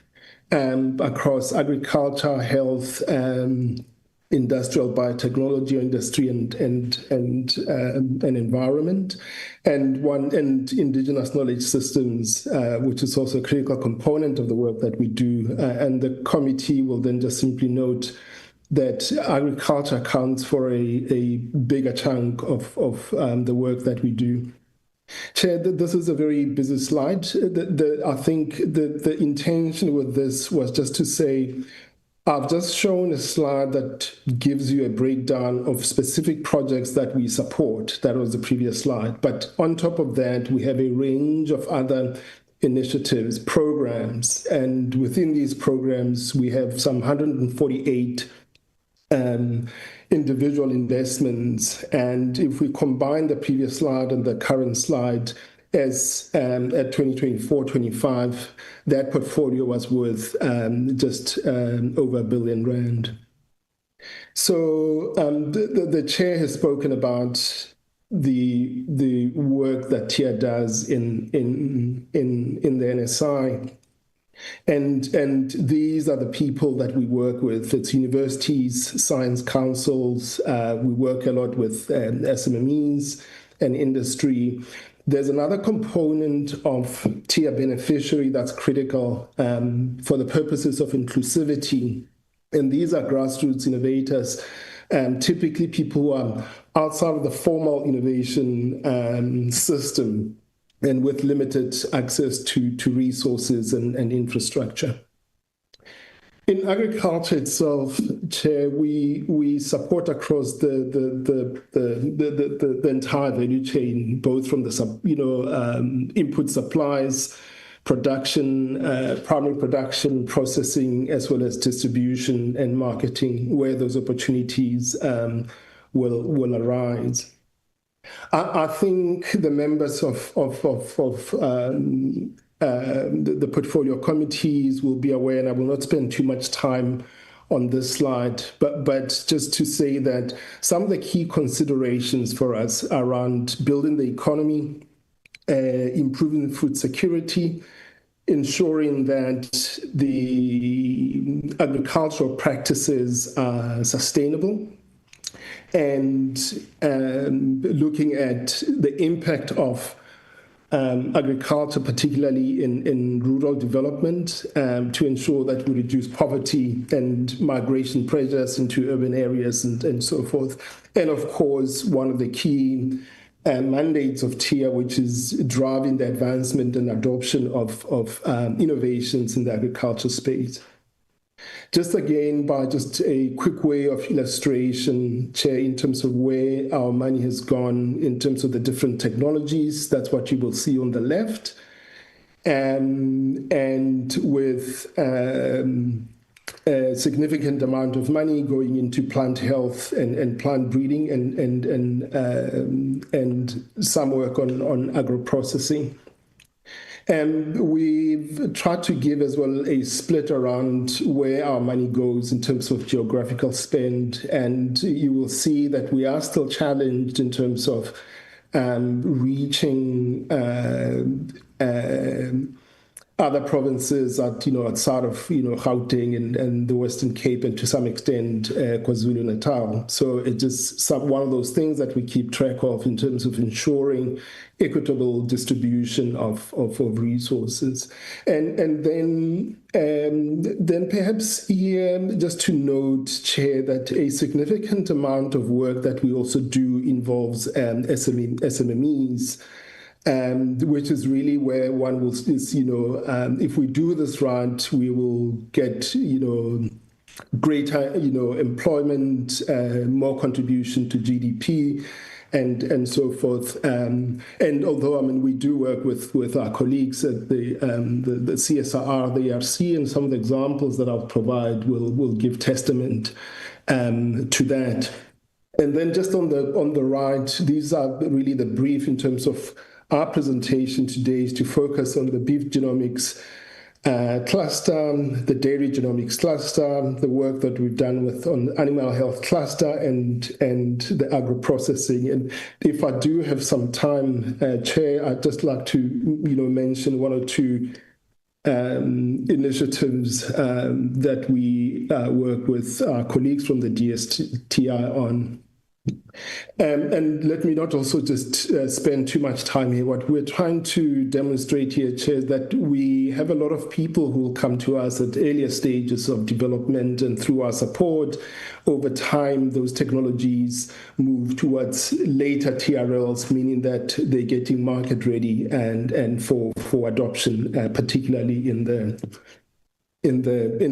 across agriculture, health, industrial biotechnology industry and environment, and indigenous knowledge systems, which is also a critical component of the work that we do. And the committee will then just simply note that agriculture accounts for a bigger chunk of the work that we do. Chair, this is a very busy slide. I think the intention with this was just to say, I've just shown a slide that gives you a breakdown of specific projects that we support. That was the previous slide. But on top of that, we have a range of other initiatives, programs. And within these programs, we have some 148 individual investments. And if we combine the previous slide and the current slide, as at 2024-25, that portfolio was worth just over R1 billion. So the chair has spoken about the work that TIA does in the NSI. And these are the people that we work with. It's universities, science councils. We work a lot with SMMEs and industry. There's another component of TIA beneficiary that's critical for the purposes of inclusivity. And these are grassroots innovators, typically people who are outside of the formal innovation system and with limited access to resources and infrastructure. In agriculture itself, Chair, we support across the entire value chain, both from the input supplies, production, primary production, processing, as well as distribution and marketing, where those opportunities will arise. I think the members of the portfolio committees will be aware, and I will not spend too much time on this slide, but just to say that some of the key considerations for us around building the economy, improving food security, ensuring that the agricultural practices are sustainable, and looking at the impact of agriculture, particularly in rural development, to ensure that we reduce poverty and migration pressures into urban areas and so forth. And of course, one of the key mandates of TIA, which is driving the advancement and adoption of innovations in the agriculture space. Just again, by just a quick way of illustration, Chair, in terms of where our money has gone in terms of the different technologies, that's what you will see on the left. And with a significant amount of money going into plant health and plant breeding and some work on agro-processing. And we've tried to give as well a split around where our money goes in terms of geographical spend. And you will see that we are still challenged in terms of reaching other provinces outside of Gauteng and the Western Cape, and to some extent KwaZulu-Natal. So it's just one of those things that we keep track of in terms of ensuring equitable distribution of resources. And then perhaps here, just to note, Chair, that a significant amount of work that we also do involves SMMEs. Which is really where one will, if we do this right, we will get, greater, employment, more contribution to GDP, and so forth. And although, we do work with our colleagues at the CSIR, the ARC, and some of the examples that I'll provide will give testament to that. And then just on the right, these are really the brief in terms of our presentation today is to focus on the beef genomics cluster, the dairy genomics cluster, the work that we've done on animal health cluster, and the agro-processing. And if I do have some time, Chair, I'd just like to mention one or two initiatives that we work with our colleagues from the DSTI on. And let me not also just spend too much time here. What we're trying to demonstrate here, Chair, is that we have a lot of people who will come to us at earlier stages of development, and through our support, over time, those technologies move towards later TRLs, meaning that they're getting market ready and for adoption, particularly in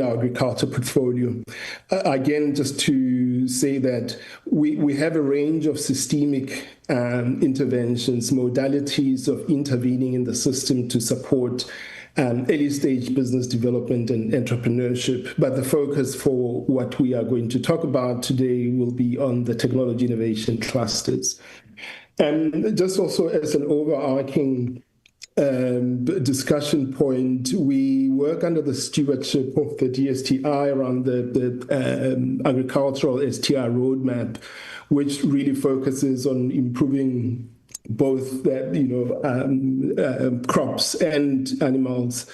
our agriculture portfolio. Again, just to say that we have a range of systemic interventions, modalities of intervening in the system to support early stage business development and entrepreneurship. But the focus for what we are going to talk about today will be on the technology innovation clusters. And just also as an overarching discussion point, we work under the stewardship of the DSTI around the agricultural STI roadmap, which really focuses on improving both crops and animals.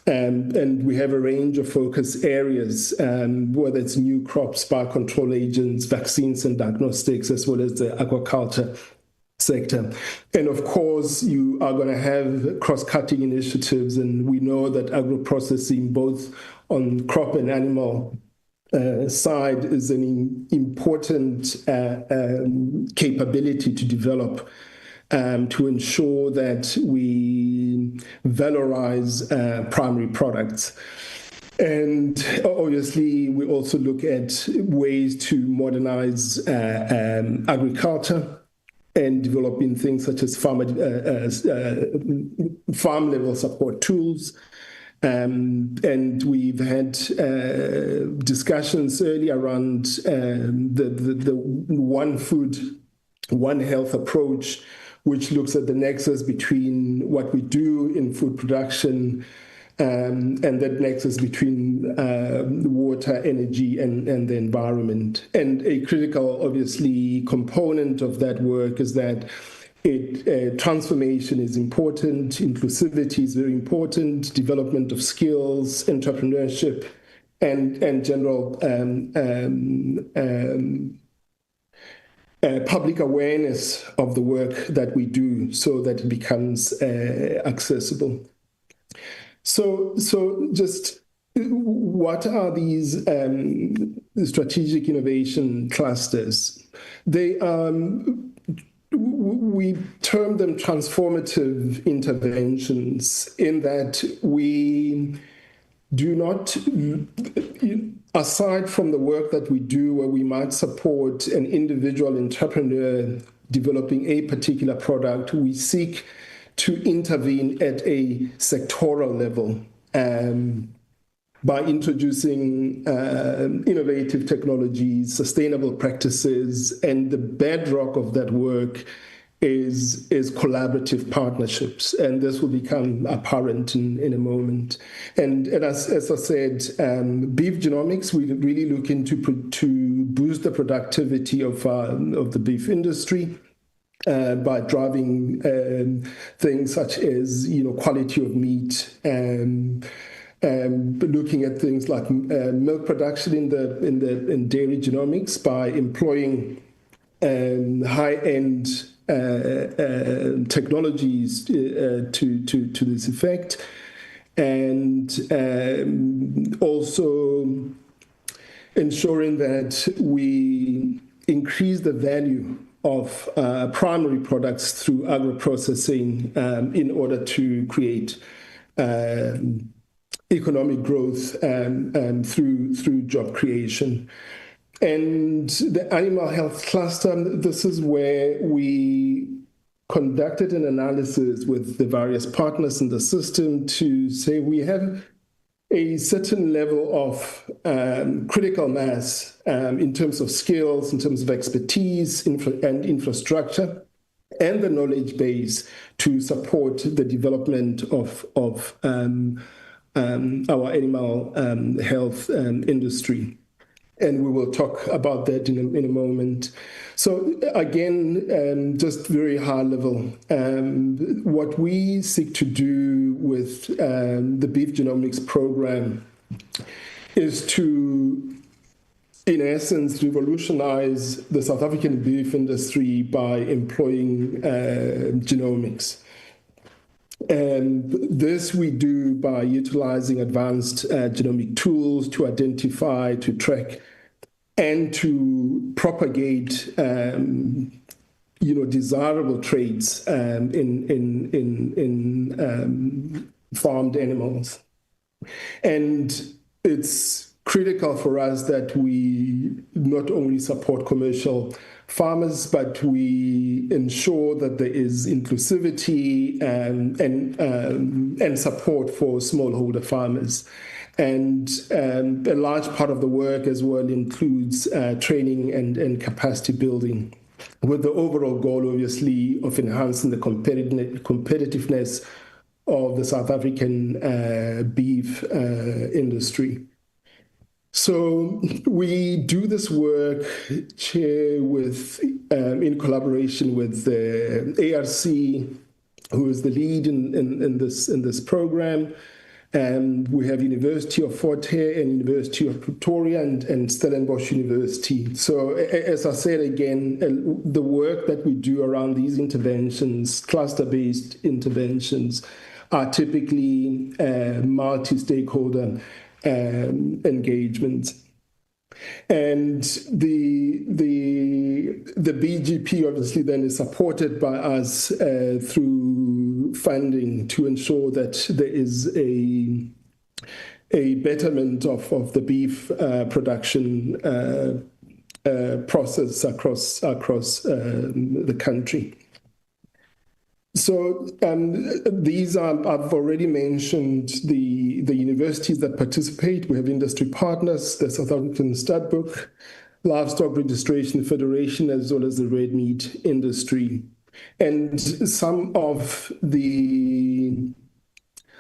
And we have a range of focus areas, whether it's new crops, fire control agents, vaccines and diagnostics, as well as the aquaculture sector. And of course, you are going to have cross-cutting initiatives, and we know that agro-processing, both on crop and animal side, is an important capability to develop to ensure that we valorize primary products. And obviously, we also look at ways to modernize agriculture and developing things such as farm-level support tools. And we've had discussions earlier around the one food, one health approach, which looks at the nexus between what we do in food production and that nexus between water, energy, and the environment. And a critical, obviously, component of that work is that transformation is important, inclusivity is very important, development of skills, entrepreneurship, and general public awareness of the work that we do so that it becomes accessible. So just what are these strategic innovation clusters? They we term them transformative interventions in that we do not, aside from the work that we do where we might support an individual entrepreneur developing a particular product, we seek to intervene at a sectoral level by introducing innovative technologies, sustainable practices, and the bedrock of that work is collaborative partnerships, and this will become apparent in a moment. And as I said, beef genomics, we really look into to boost the productivity of the beef industry by driving things such as quality of meat, looking at things like milk production in dairy genomics by employing high-end technologies to this effect, and also ensuring that we increase the value of primary products through agro-processing in order to create economic growth through job creation. And the animal health cluster, this is where we conducted an analysis with the various partners in the system to say we have a certain level of critical mass in terms of skills, in terms of expertise and infrastructure, and the knowledge base to support the development of our animal health industry. And we will talk about that in a moment. So again, just very high level, what we seek to do with the beef genomics program is to, in essence, revolutionize the South African beef industry by employing genomics. And this we do by utilizing advanced genomic tools to identify, to track, and to propagate, desirable traits in farmed animals. And it's critical for us that we not only support commercial farmers, but we ensure that there is inclusivity and support for smallholder farmers. And a large part of the work as well includes training and capacity building, with the overall goal, obviously, of enhancing the competitiveness of the South African beef industry. So we do this work, Chair, in collaboration with the ARC, who is the lead in this program. And we have University of Fort Hare and University of Pretoria and Stellenbosch University. So as I said again, the work that we do around these interventions, cluster-based interventions, are typically multi-stakeholder engagements. And the BGP obviously then is supported by us through funding to ensure that there is a betterment of the beef production process across the country. So these are, I've already mentioned the universities that participate. We have industry partners, the South African Studbook, Livestock Registration Federation, as well as the red meat industry. And some of the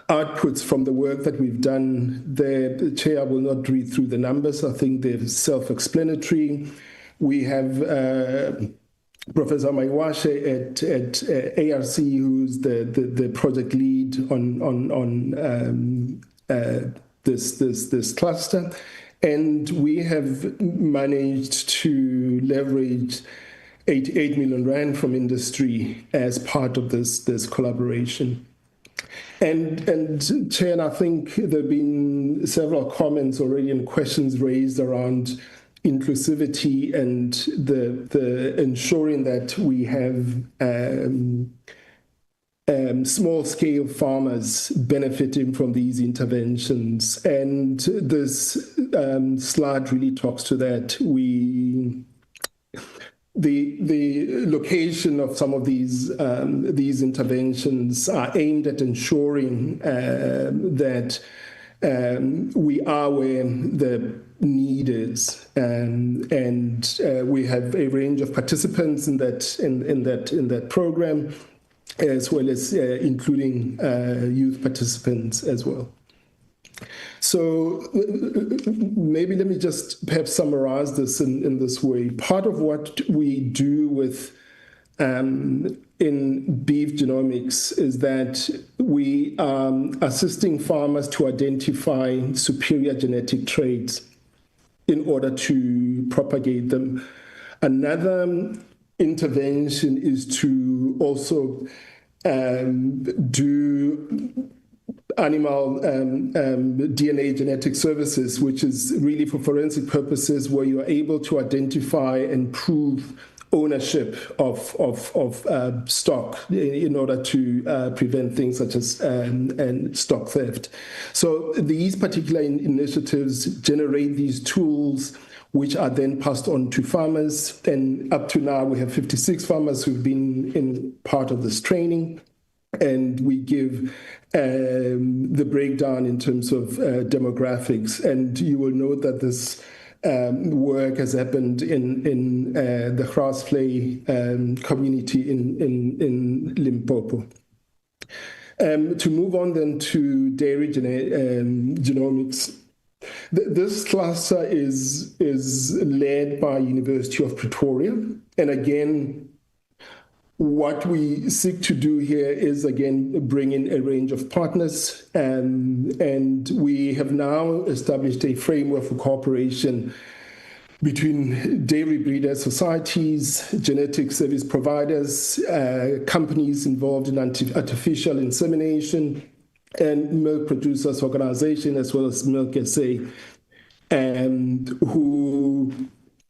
outputs from the work that we've done, the Chair will not read through the numbers. I think they're self-explanatory. We have Professor Maiwashe at ARC, who's the project lead on this cluster, and we have managed to leverage 88 million rand from industry as part of this collaboration. And Chair, I think there have been several comments already and questions raised around inclusivity and the ensuring that we have small-scale farmers benefiting from these interventions. And this slide really talks to that. The location of some of these interventions are aimed at ensuring that we are where the need is, and we have a range of participants in that program, as well as including youth participants as well. So maybe let me just perhaps summarize this in this way. Part of what we do with in beef genomics is that we are assisting farmers to identify superior genetic traits in order to propagate them. Another intervention is to also do animal DNA genetic services, which is really for forensic purposes, where you are able to identify and prove ownership of stock in order to prevent things such as stock theft. So these particular initiatives generate these tools which are then passed on to farmers. And up to now, we have 56 farmers who've been in part of this training. And we give the breakdown in terms of demographics. And you will note that this work has happened in the Grasvlei community in Limpopo. To move on then to dairy genomics. This cluster is led by University of Pretoria. And again, what we seek to do here is, again, bring in a range of partners, and we have now established a framework for cooperation between dairy breeder societies, genetic service providers, companies involved in artificial insemination, and milk producers organization, as well as Milk SA, and who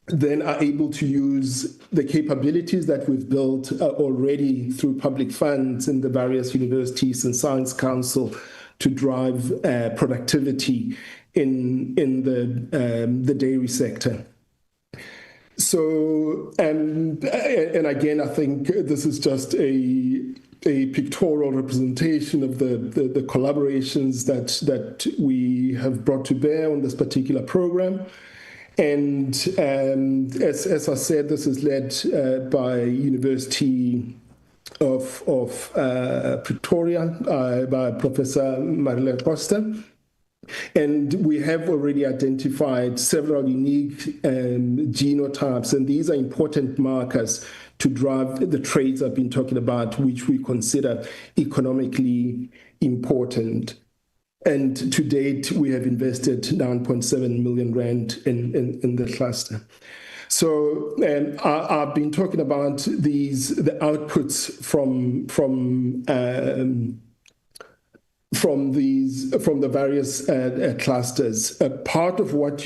then are able to use the capabilities that we've built already through public funds in the various universities and science council to drive productivity in the dairy sector. So, and again, I think this is just a pictorial representation of the collaborations that we have brought to bear on this particular program. And as I said, this is led by University of Pretoria by Professor Marilyn Costa. And we have already identified several unique genotypes, and these are important markers to drive the traits I've been talking about, which we consider economically important. And to date, we have invested 9.7 million rand in the cluster. So I've been talking about the outputs from the various clusters. Part of what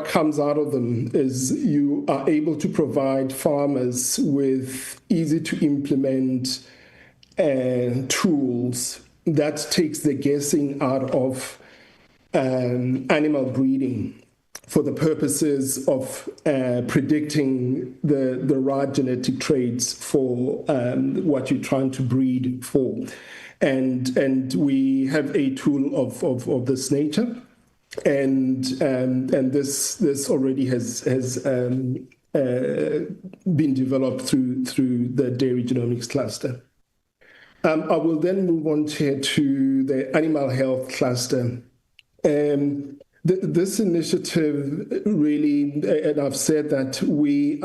comes out of them is you are able to provide farmers with easy to implement tools that takes the guessing out of animal breeding for the purposes of predicting the right genetic traits for what you're trying to breed for. And we have a tool of this nature, and this already has been developed through the dairy genomics cluster. I will then move on to the animal health cluster. This initiative really, and I've said that we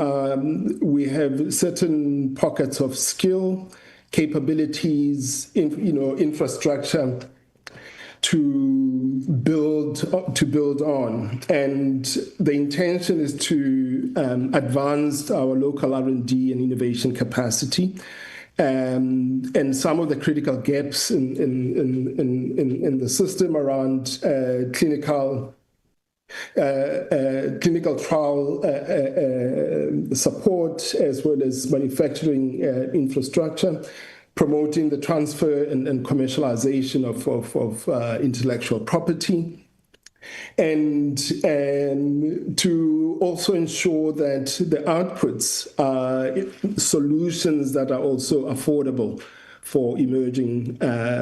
have certain pockets of skill, capabilities, infrastructure to build on, and the intention is to advance our local R&D and innovation capacity. And some of the critical gaps in the system around clinical trial support, as well as manufacturing infrastructure, promoting the transfer and commercialization of intellectual property, and to also ensure that the outputs are solutions that are also affordable for emerging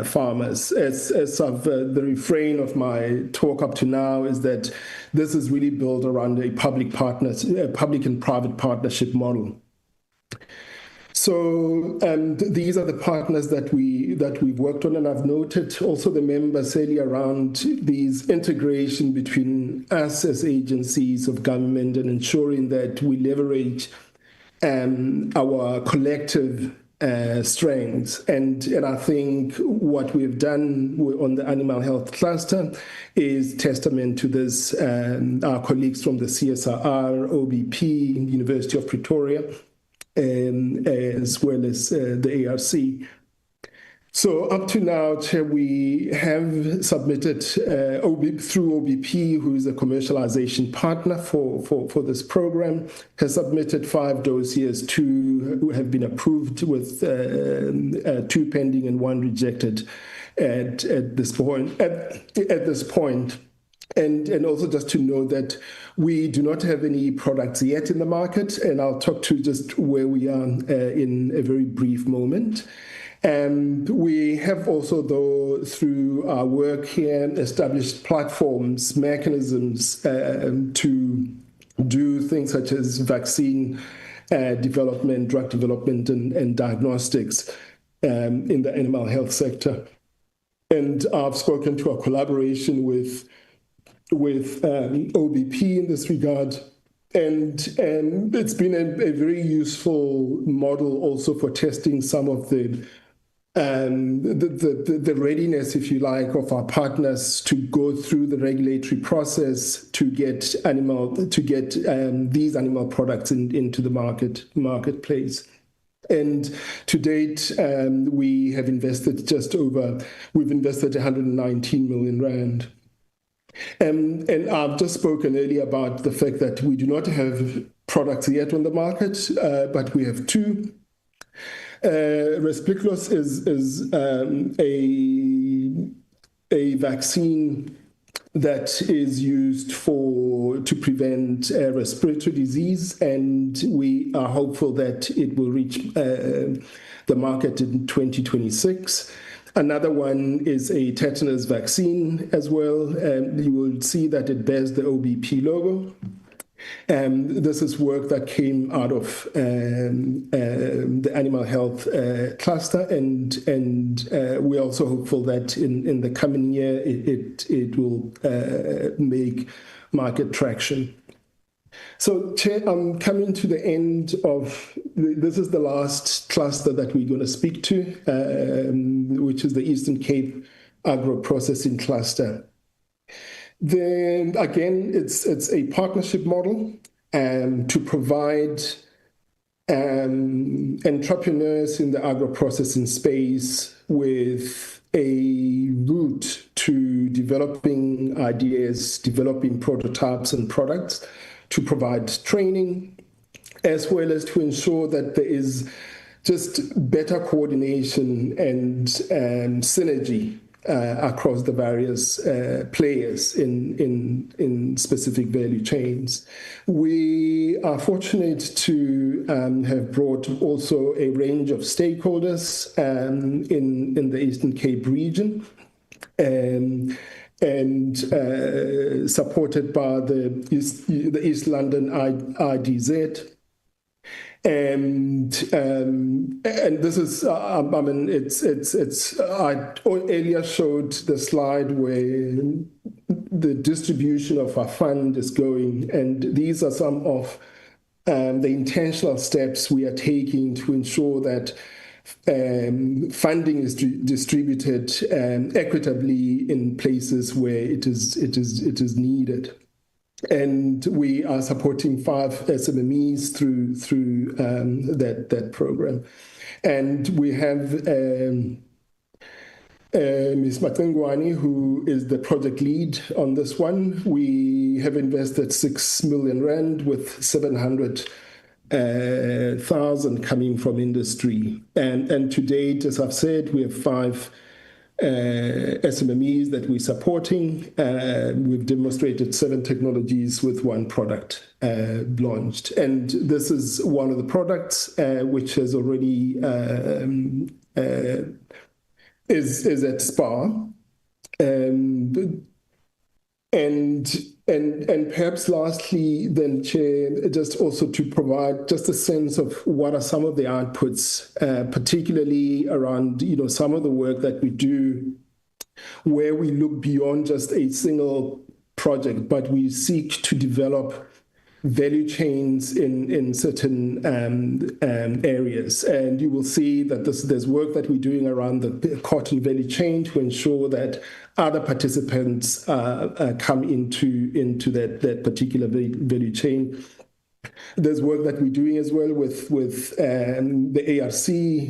farmers. As the refrain of my talk up to now is that this is really built around a public and private partnership model. So these are the partners that we've worked on, and I've noted also the members earlier around these integration between us as agencies of government and ensuring that we leverage our collective strengths. And I think what we've done on the animal health cluster is testament to this. Our colleagues from the CSIR, OBP, University of Pretoria, as well as the ARC. So up to now, Chair, we have submitted through OBP, who is a commercialization partner for this program, has submitted 5 dossiers, 2 who have been approved, with 2 pending and 1 rejected at this point. And also just to know that we do not have any products yet in the market, and I'll talk to just where we are in a very brief moment. And we have also, though, through our work here, established platforms, mechanisms to do things such as vaccine development, drug development, and diagnostics in the animal health sector. And I've spoken to our collaboration with OBP in this regard, and it's been a very useful model also for testing some of the readiness, if you like, of our partners to go through the regulatory process to get these animal products into the marketplace. And to date, we have invested we've invested 119 million rand. And I've just spoken earlier about the fact that we do not have products yet on the market, but we have 2. Respliclos is a vaccine that is used to prevent respiratory disease, and we are hopeful that it will reach the market in 2026. Another one is a tetanus vaccine as well. You will see that it bears the OBP logo. This is work that came out of the animal health cluster, and we're also hopeful that in the coming year it will make market traction. So, Chair, I'm coming to the end of, this is the last cluster that we're going to speak to, which is the Eastern Cape Agro Processing Cluster. Then again, it's a partnership model to provide entrepreneurs in the agro-processing space with a route to developing ideas, developing prototypes and products, to provide training, as well as to ensure that there is just better coordination and synergy across the various players in specific value chains. We are fortunate to have brought also a range of stakeholders in the Eastern Cape region, and supported by the East London IDZ. And this is, I mean, I earlier showed the slide where the distribution of our fund is going, and these are some of the intentional steps we are taking to ensure that funding is distributed equitably in places where it is needed. And we are supporting 5 SMMEs through that program. And we have Ms. Matengwani, who is the project lead on this one. We have invested 6 million rand with 700,000 coming from industry. And to date, as I've said, we have 5 SMMEs that we're supporting. We've demonstrated 7 technologies with 1 product launched. And this is one of the products which has already is at SPAR. And perhaps lastly, then, Chair, just also to provide just a sense of what are some of the outputs, particularly around, some of the work that we do, where we look beyond just a single project, but we seek to develop value chains in certain areas. And you will see that there's work that we're doing around the cotton value chain to ensure that other participants come into that particular value chain. There's work that we're doing as well with the ARC,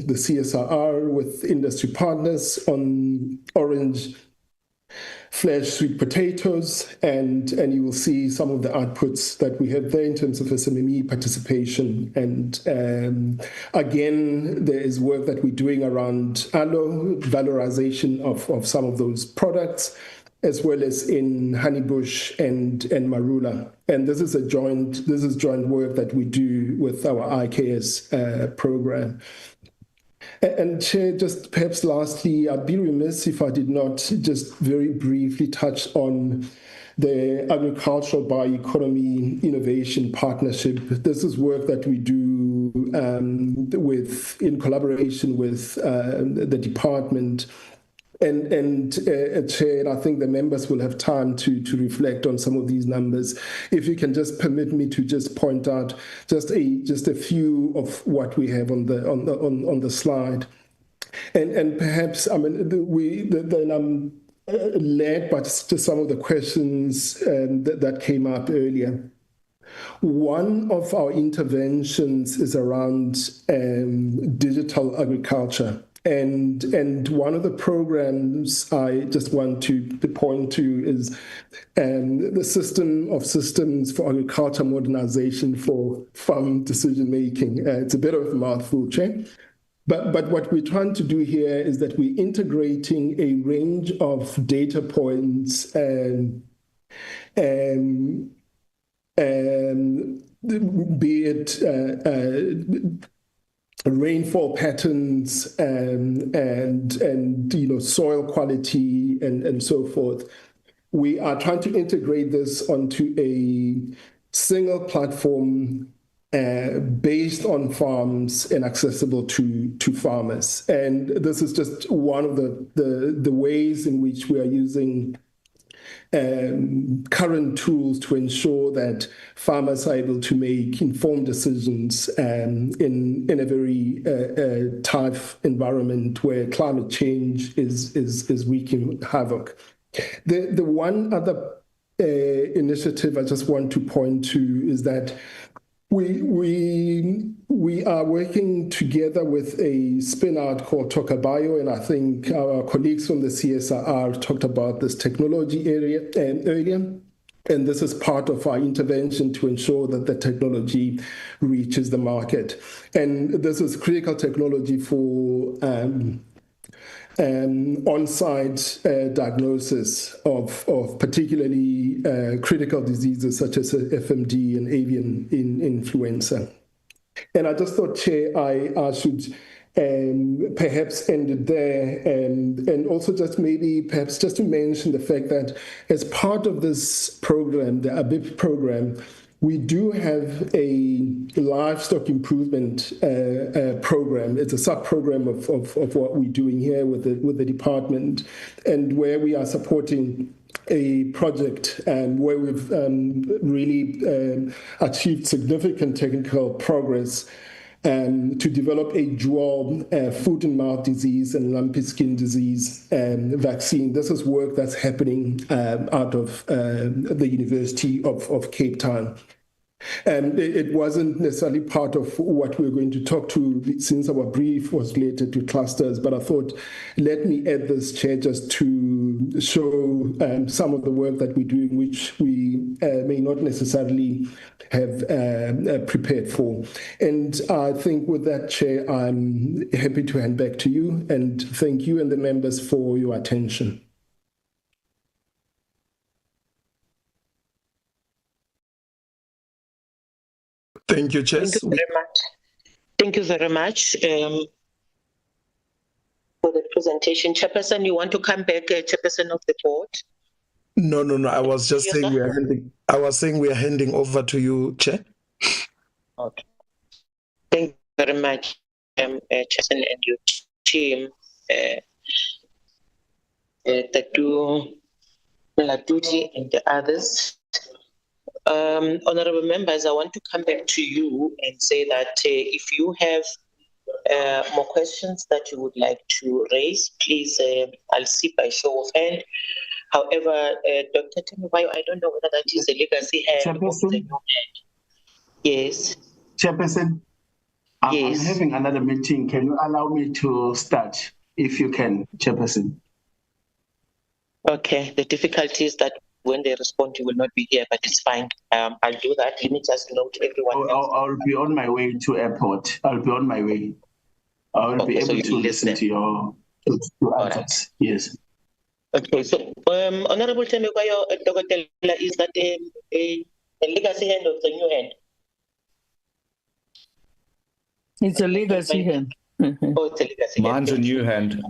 the CSIR, with industry partners on orange flash sweet potatoes, and you will see some of the outputs that we have there in terms of SMME participation. And again, there is work that we're doing around aloe, valorization of some of those products, as well as in honeybush and marula. And this is joint work that we do with our IKS program. And Chair, just perhaps lastly, I'd be remiss if I did not just very briefly touch on the Agricultural Bioeconomy Innovation Partnership. This is work that we do in collaboration with the department. And Chair, I think the members will have time to reflect on some of these numbers. If you can just permit me to just point out just a few of what we have on the slide, and perhaps then I'm led by just some of the questions that came up earlier. One of our interventions is around digital agriculture. And one of the programs I just want to point to is the system of systems for agriculture modernization for farm decision making. It's a bit of a mouthful, Chair. But what we're trying to do here is that we're integrating a range of data points be it rainfall patterns and soil quality and so forth. We are trying to integrate this onto a single platform based on farms and accessible to farmers. And this is just one of the ways in which we are using current tools to ensure that farmers are able to make informed decisions in a very tough environment where climate change is wreaking havoc. The one other initiative I just want to point to is that we are working together with a spin-out called Tokabio, and I think our colleagues from the CSIR talked about this technology area earlier. And this is part of our intervention to ensure that the technology reaches the market. And this is critical technology for on-site diagnosis of particularly critical diseases such as FMD and avian influenza. And I just thought, Chair, I should perhaps end it there, and also just maybe perhaps just to mention the fact that as part of this program, the ABIP program, we do have a livestock improvement program. It's a sub-program of what we're doing here with the department, and where we are supporting a project where we've really achieved significant technical progress to develop a dual foot and mouth disease and lumpy skin disease vaccine. This is work that's happening out of the University of Cape Town. And it wasn't necessarily part of what we were going to talk to, since our brief was related to clusters, but I thought, let me add this, Chair, just to show some of the work that we're doing, which we may not necessarily have prepared for. And I think with that, Chair, I'm happy to hand back to you, and thank you and the members for your attention. Thank you, Chair. Thank you very much. Thank you very much for the presentation. Chairperson, you want to come back, Chairperson of the board? No. I was just saying we are handing over to you, Chair. Okay. Thank you very much, Chairperson and your team. Tatu, Latuti, and the others. Honorable members, I want to come back to you and say that if you have more questions that you would like to raise, please, I'll see by show of hand. However, Dr. Temibayo, I don't know whether that is a legacy hand or a new hand. Yes. Chairperson, I'm having another meeting. Can you allow me to start, if you can, Chairperson? Okay. The difficulty is that when they respond, you will not be here, but it's fine. I'll do that. Let me just note everyone else. I'll be on my way to airport. I'll be on my way. I'll be able to listen to your answers. Right. Yes. Okay. So, Honorable Temibayo, is that a legacy hand or the new hand? It's a legacy hand. Oh, it's a legacy hand. Mine's a new hand.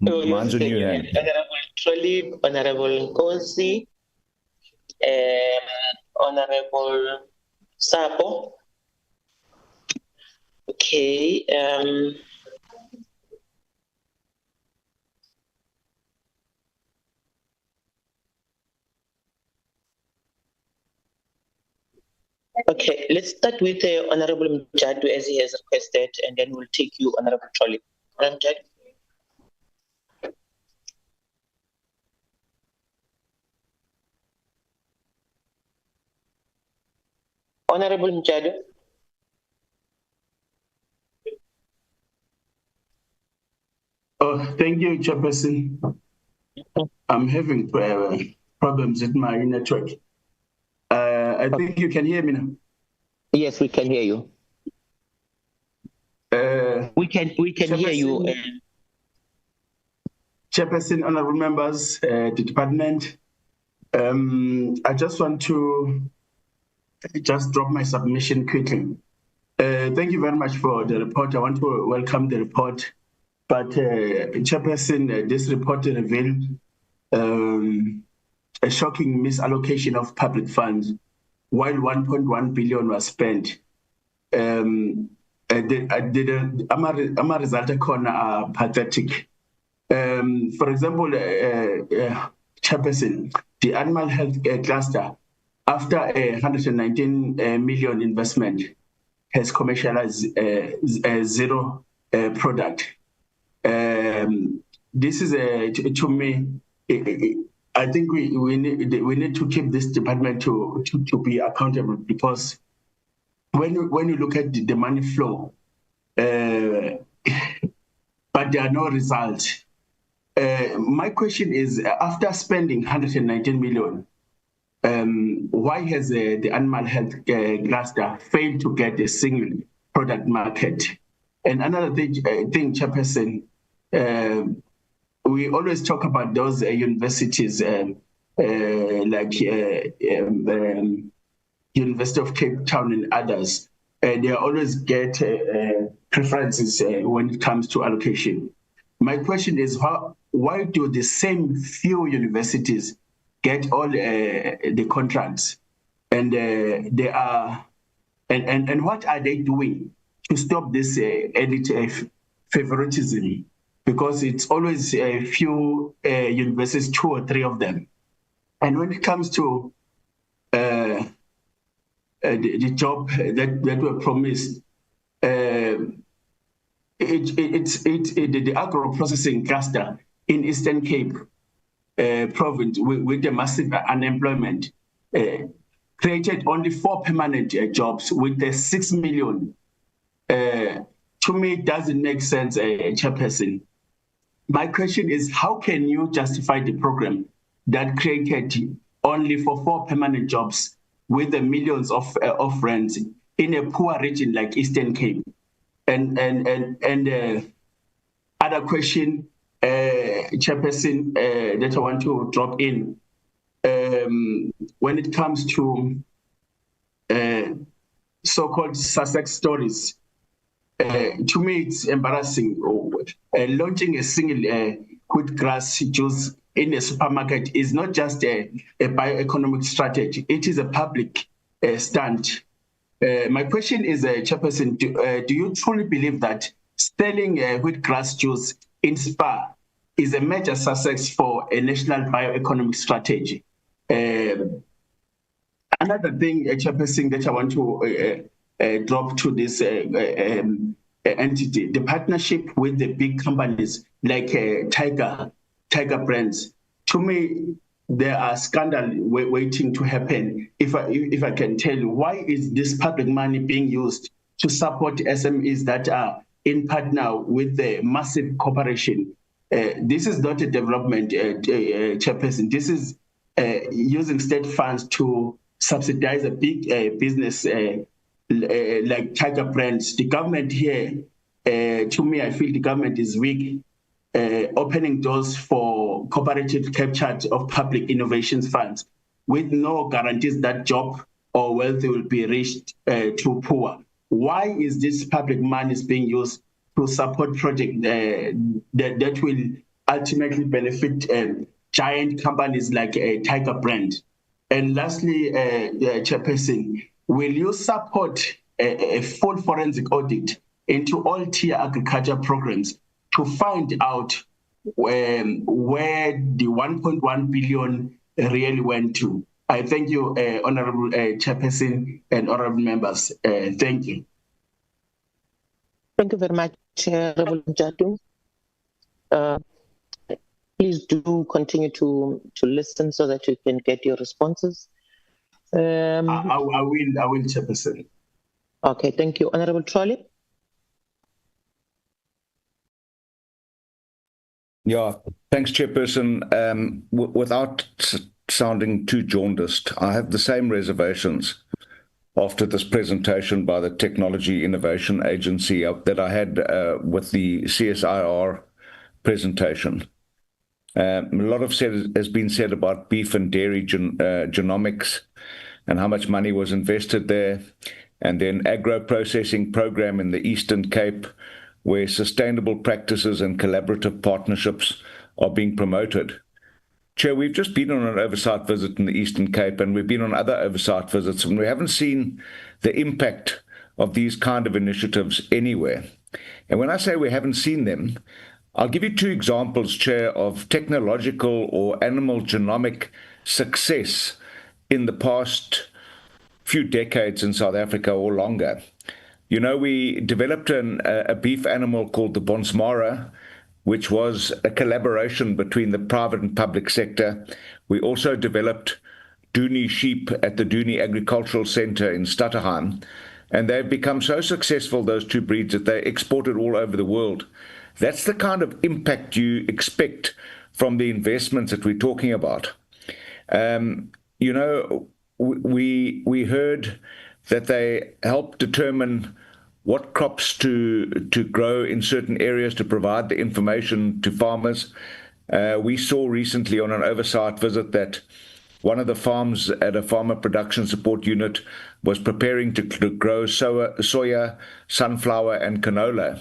Mine's a new hand. Honorable Trolley, Honorable Kosi, Honorable Sapo. Okay. Okay, let's start with Honorable Mjadu as he has requested, and then we'll take you, Honorable Trolley. Mjadu. Honorable Mjadu. Oh, thank you, Chairperson. I'm having problems with my network. I think you can hear me now. Yes, we can hear you. We can hear you. Chairperson, honorable members, the department, I just want to just drop my submission quickly. Thank you very much for the report. I want to welcome the report. But Chairperson, this report revealed a shocking misallocation of public funds. While 1.1 billion was spent, the result are pathetic. For example, Chairperson, the animal health cluster, after a 119 million investment, has commercialized zero product. This is to me. I think we need to keep this department to be accountable, because when you look at the money flow, but there are no results. My question is, after spending 119 million, why has the animal health cluster failed to get a single product market? And another thing, Chairperson, we always talk about those universities like University of Cape Town and others. They always get preferences when it comes to allocation. My question is, why do the same few universities get all the contracts, and and what are they doing to stop this elite favoritism? Because it's always a few universities, 2 or 3 of them. And when it comes to the job that were promised, the agro processing cluster in Eastern Cape province with the massive unemployment created only 4 permanent jobs with the 6 million. To me, it doesn't make sense, Chairperson. My question is, how can you justify the program that created only for 4 permanent jobs with the millions of rents in a poor region like Eastern Cape? And other question, Chairperson, that I want to drop in, when it comes to so-called success stories. To me, it's embarrassing. Launching a single wheatgrass juice in a supermarket is not just a bioeconomic strategy; it is a public stunt. My question is, Chairperson, do you truly believe that selling wheatgrass juice in SPAR is a major success for a national bioeconomic strategy? Another thing, Chairperson, that I want to drop to this entity, the partnership with the big companies like Tiger Brands. To me, there are scandals waiting to happen. If I can tell you, why is this public money being used to support SMEs that are in partner with the massive corporation? This is not a development, Chairperson. This is using state funds to subsidize a big business like Tiger Brands. The government here, to me, I feel the government is weak, opening doors for cooperative capture of public innovations funds with no guarantees that job or wealth will be reached to poor. Why is this public money being used to support projects that will ultimately benefit giant companies like Tiger Brand? And lastly, Chairperson, will you support a full forensic audit into all tier agriculture programs to find out where the 1.1 billion really went to? I thank you, Honorable Chairperson and Honorable members. Thank you. Thank you very much, Honorable Jatu. Please do continue to listen so that you can get your responses. I will, Chairperson. Okay, thank you. Honorable Trolley. Yeah, thanks, Chairperson. Without sounding too jaundiced, I have the same reservations after this presentation by the Technology Innovation Agency that I had with the CSIR presentation. A lot has been said about beef and dairy genomics and how much money was invested there. And then Agro processing program in the Eastern Cape, where sustainable practices and collaborative partnerships are being promoted. Chair, we've just been on an oversight visit in the Eastern Cape, and we've been on other oversight visits, and we haven't seen the impact of these kind of initiatives anywhere. And when I say we haven't seen them, I'll give you two examples, Chair, of technological or animal genomic success in the past few decades in South Africa or longer. You know, we developed a beef animal called the Bonsmara, which was a collaboration between the private and public sector. We also developed Dooney sheep at the Dooney Agricultural Center in Stutterheim, and they've become so successful, those two breeds, that they're exported all over the world. That's the kind of impact you expect from the investments that we're talking about. You know, we heard that they help determine what crops to grow in certain areas to provide the information to farmers. We saw recently on an oversight visit that one of the farms at a farmer production support unit was preparing to grow soya, sunflower, and canola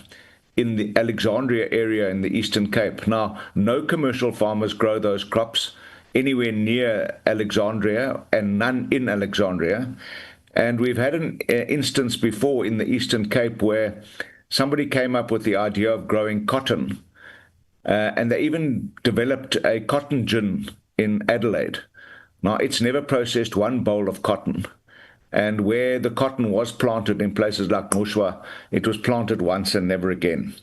in the Alexandria area in the Eastern Cape. Now, no commercial farmers grow those crops anywhere near Alexandria, and none in Alexandria. And we've had an instance before in the Eastern Cape where somebody came up with the idea of growing cotton, and they even developed a cotton gin in Adelaide. Now, it's never processed one bowl of cotton. And where the cotton was planted in places like Mushwa, it was planted once and never again.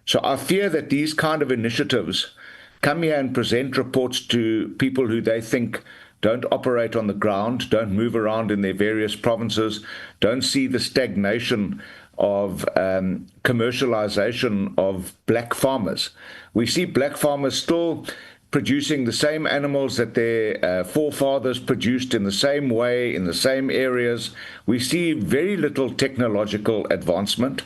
So I fear that these kind of initiatives come here and present reports to people who they think don't operate on the ground, don't move around in their various provinces, don't see the stagnation of commercialization of black farmers. We see black farmers still producing the same animals that their forefathers produced in the same way, in the same areas. We see very little technological advancement.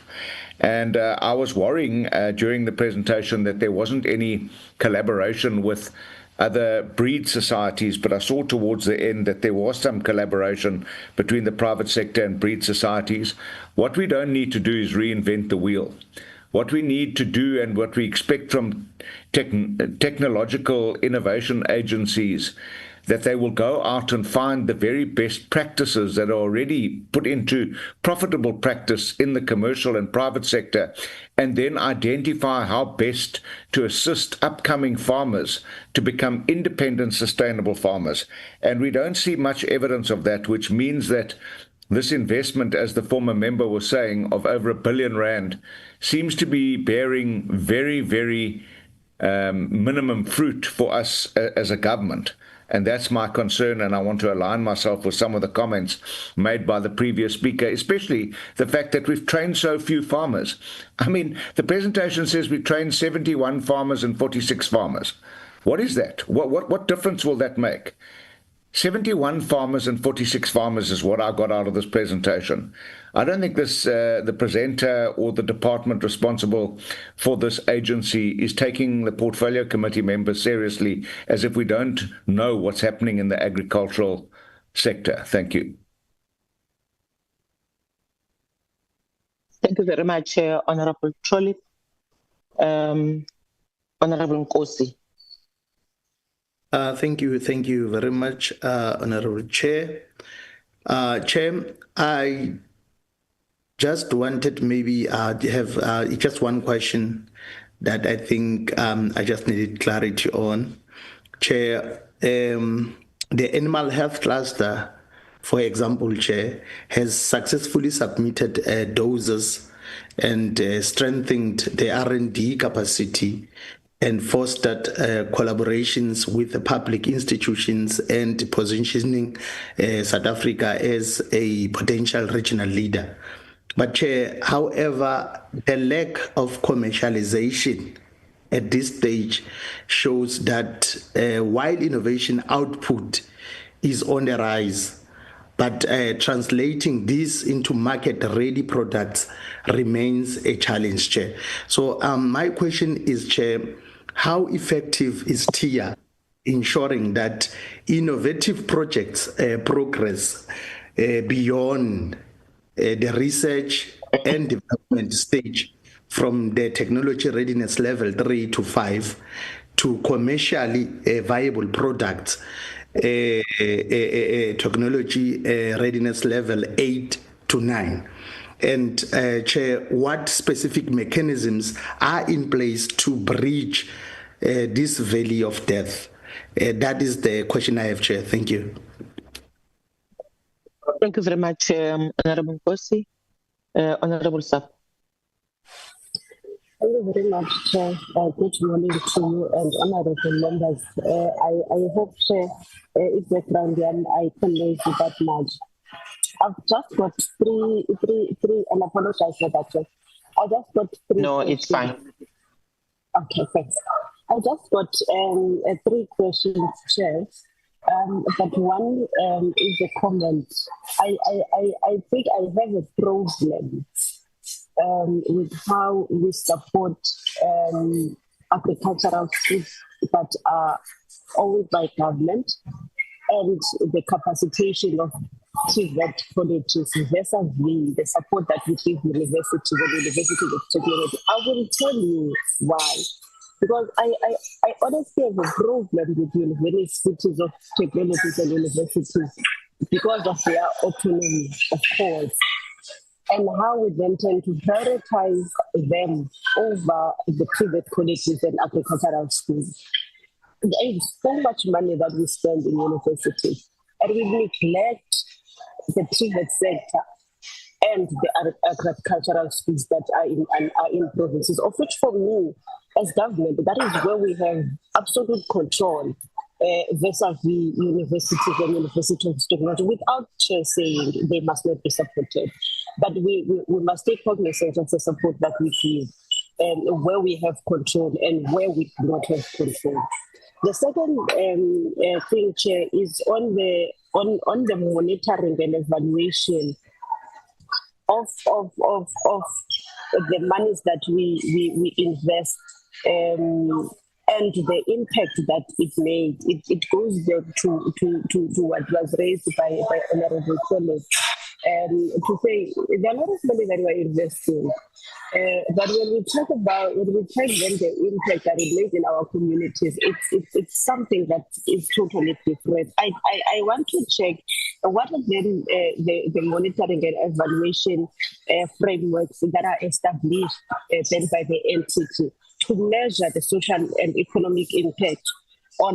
And I was worrying during the presentation that there wasn't any collaboration with other breed societies, but I saw towards the end that there was some collaboration between the private sector and breed societies. What we don't need to do is reinvent the wheel. What we need to do and what we expect from technological innovation agencies, that they will go out and find the very best practices that are already put into profitable practice in the commercial and private sector, and then identify how best to assist upcoming farmers to become independent, sustainable farmers. And we don't see much evidence of that, which means that this investment, as the former member was saying, of over R1 billion seems to be bearing very, very minimum fruit for us as a government. And that's my concern, and I want to align myself with some of the comments made by the previous speaker, especially the fact that we've trained so few farmers. I mean, the presentation says we trained 71 farmers and 46 farmers. What is that? What difference will that make? 71 farmers and 46 farmers is what I got out of this presentation. I don't think this the presenter or the department responsible for this agency is taking the portfolio committee members seriously, as if we don't know what's happening in the agricultural sector. Thank you. Thank you very much, Honorable Trollip. Honorable Nkosi. Thank you very much, Honorable Chair. Chair, I just wanted maybe to have just one question that I think I just needed clarity on. Chair, the animal health cluster, for example, Chair, has successfully submitted doses and strengthened the R&D capacity and fostered collaborations with the public institutions and positioning South Africa as a potential regional leader. But Chair, however, the lack of commercialization at this stage shows that while innovation output is on the rise, but translating this into market-ready products remains a challenge, Chair. So my question is, Chair, how effective is TIA ensuring that innovative projects progress beyond the research and development stage from the technology readiness level 3 to 5 to commercially viable products, technology readiness level 8 to 9? And Chair, what specific mechanisms are in place to bridge this valley of death? That is the question I have, Chair. Thank you. Thank you very much, Honorable Kosi. Honorable Sap. Thank you very much, Chair. Good morning to you and honorable members. I hope, Chair, if background I can raise that much. I've just got three, and I apologize for that, Chair. I just got three. No, questions. it's fine. Okay, thanks. I just got 3 questions, Chair. But one is a comment. I think I have a problem with how we support agricultural schools that are owned by government and the capacitation of TVET colleges versus the support that we give universities and universities of technology. I will tell you why. Because I honestly have a problem with universities of technologies and universities because of their autonomy, of course, and how we then tend to prioritize them over the private colleges and agricultural schools. There is so much money that we spend in universities, and we neglect the private sector and the agricultural schools that are in provinces, of which for me, as government, that is where we have absolute control versus the universities and universities of technology, without saying they must not be supported. But we must take cognizance of the support that we give, where we have control and where we do not have control. The second thing, Chair, is on the monitoring and evaluation of the monies that we invest and the impact that it made. It goes back to what was raised by Honorable College. To say there are a lot of money that we're investing, but when we check then the impact that it made in our communities, it's something that is totally different. I want to check what are then the monitoring and evaluation frameworks that are established then by the entity to measure the social and economic impact on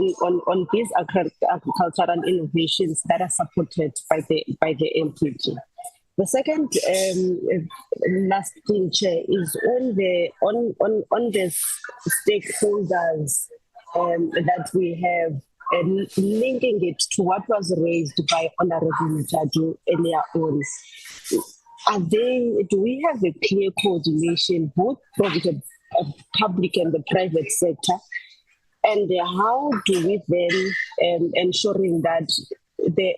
these agricultural innovations that are supported by the entity. The second last thing, Chair, is on the stakeholders that we have, linking it to what was raised by Honorable Mutadu earlier on. Do we have a clear coordination, both from the public and the private sector? And how do we then ensuring that the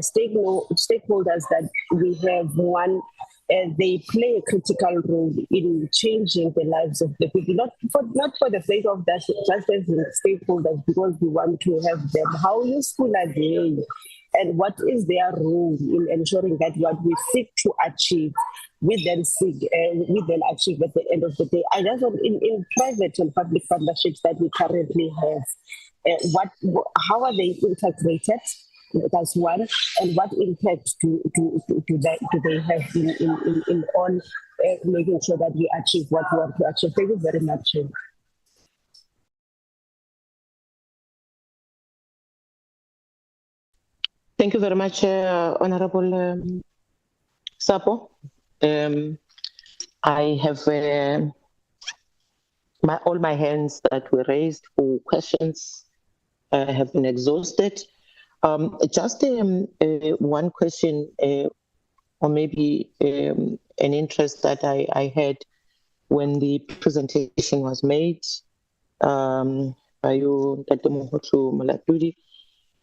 stakeholders that we have, one, they play a critical role in changing the lives of the people, not for the sake of that, just as the stakeholders, because we want to have them. How useful are they? And what is their role in ensuring that what we seek to achieve, we then achieve at the end of the day? I just want in private and public partnerships that we currently have, how are they integrated? That's one, and what impact do they have in on making sure that we achieve what we want to achieve? Thank you very much. Thank you very much, Honorable Sapo. I have all my hands that were raised for questions have been exhausted. Just one question, or maybe an interest that I had when the presentation was made by you, Dr. Mohotu Malatudi,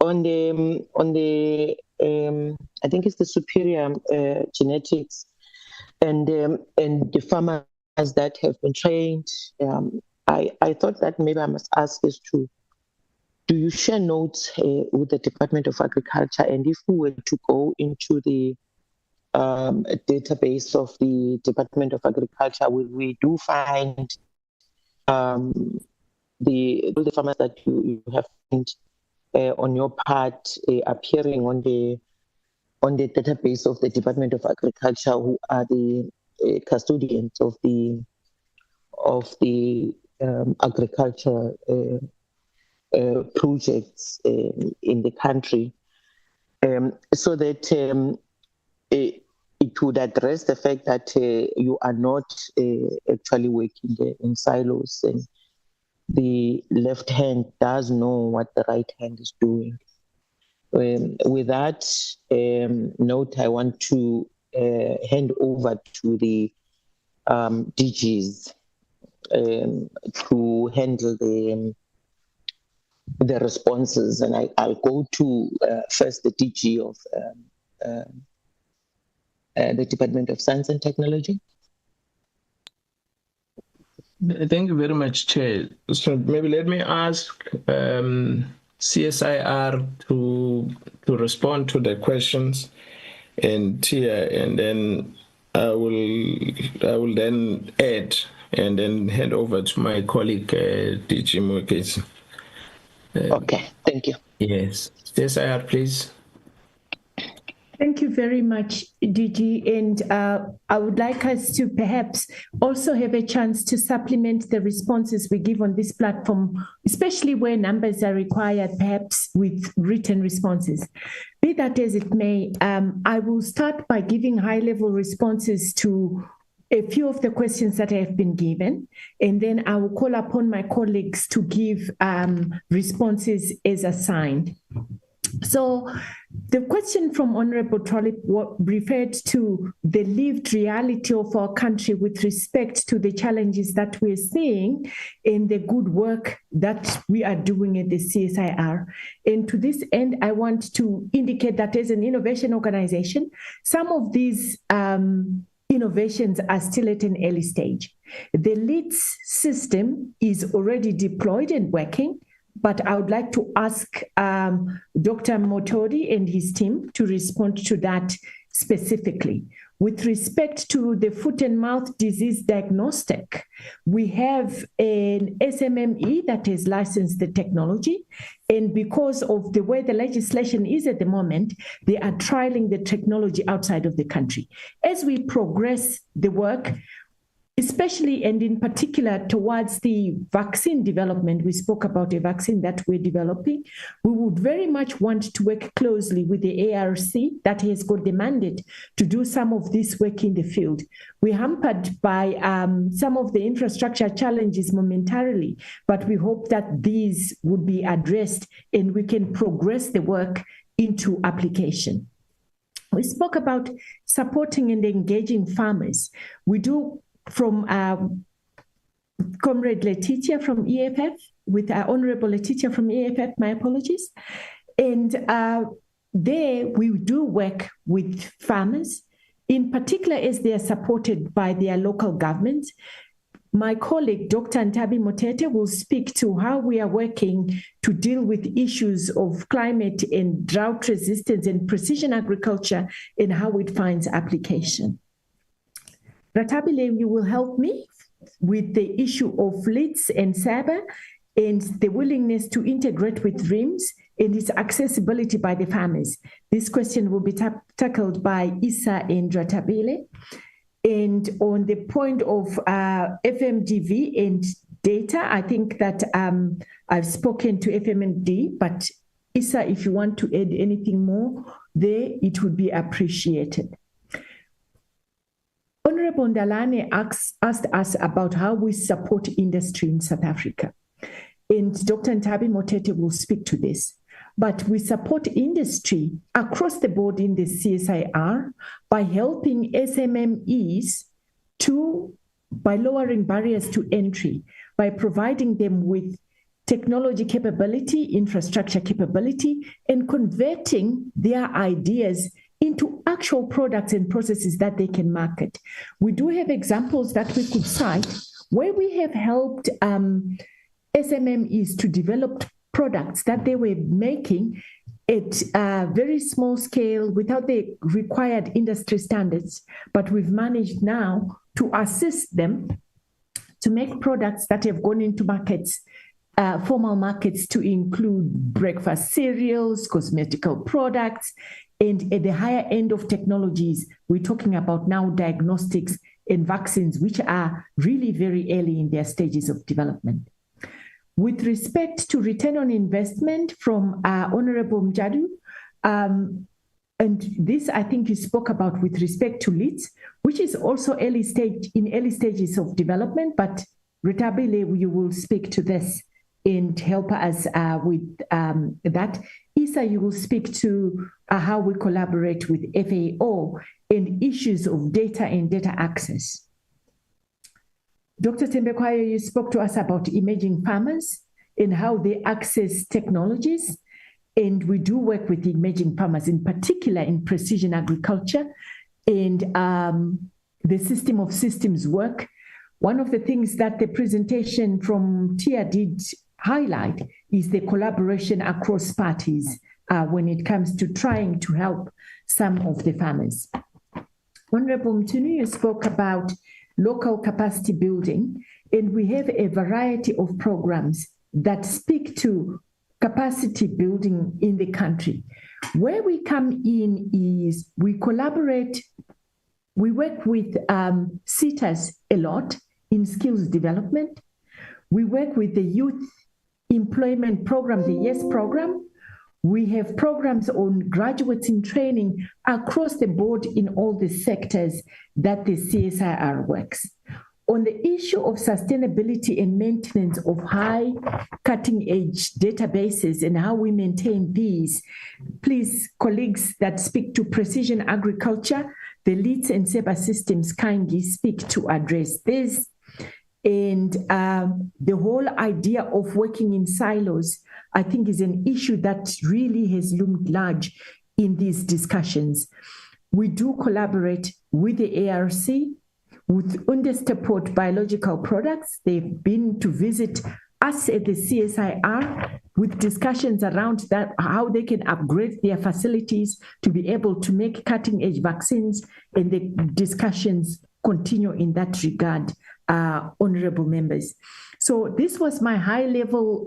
on the I think it's the superior genetics and the farmers that have been trained. I thought that maybe I must ask is to, do you share notes with the Department of Agriculture? And if we were to go into the database of the Department of Agriculture, we do find all the farmers that you have found on your part appearing on the database of the Department of Agriculture, who are the custodians of the agriculture projects in the country, so that it would address the fact that you are not actually working in silos, and the left hand does know what the right hand is doing. With that note, I want to hand over to the DGs to handle the responses, and I'll go to first the DG of the Department of Science and Technology. Thank you very much, Chair. So maybe let me ask CSIR to respond to the questions, and then I will then add and then hand over to my colleague DG Mokesi. Okay, thank you. Yes, CSIR, please. Thank you very much, DG. And I would like us to perhaps also have a chance to supplement the responses we give on this platform, especially where numbers are required, perhaps with written responses. Be that as it may, I will start by giving high-level responses to a few of the questions that have been given, and then I will call upon my colleagues to give responses as assigned. So the question from Honorable Trollip referred to the lived reality of our country with respect to the challenges that we're seeing and the good work that we are doing at the CSIR. And to this end, I want to indicate that as an innovation organization, some of these innovations are still at an early stage. The LEADS system is already deployed and working, but I would like to ask Dr. Motori and his team to respond to that specifically. With respect to the foot and mouth disease diagnostic, we have an SMME that has licensed the technology, and because of the way the legislation is at the moment, they are trialing the technology outside of the country. As we progress the work, especially and in particular towards the vaccine development, we spoke about a vaccine that we're developing. We would very much want to work closely with the ARC that has got the mandate to do some of this work in the field. We're hampered by some of the infrastructure challenges momentarily, but we hope that these would be addressed and we can progress the work into application. We spoke about supporting and engaging farmers. We do from Comrade Letitia from EFF, with Honorable Letitia from EFF, my apologies. And there we do work with farmers, in particular as they are supported by their local governments. My colleague, Dr. Ntabi Motete, will speak to how we are working to deal with issues of climate and drought resistance and precision agriculture and how it finds application. Ratabile, you will help me with the issue of LEADS and SABA and the willingness to integrate with RIMS and its accessibility by the farmers. This question will be tackled by Issa and Ratabile. And on the point of FMDV and data, I think that I've spoken to FMD, but Issa, if you want to add anything more there, it would be appreciated. Honorable Ndalane asked us about how we support industry in South Africa. And Dr. Ntabi Motete will speak to this. But we support industry across the board in the CSIR by helping SMMEs by lowering barriers to entry, by providing them with technology capability, infrastructure capability, and converting their ideas into actual products and processes that they can market. We do have examples that we could cite where we have helped SMMEs to develop products that they were making at a very small scale without the required industry standards, but we've managed now to assist them to make products that have gone into markets, formal markets, to include breakfast cereals, cosmetical products, and at the higher end of technologies, we're talking about now diagnostics and vaccines, which are really very early in their stages of development. With respect to return on investment from Honorable Mjadu, and this I think you spoke about with respect to leads, which is also early stages of development, but Retabile, you will speak to this and help us with that. Isa, you will speak to how we collaborate with FAO and issues of data and data access. Dr. Tembekwayo, you spoke to us about emerging farmers and how they access technologies. And we do work with the emerging farmers, in particular in precision agriculture and the system of systems work. One of the things that the presentation from Tia did highlight is the collaboration across parties when it comes to trying to help some of the farmers. Honorable Mtunu, you spoke about local capacity building, and we have a variety of programs that speak to capacity building in the country. Where we come in is we collaborate, we work with CSIR a lot in skills development. We work with the youth employment program, the YES program. We have programs on graduates in training across the board in all the sectors that the CSIR works. On the issue of sustainability and maintenance of high cutting-edge databases and how we maintain these, please, colleagues that speak to precision agriculture, the leads and SEBA systems kindly speak to address this. And the whole idea of working in silos, I think, is an issue that really has loomed large in these discussions. We do collaborate with the ARC, with Understeport Biological Products. They've been to visit us at the CSIR with discussions around that, how they can upgrade their facilities to be able to make cutting-edge vaccines, and the discussions continue in that regard, honorable members. So this was my high-level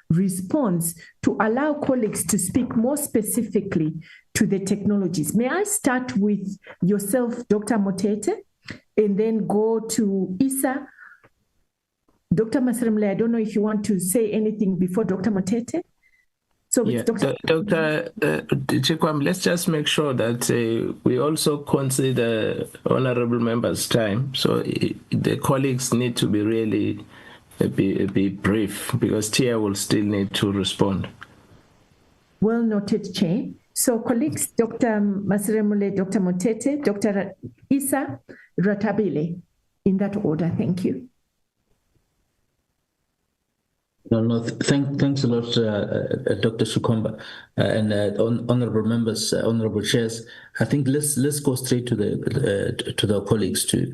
response to allow colleagues to speak more specifically to the technologies. May I start with yourself, Dr. Motete, and then go to Isa? Dr. Masremle, I don't know if you want to say anything before Dr. Motete. So yeah, Dr. Chikwam, let's just make sure that we also consider honorable members' time. So the colleagues need to be really be brief, because Tia will still need to respond. Well noted, Chair. So colleagues, Dr. Masremule, Dr. Motete, Dr. Isa, Ratabile, in that order. Thank you. No, thanks a lot, Dr. Sukomba, and honorable members, honorable chairs. I think let's go straight to the colleagues to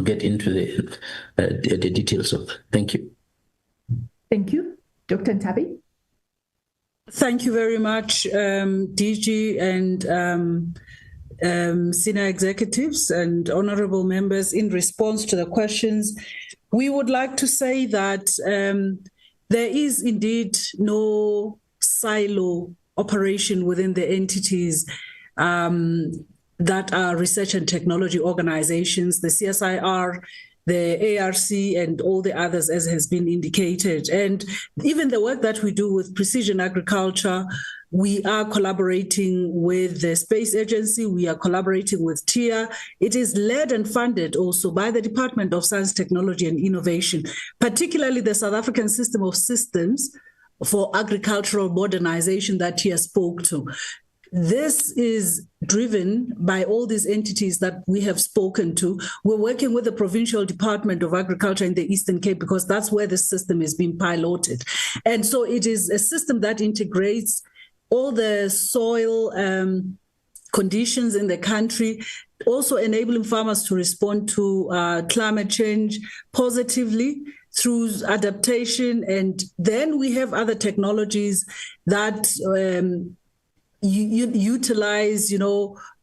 get into the details of. Thank you. Thank you, Dr. Ntabi. Thank you very much, DG and senior executives and honorable members. In response to the questions, we would like to say that there is indeed no silo operation within the entities that are research and technology organizations, the CSIR, the ARC, and all the others, as has been indicated. And even the work that we do with precision agriculture, we are collaborating with the Space Agency, we are collaborating with TIA. It is led and funded also by the Department of Science, Technology and Innovation, particularly the South African System of Systems for Agricultural Modernization that TIA spoke to. This is driven by all these entities that we have spoken to. We're working with the Provincial Department of Agriculture in the Eastern Cape because that's where the system is being piloted. And so it is a system that integrates all the soil conditions in the country, also enabling farmers to respond to climate change positively through adaptation. And then we have other technologies that utilize,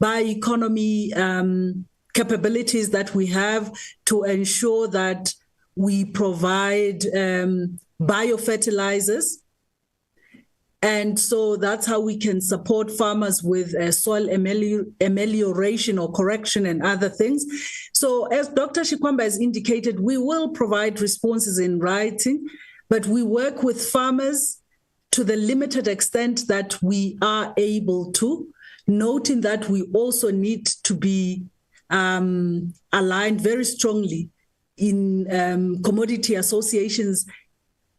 bioeconomy capabilities that we have to ensure that we provide biofertilizers. And so that's how we can support farmers with soil amelioration or correction and other things. So as Dr. Chikwamba has indicated, we will provide responses in writing, but we work with farmers to the limited extent that we are able to, noting that we also need to be aligned very strongly in commodity associations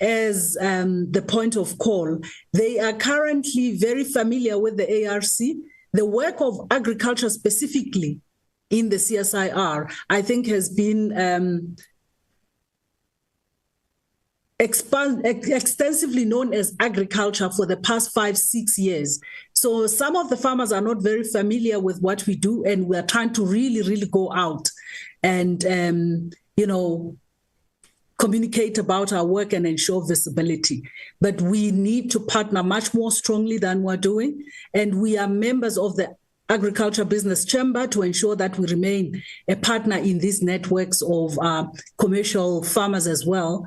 as the point of call. They are currently very familiar with the ARC. The work of agriculture specifically in the CSIR, I think, has been extensively known as agriculture for the past 5-6 years. So some of the farmers are not very familiar with what we do, and we're trying to really go out and, communicate about our work and ensure visibility. But we need to partner much more strongly than we're doing. And we are members of the Agriculture Business Chamber to ensure that we remain a partner in these networks of commercial farmers as well.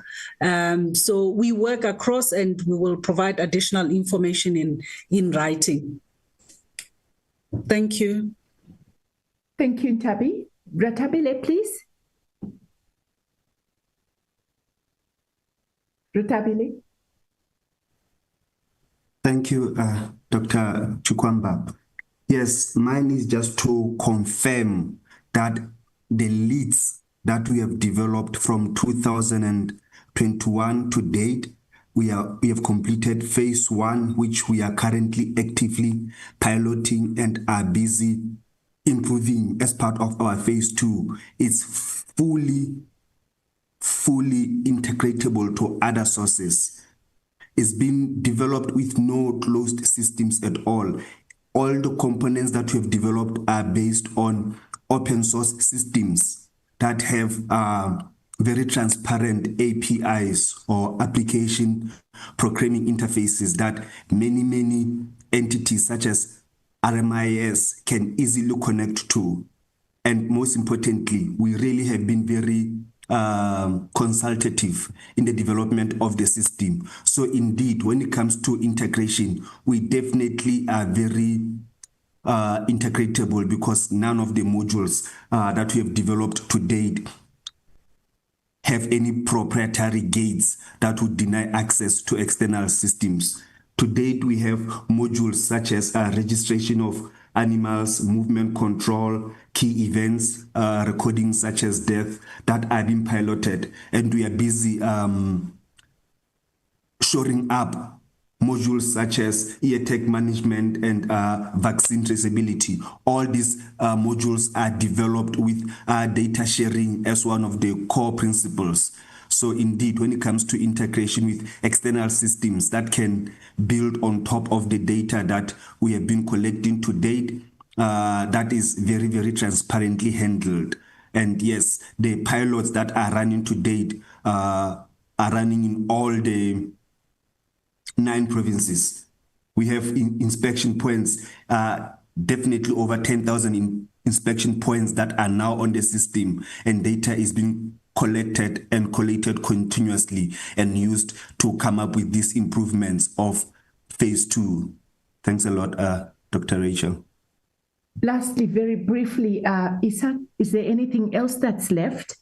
So we work across, and we will provide additional information in writing. Thank you. Thank you, Ntabi. Ratabile, please. Ratabile. Thank you, Dr. Chikwamba. Yes, mine is just to confirm that the leads that we have developed from 2021 to date, we have completed phase 1, which we are currently actively piloting and are busy improving as part of our phase 2. It's fully integratable to other sources. It's been developed with no closed systems at all. All the components that we have developed are based on open source systems that have very transparent APIs or application programming interfaces that many entities such as RMIS can easily connect to. And most importantly, we really have been very consultative in the development of the system. So indeed, when it comes to integration, we definitely are very integratable, because none of the modules that we have developed to date have any proprietary gates that would deny access to external systems. To date, we have modules such as registration of animals, movement control, key events, recording such as death, that are being piloted. And we are busy shoring up modules such as ear-tech management and vaccine traceability. All these modules are developed with data sharing as one of the core principles. So indeed, when it comes to integration with external systems that can build on top of the data that we have been collecting to date, that is very transparently handled. And yes, the pilots that are running to date are running in all the 9 provinces. We have inspection points, definitely over 10,000 inspection points that are now on the system, and data is being collected and collated continuously and used to come up with these improvements of phase 2. Thanks a lot, Dr. Rachel. Lastly, very briefly, Isa, is there anything else that's left?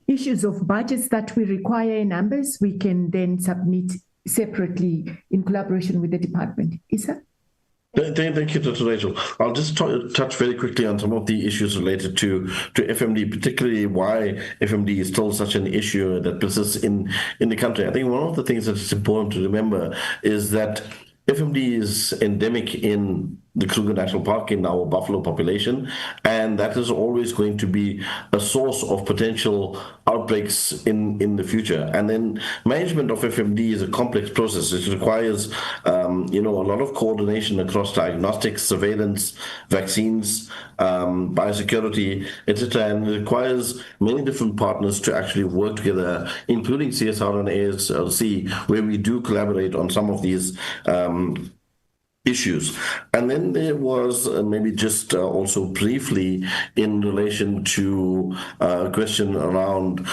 Issues of budgets that we require in numbers, we can then submit separately in collaboration with the department. Isa? Thank you, Dr. Rachel. I'll just touch very quickly on some of the issues related to FMD, particularly why FMD is still such an issue that persists in the country. I think one of the things that is important to remember is that FMD is endemic in the Kruger National Park in our buffalo population, and that is always going to be a source of potential outbreaks in the future. And then management of FMD is a complex process. It requires, a lot of coordination across diagnostics, surveillance, vaccines, biosecurity, etc. And it requires many different partners to actually work together, including CSIR and ASLC, where we do collaborate on some of these issues. And then there was maybe just also briefly in relation to a question around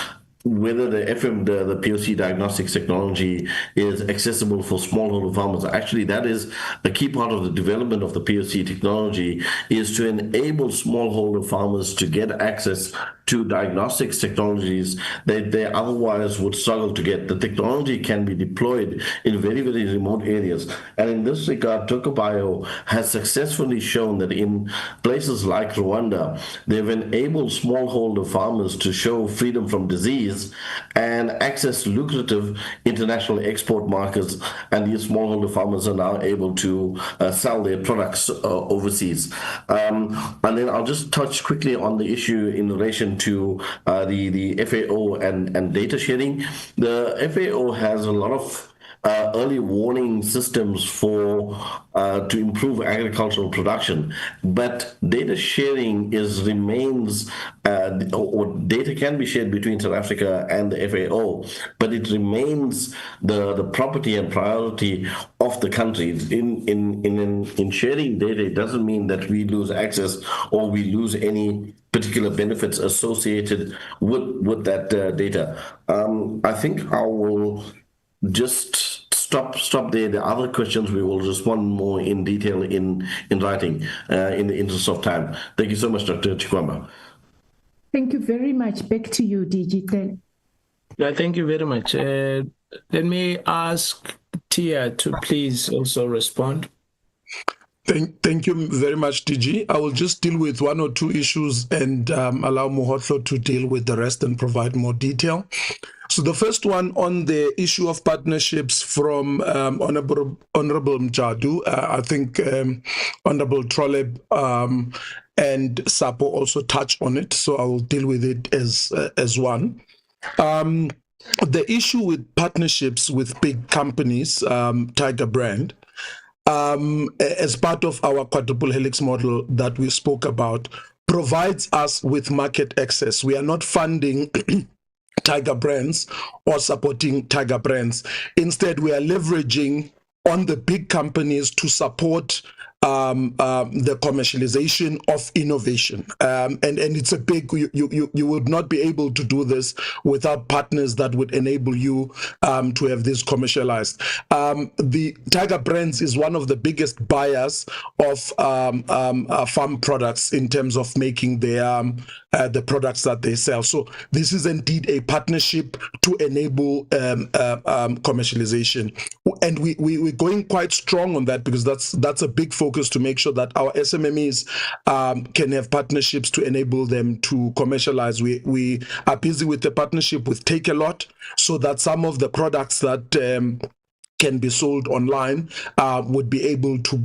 whether the POC diagnostics technology is accessible for smallholder farmers. Actually, that is a key part of the development of the POC technology, is to enable smallholder farmers to get access to diagnostics technologies that they otherwise would struggle to get. The technology can be deployed in very, very remote areas. And in this regard, Tokobio has successfully shown that in places like Rwanda, they've enabled smallholder farmers to show freedom from disease and access lucrative international export markets. And these smallholder farmers are now able to sell their products overseas. And then I'll just touch quickly on the issue in relation to the FAO and data sharing. The FAO has a lot of early warning systems for to improve agricultural production, but data sharing remains or data can be shared between South Africa and the FAO, but it remains the property and priority of the country. In sharing data, it doesn't mean that we lose access or we lose any particular benefits associated with that data. I think I will just stop there. The other questions we will respond more in detail in writing in the interest of time. Thank you so much, Dr. Chikwamba. Thank you very much. Back to you, DG. Yeah, thank you very much. Let me ask Tia to please also respond. Thank you very much, DG. I will just deal with one or two issues and allow Mohotlo to deal with the rest and provide more detail. So the first one on the issue of partnerships from Honorable Mjadu, I think Honorable Troleb and Sapo also touch on it, so I will deal with it as one. The issue with partnerships with big companies, Tiger Brand, as part of our quadruple helix model that we spoke about, provides us with market access. We are not funding Tiger Brands or supporting Tiger Brands. Instead, we are leveraging on the big companies to support the commercialization of innovation, and it's a big. You would not be able to do this without partners that would enable you to have this commercialized. The Tiger Brands is one of the biggest buyers of farm products in terms of making their the products that they sell. So this is indeed a partnership to enable commercialization, and we're going quite strong on that because that's a big focus to make sure that our SMMEs can have partnerships to enable them to commercialize. We are busy with the partnership with Take a Lot, so that some of the products that can be sold online would be able to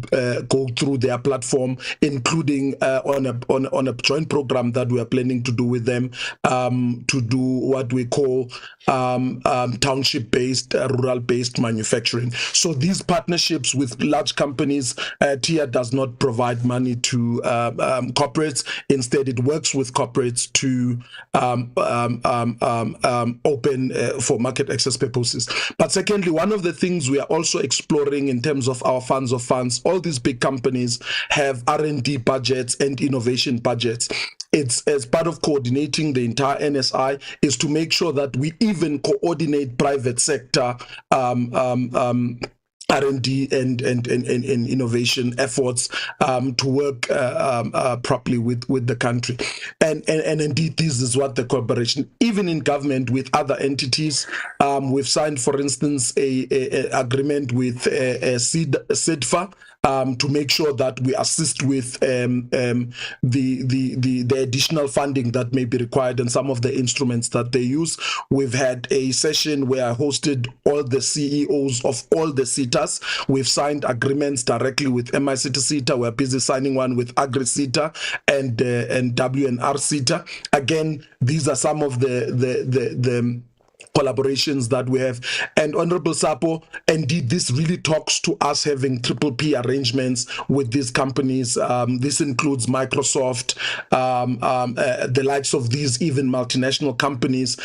go through their platform, including on a joint program that we are planning to do with them to do what we call township-based, rural-based manufacturing. So these partnerships with large companies, TIA does not provide money to corporates. Instead, it works with corporates to open for market access purposes. But secondly, one of the things we are also exploring in terms of our funds of funds, all these big companies have R&D budgets and innovation budgets. It's as part of coordinating the entire NSI is to make sure that we even coordinate private sector R&D and innovation efforts to work properly with the country. And indeed, this is what the cooperation, even in government with other entities, we've signed, for instance, a agreement with SIDFA, to make sure that we assist with the additional funding that may be required and some of the instruments that they use. We've had a session where I hosted all the CEOs of all the SITAs. We've signed agreements directly with MICT SITA. We're busy signing one with Agri SITA and WNR SITA. Again, these are some of the collaborations that we have. And Honorable Sapo, indeed, this really talks to us having PPP arrangements with these companies. This includes Microsoft, the likes of these even multinational companies,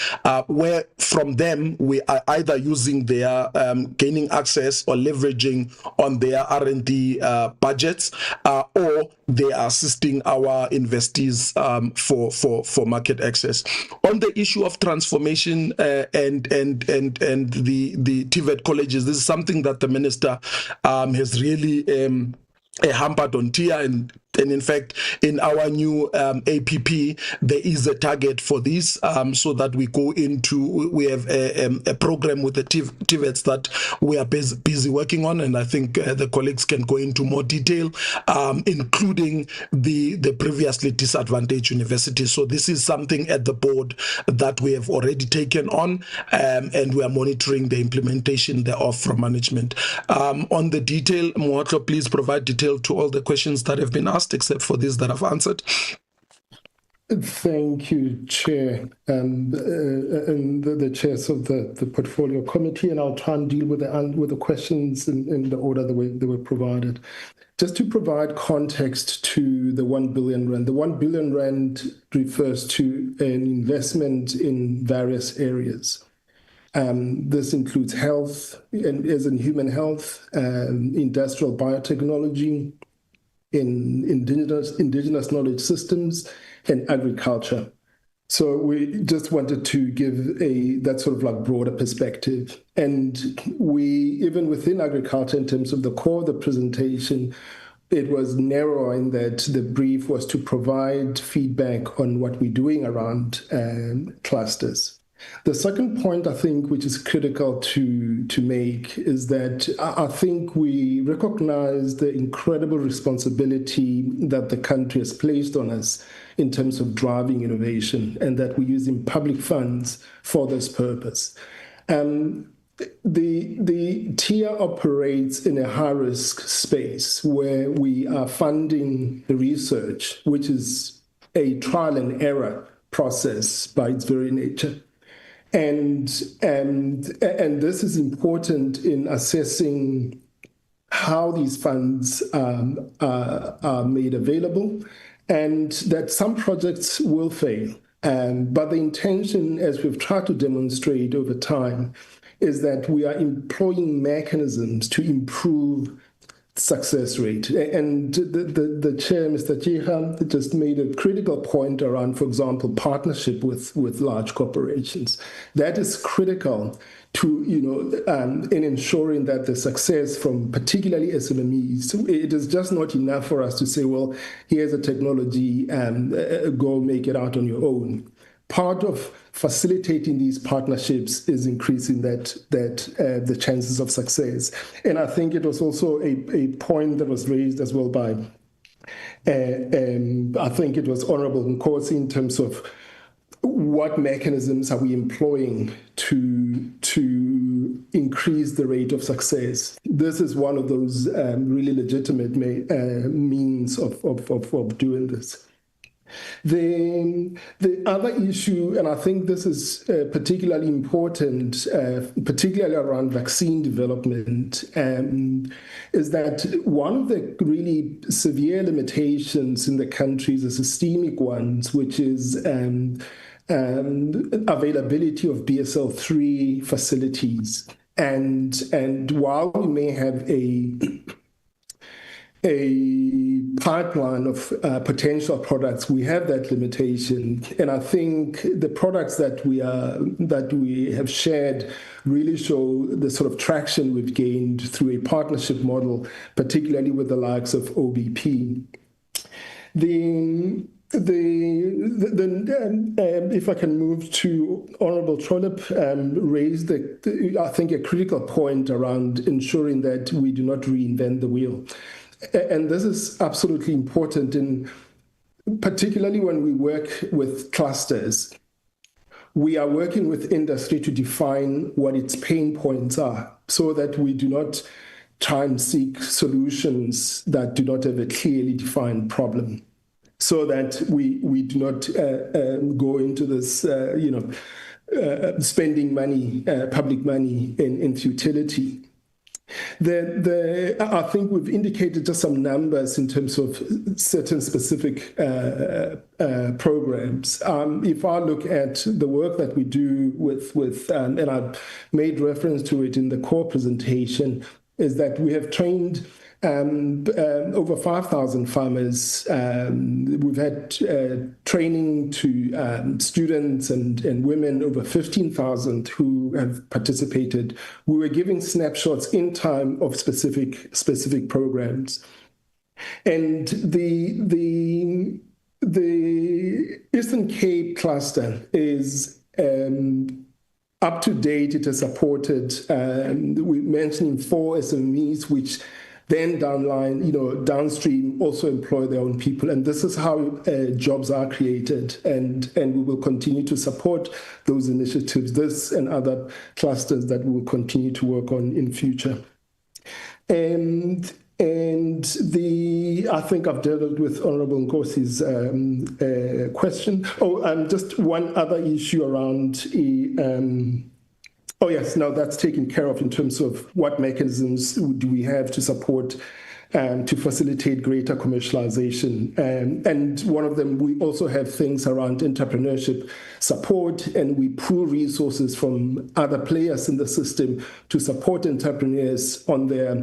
where from them we are either using their gaining access or leveraging on their R&D budgets, or they are assisting our investees for market access. On the issue of transformation and the TVET colleges, this is something that the minister has really hampered on TIA, and in fact, in our new APP, there is a target for this, so that we go into, we have a program with the TVETs that we are busy working on, and I think the colleagues can go into more detail, including the previously disadvantaged universities. So this is something at the board that we have already taken on, and we are monitoring the implementation thereof from management. On the detail, Moatlo, please provide detail to all the questions that have been asked, except for these that I've answered. Thank you, Chair, and the chairs of the Portfolio Committee, and I'll try and deal with the questions in the order they were provided. Just to provide context to the 1 billion rand, the 1 billion rand refers to an investment in various areas. This includes health, as in human health, industrial biotechnology, in indigenous knowledge systems, and agriculture. So we just wanted to give that sort of like broader perspective. And we, even within agriculture, in terms of the core of the presentation, it was narrow in that the brief was to provide feedback on what we're doing around clusters. The second point, I think, which is critical to make, is that I think we recognize the incredible responsibility that the country has placed on us in terms of driving innovation, and that we're using public funds for this purpose. The TIA operates in a high-risk space where we are funding the research, which is a trial and error process by its very nature. And this is important in assessing how these funds are made available, and that some projects will fail. But the intention, as we've tried to demonstrate over time, is that we are employing mechanisms to improve success rate. And the chair, Mr. Chiha, just made a critical point around, for example, partnership with large corporations. That is critical to, in ensuring that the success from particularly SMMEs, it is just not enough for us to say, well, here's a technology, go make it out on your own. Part of facilitating these partnerships is increasing the chances of success. And I think it was also a point that was raised as well by, I think it was Honorable Nkosi, in terms of what mechanisms are we employing to increase the rate of success. This is one of those really legitimate means of doing this. The other issue, and I think this is particularly important, particularly around vaccine development, is that one of the really severe limitations in the country is the systemic ones, which is availability of BSL-3 facilities. And while we may have a pipeline of potential products, we have that limitation. And I think the products that we have shared really show the sort of traction we've gained through a partnership model, particularly with the likes of OBP. If I can move to Honorable Trollip, raised I think a critical point around ensuring that we do not reinvent the wheel. and this is absolutely important, particularly when we work with clusters, we are working with industry to define what its pain points are so that we do not try and seek solutions that do not have a clearly defined problem, so that we do not go into this, spending money, public money in futility. I think we've indicated just some numbers in terms of certain specific programs. If I look at the work that we do with and I made reference to it in the core presentation, is that we have trained over 5,000 farmers. We've had training to students and women, over 15,000 who have participated. We were giving snapshots in time of specific programs. And the Eastern Cape cluster is up to date. It has supported, we mentioned 4 SMEs, which then downstream also employ their own people. And this is how jobs are created. And we will continue to support those initiatives, this and other clusters that we will continue to work on in future. And I think I've dealt with Honorable Nkosi's question. Just one other issue around yes, now that's taken care of in terms of what mechanisms do we have to support to facilitate greater commercialization. And one of them, we also have things around entrepreneurship support, and we pool resources from other players in the system to support entrepreneurs on their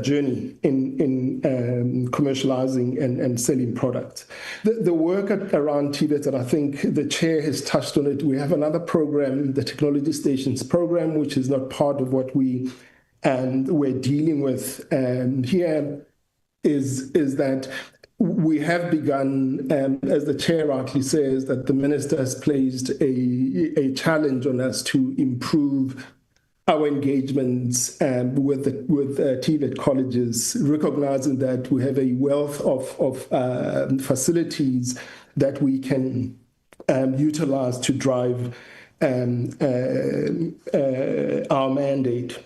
journey in commercializing and selling products. The work around Tibet, and I think the chair has touched on it, we have another program, the Technology Stations program, which is not part of what we're dealing with here, is that we have begun, as the chair rightly says, that the minister has placed a challenge on us to improve our engagements with TVET colleges, recognizing that we have a wealth of facilities that we can utilize to drive our mandate.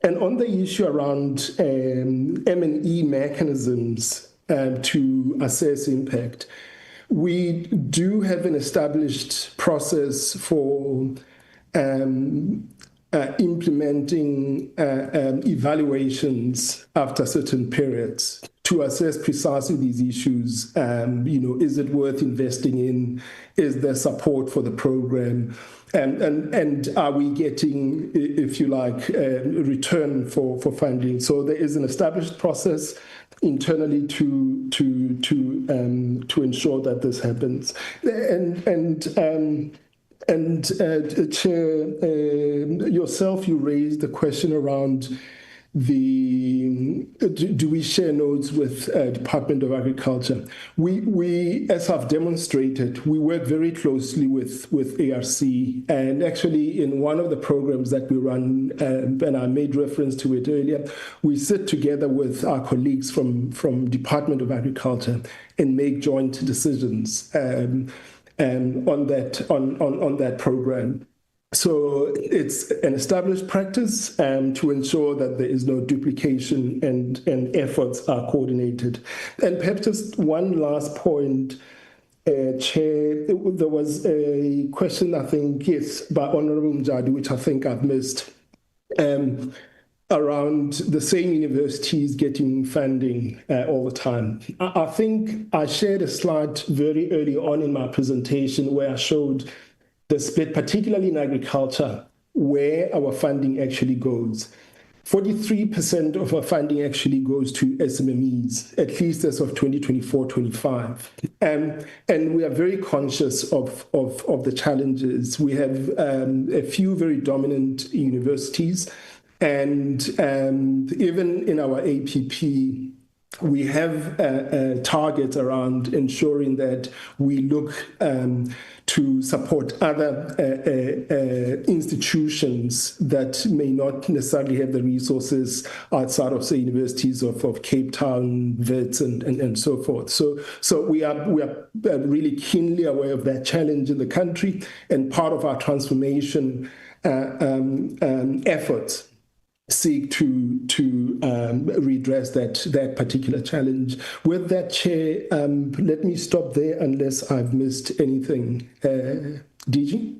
And on the issue around M&E mechanisms to assess impact, we do have an established process for implementing evaluations after certain periods to assess precisely these issues. Is it worth investing in? Is there support for the program? And are we getting, if you like, return for funding? So there is an established process internally to ensure that this happens. And Chair, yourself, you raised the question around do we share nodes with Department of Agriculture? We, as I've demonstrated, we work very closely with ARC, and actually in one of the programs that we run, and I made reference to it earlier, we sit together with our colleagues from Department of Agriculture and make joint decisions on that program. So it's an established practice to ensure that there is no duplication and efforts are coordinated. And perhaps just one last point, Chair, there was a question, I think, yes, by Honorable Mjadi, which I think I've missed, around the same universities getting funding all the time. I think I shared a slide very early on in my presentation where I showed the split, particularly in agriculture, where our funding actually goes. 43% of our funding actually goes to SMMEs, at least as of 2024-25. And we are very conscious of the challenges. We have a few very dominant universities, and even in our APP, we have targets around ensuring that we look to support other institutions that may not necessarily have the resources outside of, say, universities of Cape Town, Wits, and so forth. So we are really keenly aware of that challenge in the country, and part of our transformation efforts seek to redress that particular challenge. With that, Chair, let me stop there unless I've missed anything. DG?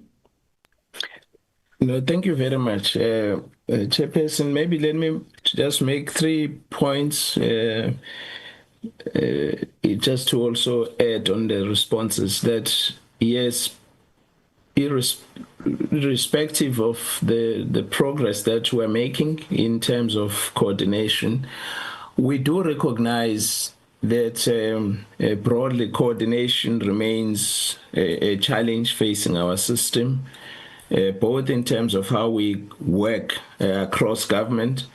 No, thank you very much. Chairperson, maybe let me just make 3 points just to also add on the responses that, yes, irrespective of the progress that we're making in terms of coordination, we do recognize that broadly coordination remains a challenge facing our system, both in terms of how we work across government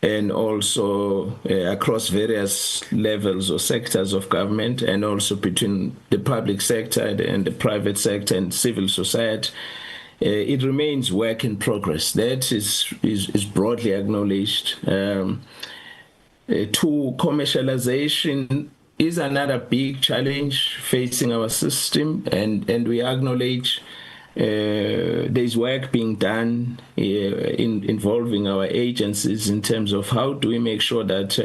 and also across various levels or sectors of government, and also between the public sector and the private sector and civil society. It remains work in progress. That is broadly acknowledged. Commercialization is another big challenge facing our system, and we acknowledge there's work being done involving our agencies in terms of how do we make sure that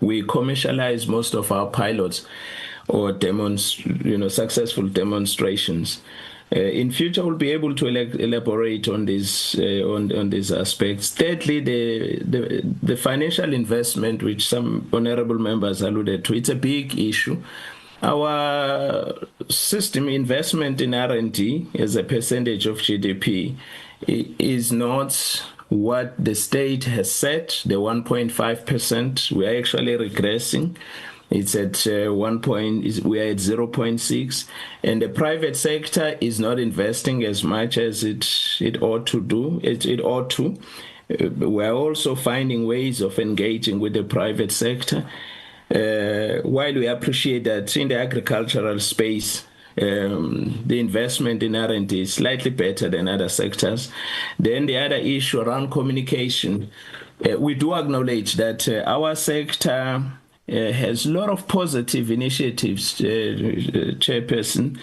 we commercialize most of our pilots or successful demonstrations. In future, we'll be able to elaborate on these aspects. Thirdly, the financial investment, which some honourable members alluded to, it's a big issue. Our system investment in R&D as a percentage of GDP is not what the state has set, the 1.5%. We are actually regressing. It's at we are at 0.6, and the private sector is not investing as much as it ought to do. It ought to. We are also finding ways of engaging with the private sector. While we appreciate that in the agricultural space, the investment in R&D is slightly better than other sectors. Then the other issue around communication, we do acknowledge that our sector has a lot of positive initiatives, Chairperson,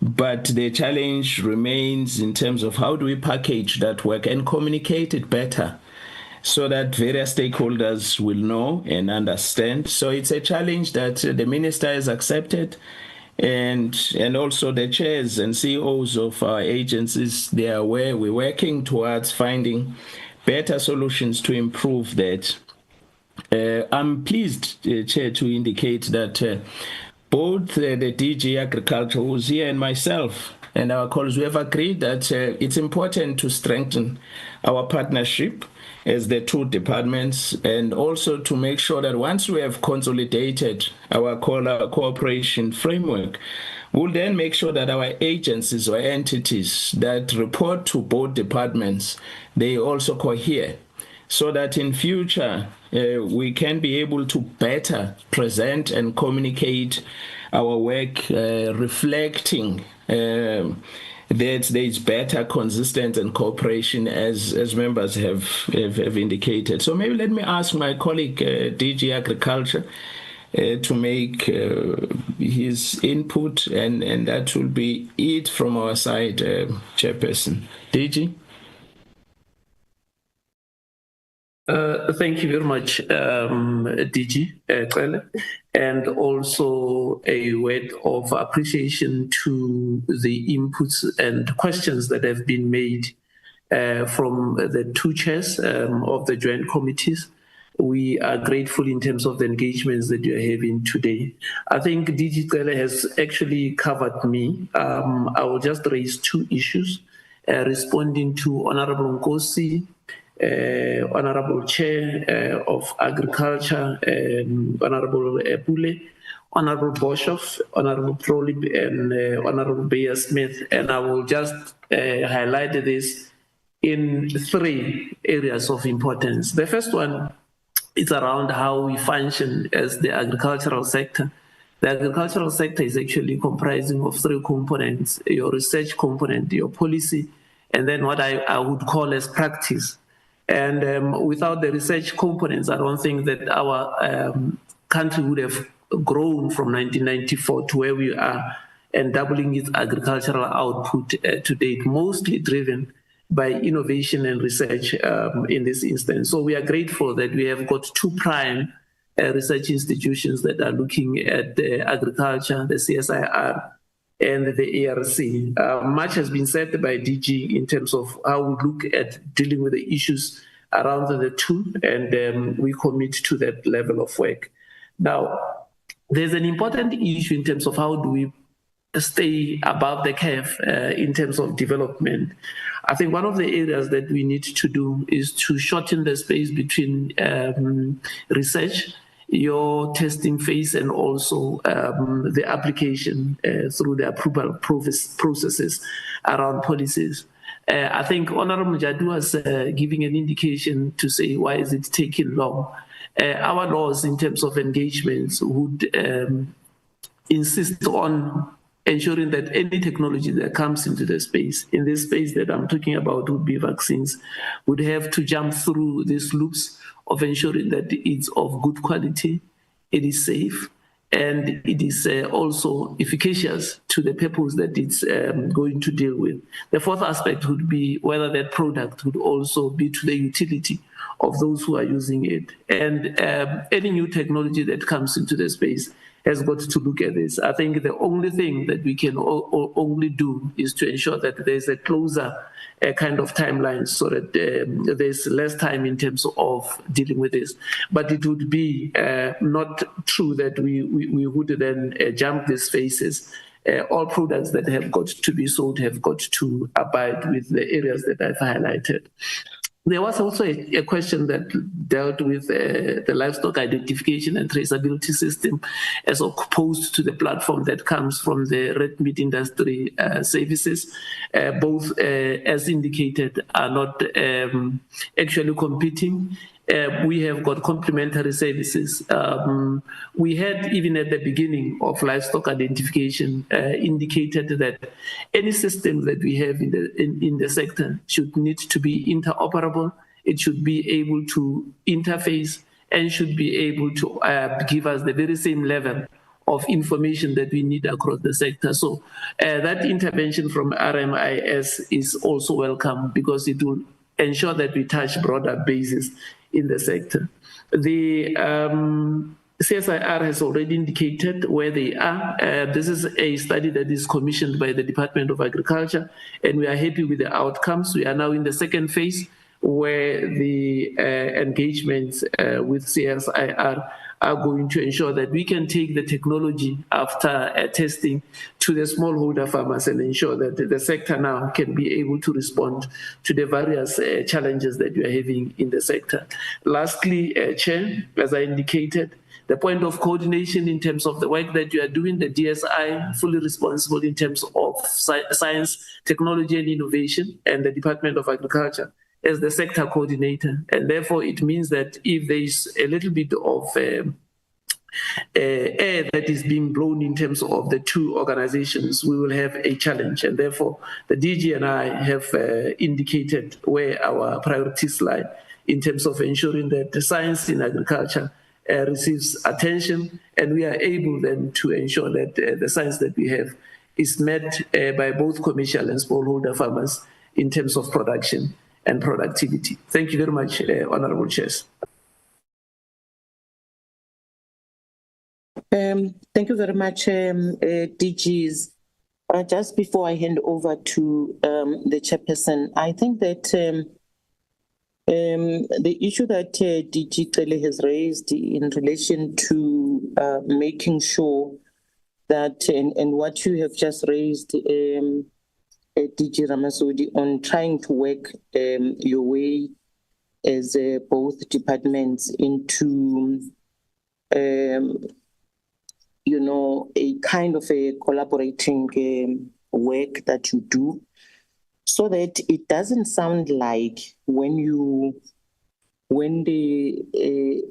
but the challenge remains in terms of how do we package that work and communicate it better, so that various stakeholders will know and understand. So it's a challenge that the minister has accepted, and also the chairs and CEOs of our agencies, they are aware we're working towards finding better solutions to improve that. I'm pleased, Chair, to indicate that both the DG Agriculture, who's here, and myself and our colleagues, we have agreed that it's important to strengthen our partnership as the two departments, and also to make sure that once we have consolidated our cooperation framework, we'll then make sure that our agencies or entities that report to both departments, they also cohere, so that in future we can be able to better present and communicate our work, reflecting that there is better, consistent, and cooperation, as members have indicated. So maybe let me ask my colleague, DG Agriculture, to make his input, and that will be it from our side, Chairperson. DG? Thank you very much, DG Cele, and also a word of appreciation to the inputs and questions that have been made from the two chairs of the joint committees. We are grateful in terms of the engagements that you are having today. I think DG Cele has actually covered me. I will just raise two issues, responding to Honorable Nkosi, Honorable Chair of Agriculture, Honorable Pule, Honorable Boshoff, Honorable Prolip, and Honorable Beyer-Smith. And I will just highlight this in three areas of importance. The first one it's around how we function as the agricultural sector. The agricultural sector is actually comprising of three components: your research component, your policy, and then what I would call as practice. And without the research components, I don't think that our country would have grown from 1994 to where we are and doubling its agricultural output to date, mostly driven by innovation and research in this instance. So we are grateful that we have got two prime research institutions that are looking at agriculture, the CSIR and the ARC. Much has been said by DG in terms of how we look at dealing with the issues around the two, and we commit to that level of work. Now, there's an important issue in terms of how do we stay above the curve in terms of development. I think one of the areas that we need to do is to shorten the space between research, your testing phase, and also the application through the approval processes around policies. I think Honorable Jadu was giving an indication to say, why is it taking long? Our laws in terms of engagements would insist on ensuring that any technology that comes into the space, in this space that I'm talking about would be vaccines, would have to jump through these loops of ensuring that it's of good quality, it is safe, and it is also efficacious to the purpose that it's going to deal with. The fourth aspect would be whether that product would also be to the utility of those who are using it. And any new technology that comes into the space has got to look at this. I think the only thing that we can only do is to ensure that there's a closer kind of timeline so that there's less time in terms of dealing with this. But it would be not true that we would then jump these phases. All products that have got to be sold have got to abide with the areas that I've highlighted. There was also a question that dealt with the livestock identification and traceability system as opposed to the platform that comes from the red meat industry services. Both, as indicated, are not actually competing. We have got complementary services. We had, even at the beginning of livestock identification, indicated that any system that we have in the sector should need to be interoperable. It should be able to interface and should be able to give us the very same level of information that we need across the sector. So that intervention from RMIS is also welcome because it will ensure that we touch broader bases in the sector. The CSIR has already indicated where they are. This is a study that is commissioned by the Department of Agriculture, and we are happy with the outcomes. We are now in the second phase where the engagements with CSIR are going to ensure that we can take the technology after testing to the smallholder farmers and ensure that the sector now can be able to respond to the various challenges that we are having in the sector. Lastly, Chair, as I indicated, the point of coordination in terms of the work that you are doing, the DSI, fully responsible in terms of science, technology and innovation, and the Department of Agriculture as the sector coordinator. And therefore, it means that if there is a little bit of air that is being blown in terms of the two organizations, we will have a challenge. And therefore, the DG and I have indicated where our priorities lie in terms of ensuring that the science in agriculture receives attention, and we are able then to ensure that the science that we have is met by both commercial and smallholder farmers in terms of production and productivity. Thank you very much, Honorable Chairs. Thank you very much, DGs. Just before I hand over to the chairperson, I think that the issue that DG Cele has raised in relation to making sure that, and what you have just raised, DG Ramasodi, on trying to work your way as both departments into, a kind of a collaborating work that you do, so that it doesn't sound like when you when the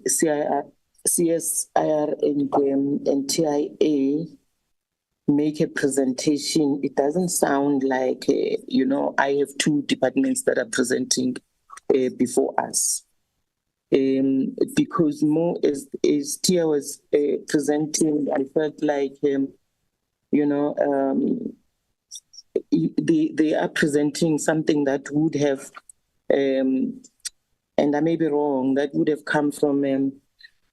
CSIR and TIA make a presentation, it doesn't sound like, I have two departments that are presenting before us. Because more as Tia was presenting, I felt like, they are presenting something that would have, and I may be wrong, that would have come from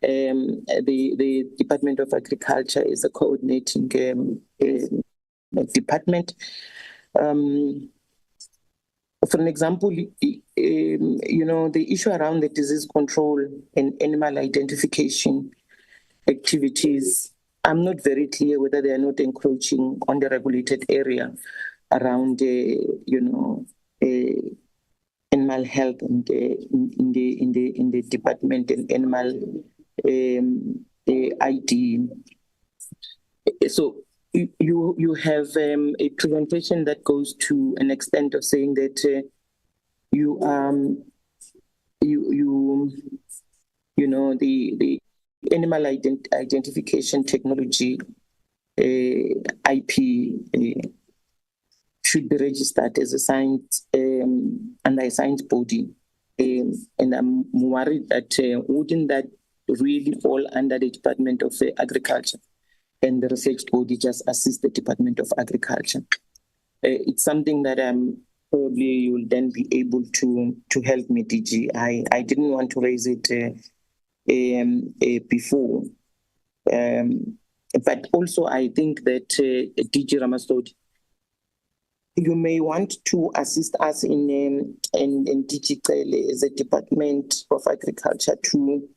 the Department of Agriculture as a coordinating department. For an example, the issue around the disease control and animal identification activities, I'm not very clear whether they are not encroaching on the regulated area around, animal health and in the department and animal ID. So you have a presentation that goes to an extent of saying that the animal identification technology IP should be registered as a science under a science body, and I'm worried that wouldn't that really fall under the Department of Agriculture, and the research body just assist the Department of Agriculture. It's something that probably you'll then be able to help me, DG. I didn't want to raise it before, but also I think that DG Ramasodi, you may want to assist us in DG Cele as a Department of Agriculture to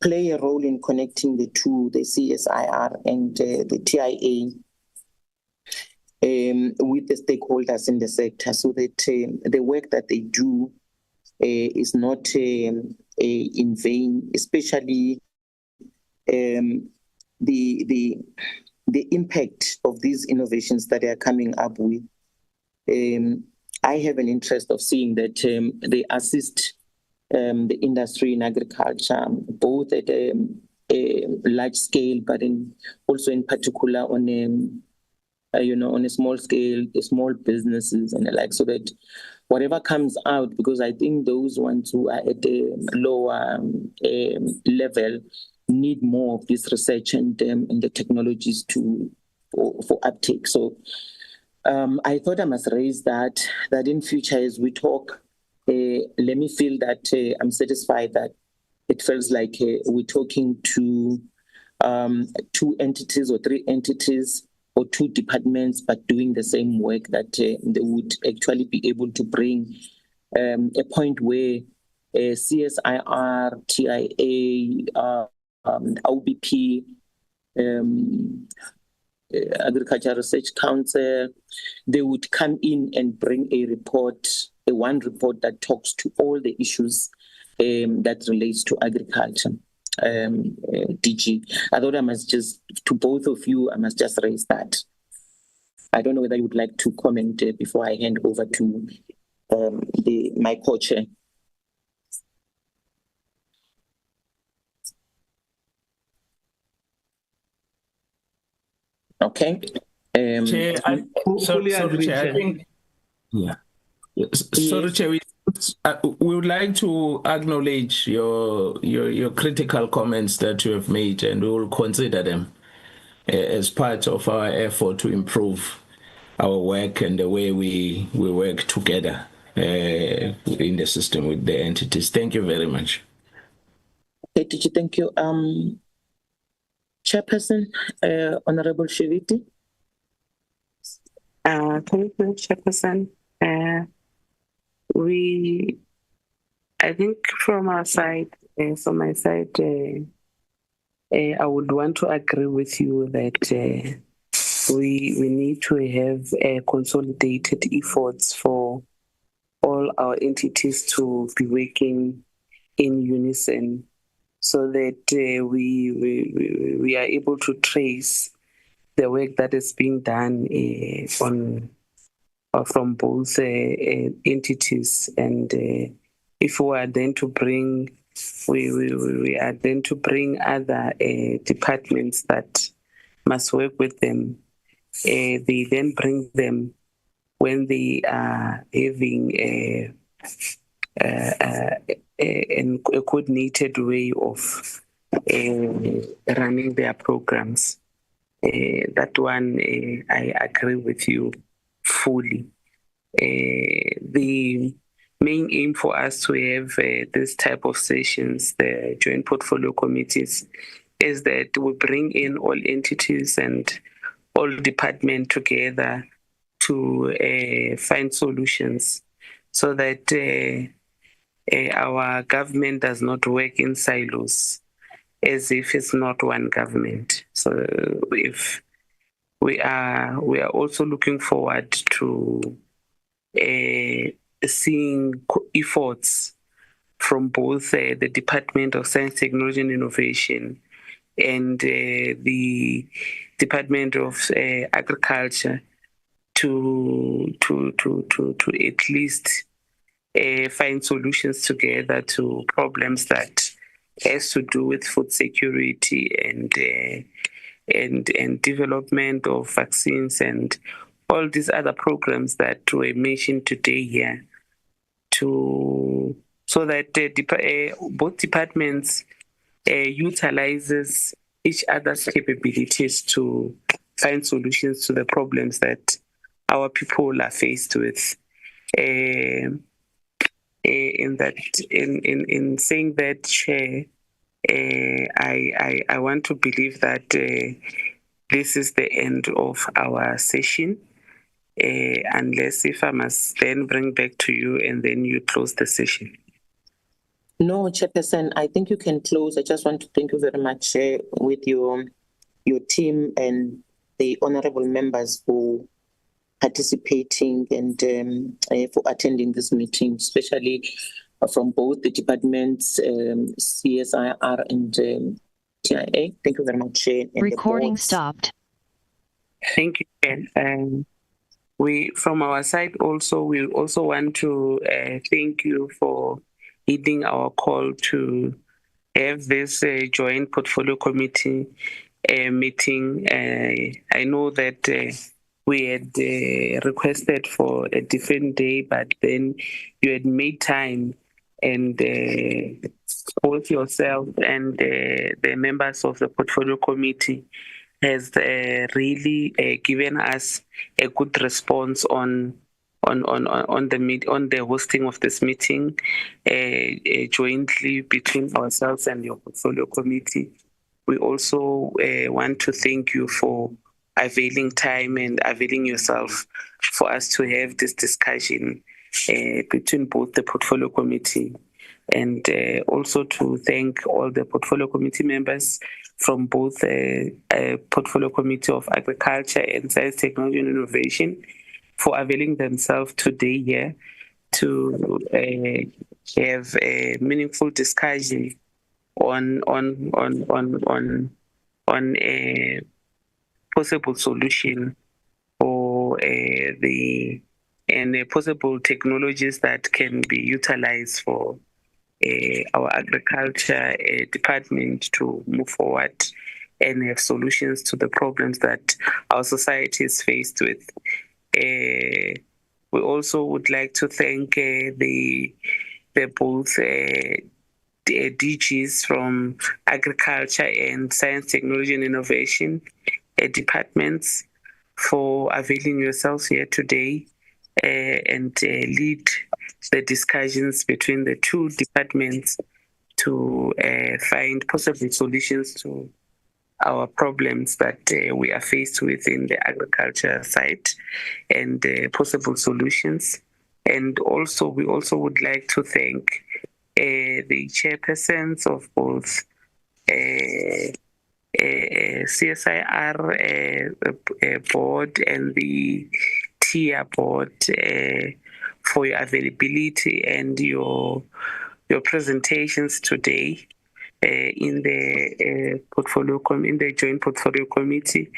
play a role in connecting the two, the CSIR and the TIA, with the stakeholders in the sector, so that the work that they do is not in vain, especially the impact of these innovations that they are coming up with. I have an interest of seeing that they assist the industry in agriculture, both at a large scale, but also in particular on a small scale, the small businesses and the like, so that whatever comes out, because I think those ones who are at a lower level need more of this research and the technologies for uptake. So I thought I must raise that in future as we talk, let me feel that I'm satisfied that it feels like we're talking to two entities or three entities or two departments, but doing the same work, that they would actually be able to bring a point where CSIR, TIA, OBP, Agriculture Research Council, they would come in and bring a report, one report that talks to all the issues that relates to agriculture. DG, I thought I must just, to both of you, I must just raise that. I don't know whether you would like to comment before I hand over to my co-chair. Okay. Chair, sorry, Chair, I think, yeah. Sorry, Chair, we would like to acknowledge your critical comments that you have made, and we will consider them as part of our effort to improve our work and the way we work together in the system with the entities. Thank you very much. Okay, teacher, thank you. Chairperson, Honorable Shiviti. Thank you, Chairperson. I think from our side, from my side, I would want to agree with you that we need to have consolidated efforts for all our entities to be working in unison, so that we are able to trace the work that is being done from both entities, and if we are then to bring, we are then to bring other departments that must work with them, they then bring them when they are having a coordinated way of running their programs. That one, I agree with you fully. The main aim for us to have this type of sessions, the joint portfolio committees, is that we bring in all entities and all departments together to find solutions so that our government does not work in silos as if it's not one government. So if we are also looking forward to seeing efforts from both the Department of Science, Technology and Innovation and the Department of Agriculture to at least find solutions together to problems that has to do with food security and development of vaccines and all these other programs that were mentioned today here, so that both departments utilizes each other's capabilities to find solutions to the problems that our people are faced with. In saying that, Chair, I want to believe that this is the end of our session, unless if I must then bring back to you and then you close the session. No, Chairperson, I think you can close. I just want to thank you very much with your team and the honorable members for participating and for attending this meeting, especially from both the departments, CSIR and TIA. Thank you very much. Recording stopped. Thank you. We, from our side also, we also want to thank you for heeding our call to have this joint portfolio committee meeting. I know that we had requested for a different day, but then you had made time, and both yourself and the members of the portfolio committee has really given us a good response on the hosting of this meeting jointly between ourselves and your portfolio committee. We also want to thank you for availing time and availing yourself for us to have this discussion between both the portfolio committee and also to thank all the portfolio committee members from both portfolio committee of Agriculture and Science, Technology and Innovation for availing themselves today here to have a meaningful discussion on a possible solution for the possible technologies that can be utilized for our agriculture department to move forward and have solutions to the problems that our society is faced with. We also would like to thank the both DGs from Agriculture and Science, Technology and Innovation departments for availing yourselves here today and lead the discussions between the two departments to find possible solutions to our problems that we are faced with in the agriculture side and possible solutions. And also, we also would like to thank the chairpersons of both CSIR board and the TIA board for your availability and your presentations today in the in the joint portfolio committee,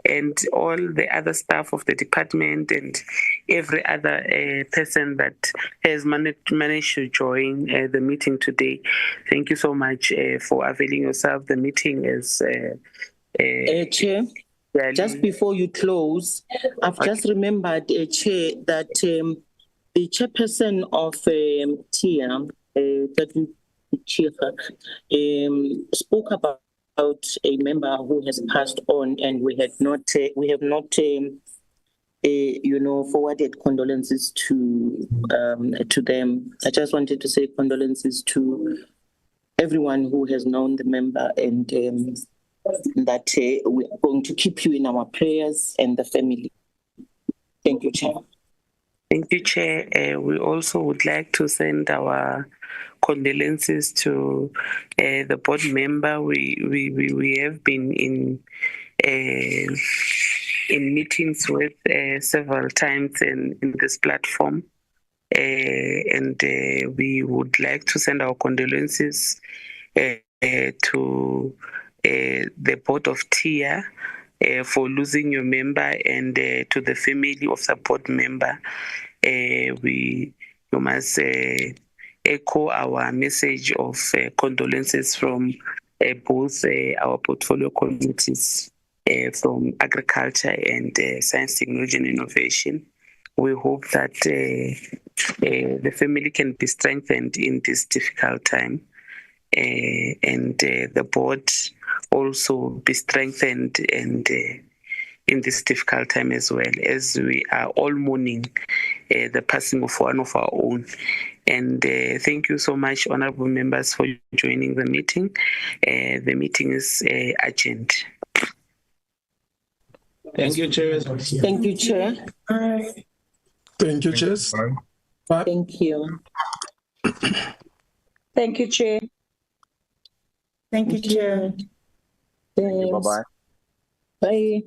and all the other staff of the department and every other person that has managed to join the meeting today. Thank you so much for availing yourself. The meeting is... Chair, just before you close, I've just remembered, Chair, that the chairperson of TIA, that spoke about a member who has passed on, and we have not forwarded condolences to them. I just wanted to say condolences to everyone who has known the member, and that we are going to keep you in our prayers and the family. Thank you, Chair. Thank you, Chair. We also would like to send our condolences to the board member. We have been in meetings with several times in this platform, and we would like to send our condolences to the board of TIA for losing your member, and to the family of the board member. You must echo our message of condolences from both our portfolio committees, from Agriculture and Science, Technology and Innovation. We hope that the family can be strengthened in this difficult time, and the board also be strengthened and in this difficult time as well, as we are all mourning the passing of one of our own. And thank you so much, honorable members, for joining the meeting. The meeting is adjourned. Thank you, Chair. Thank you, Chair. Thank you, Chair. Bye. Thank you. Thank you, Chair. Thank you, Chair. Thank you. Bye-bye. Bye.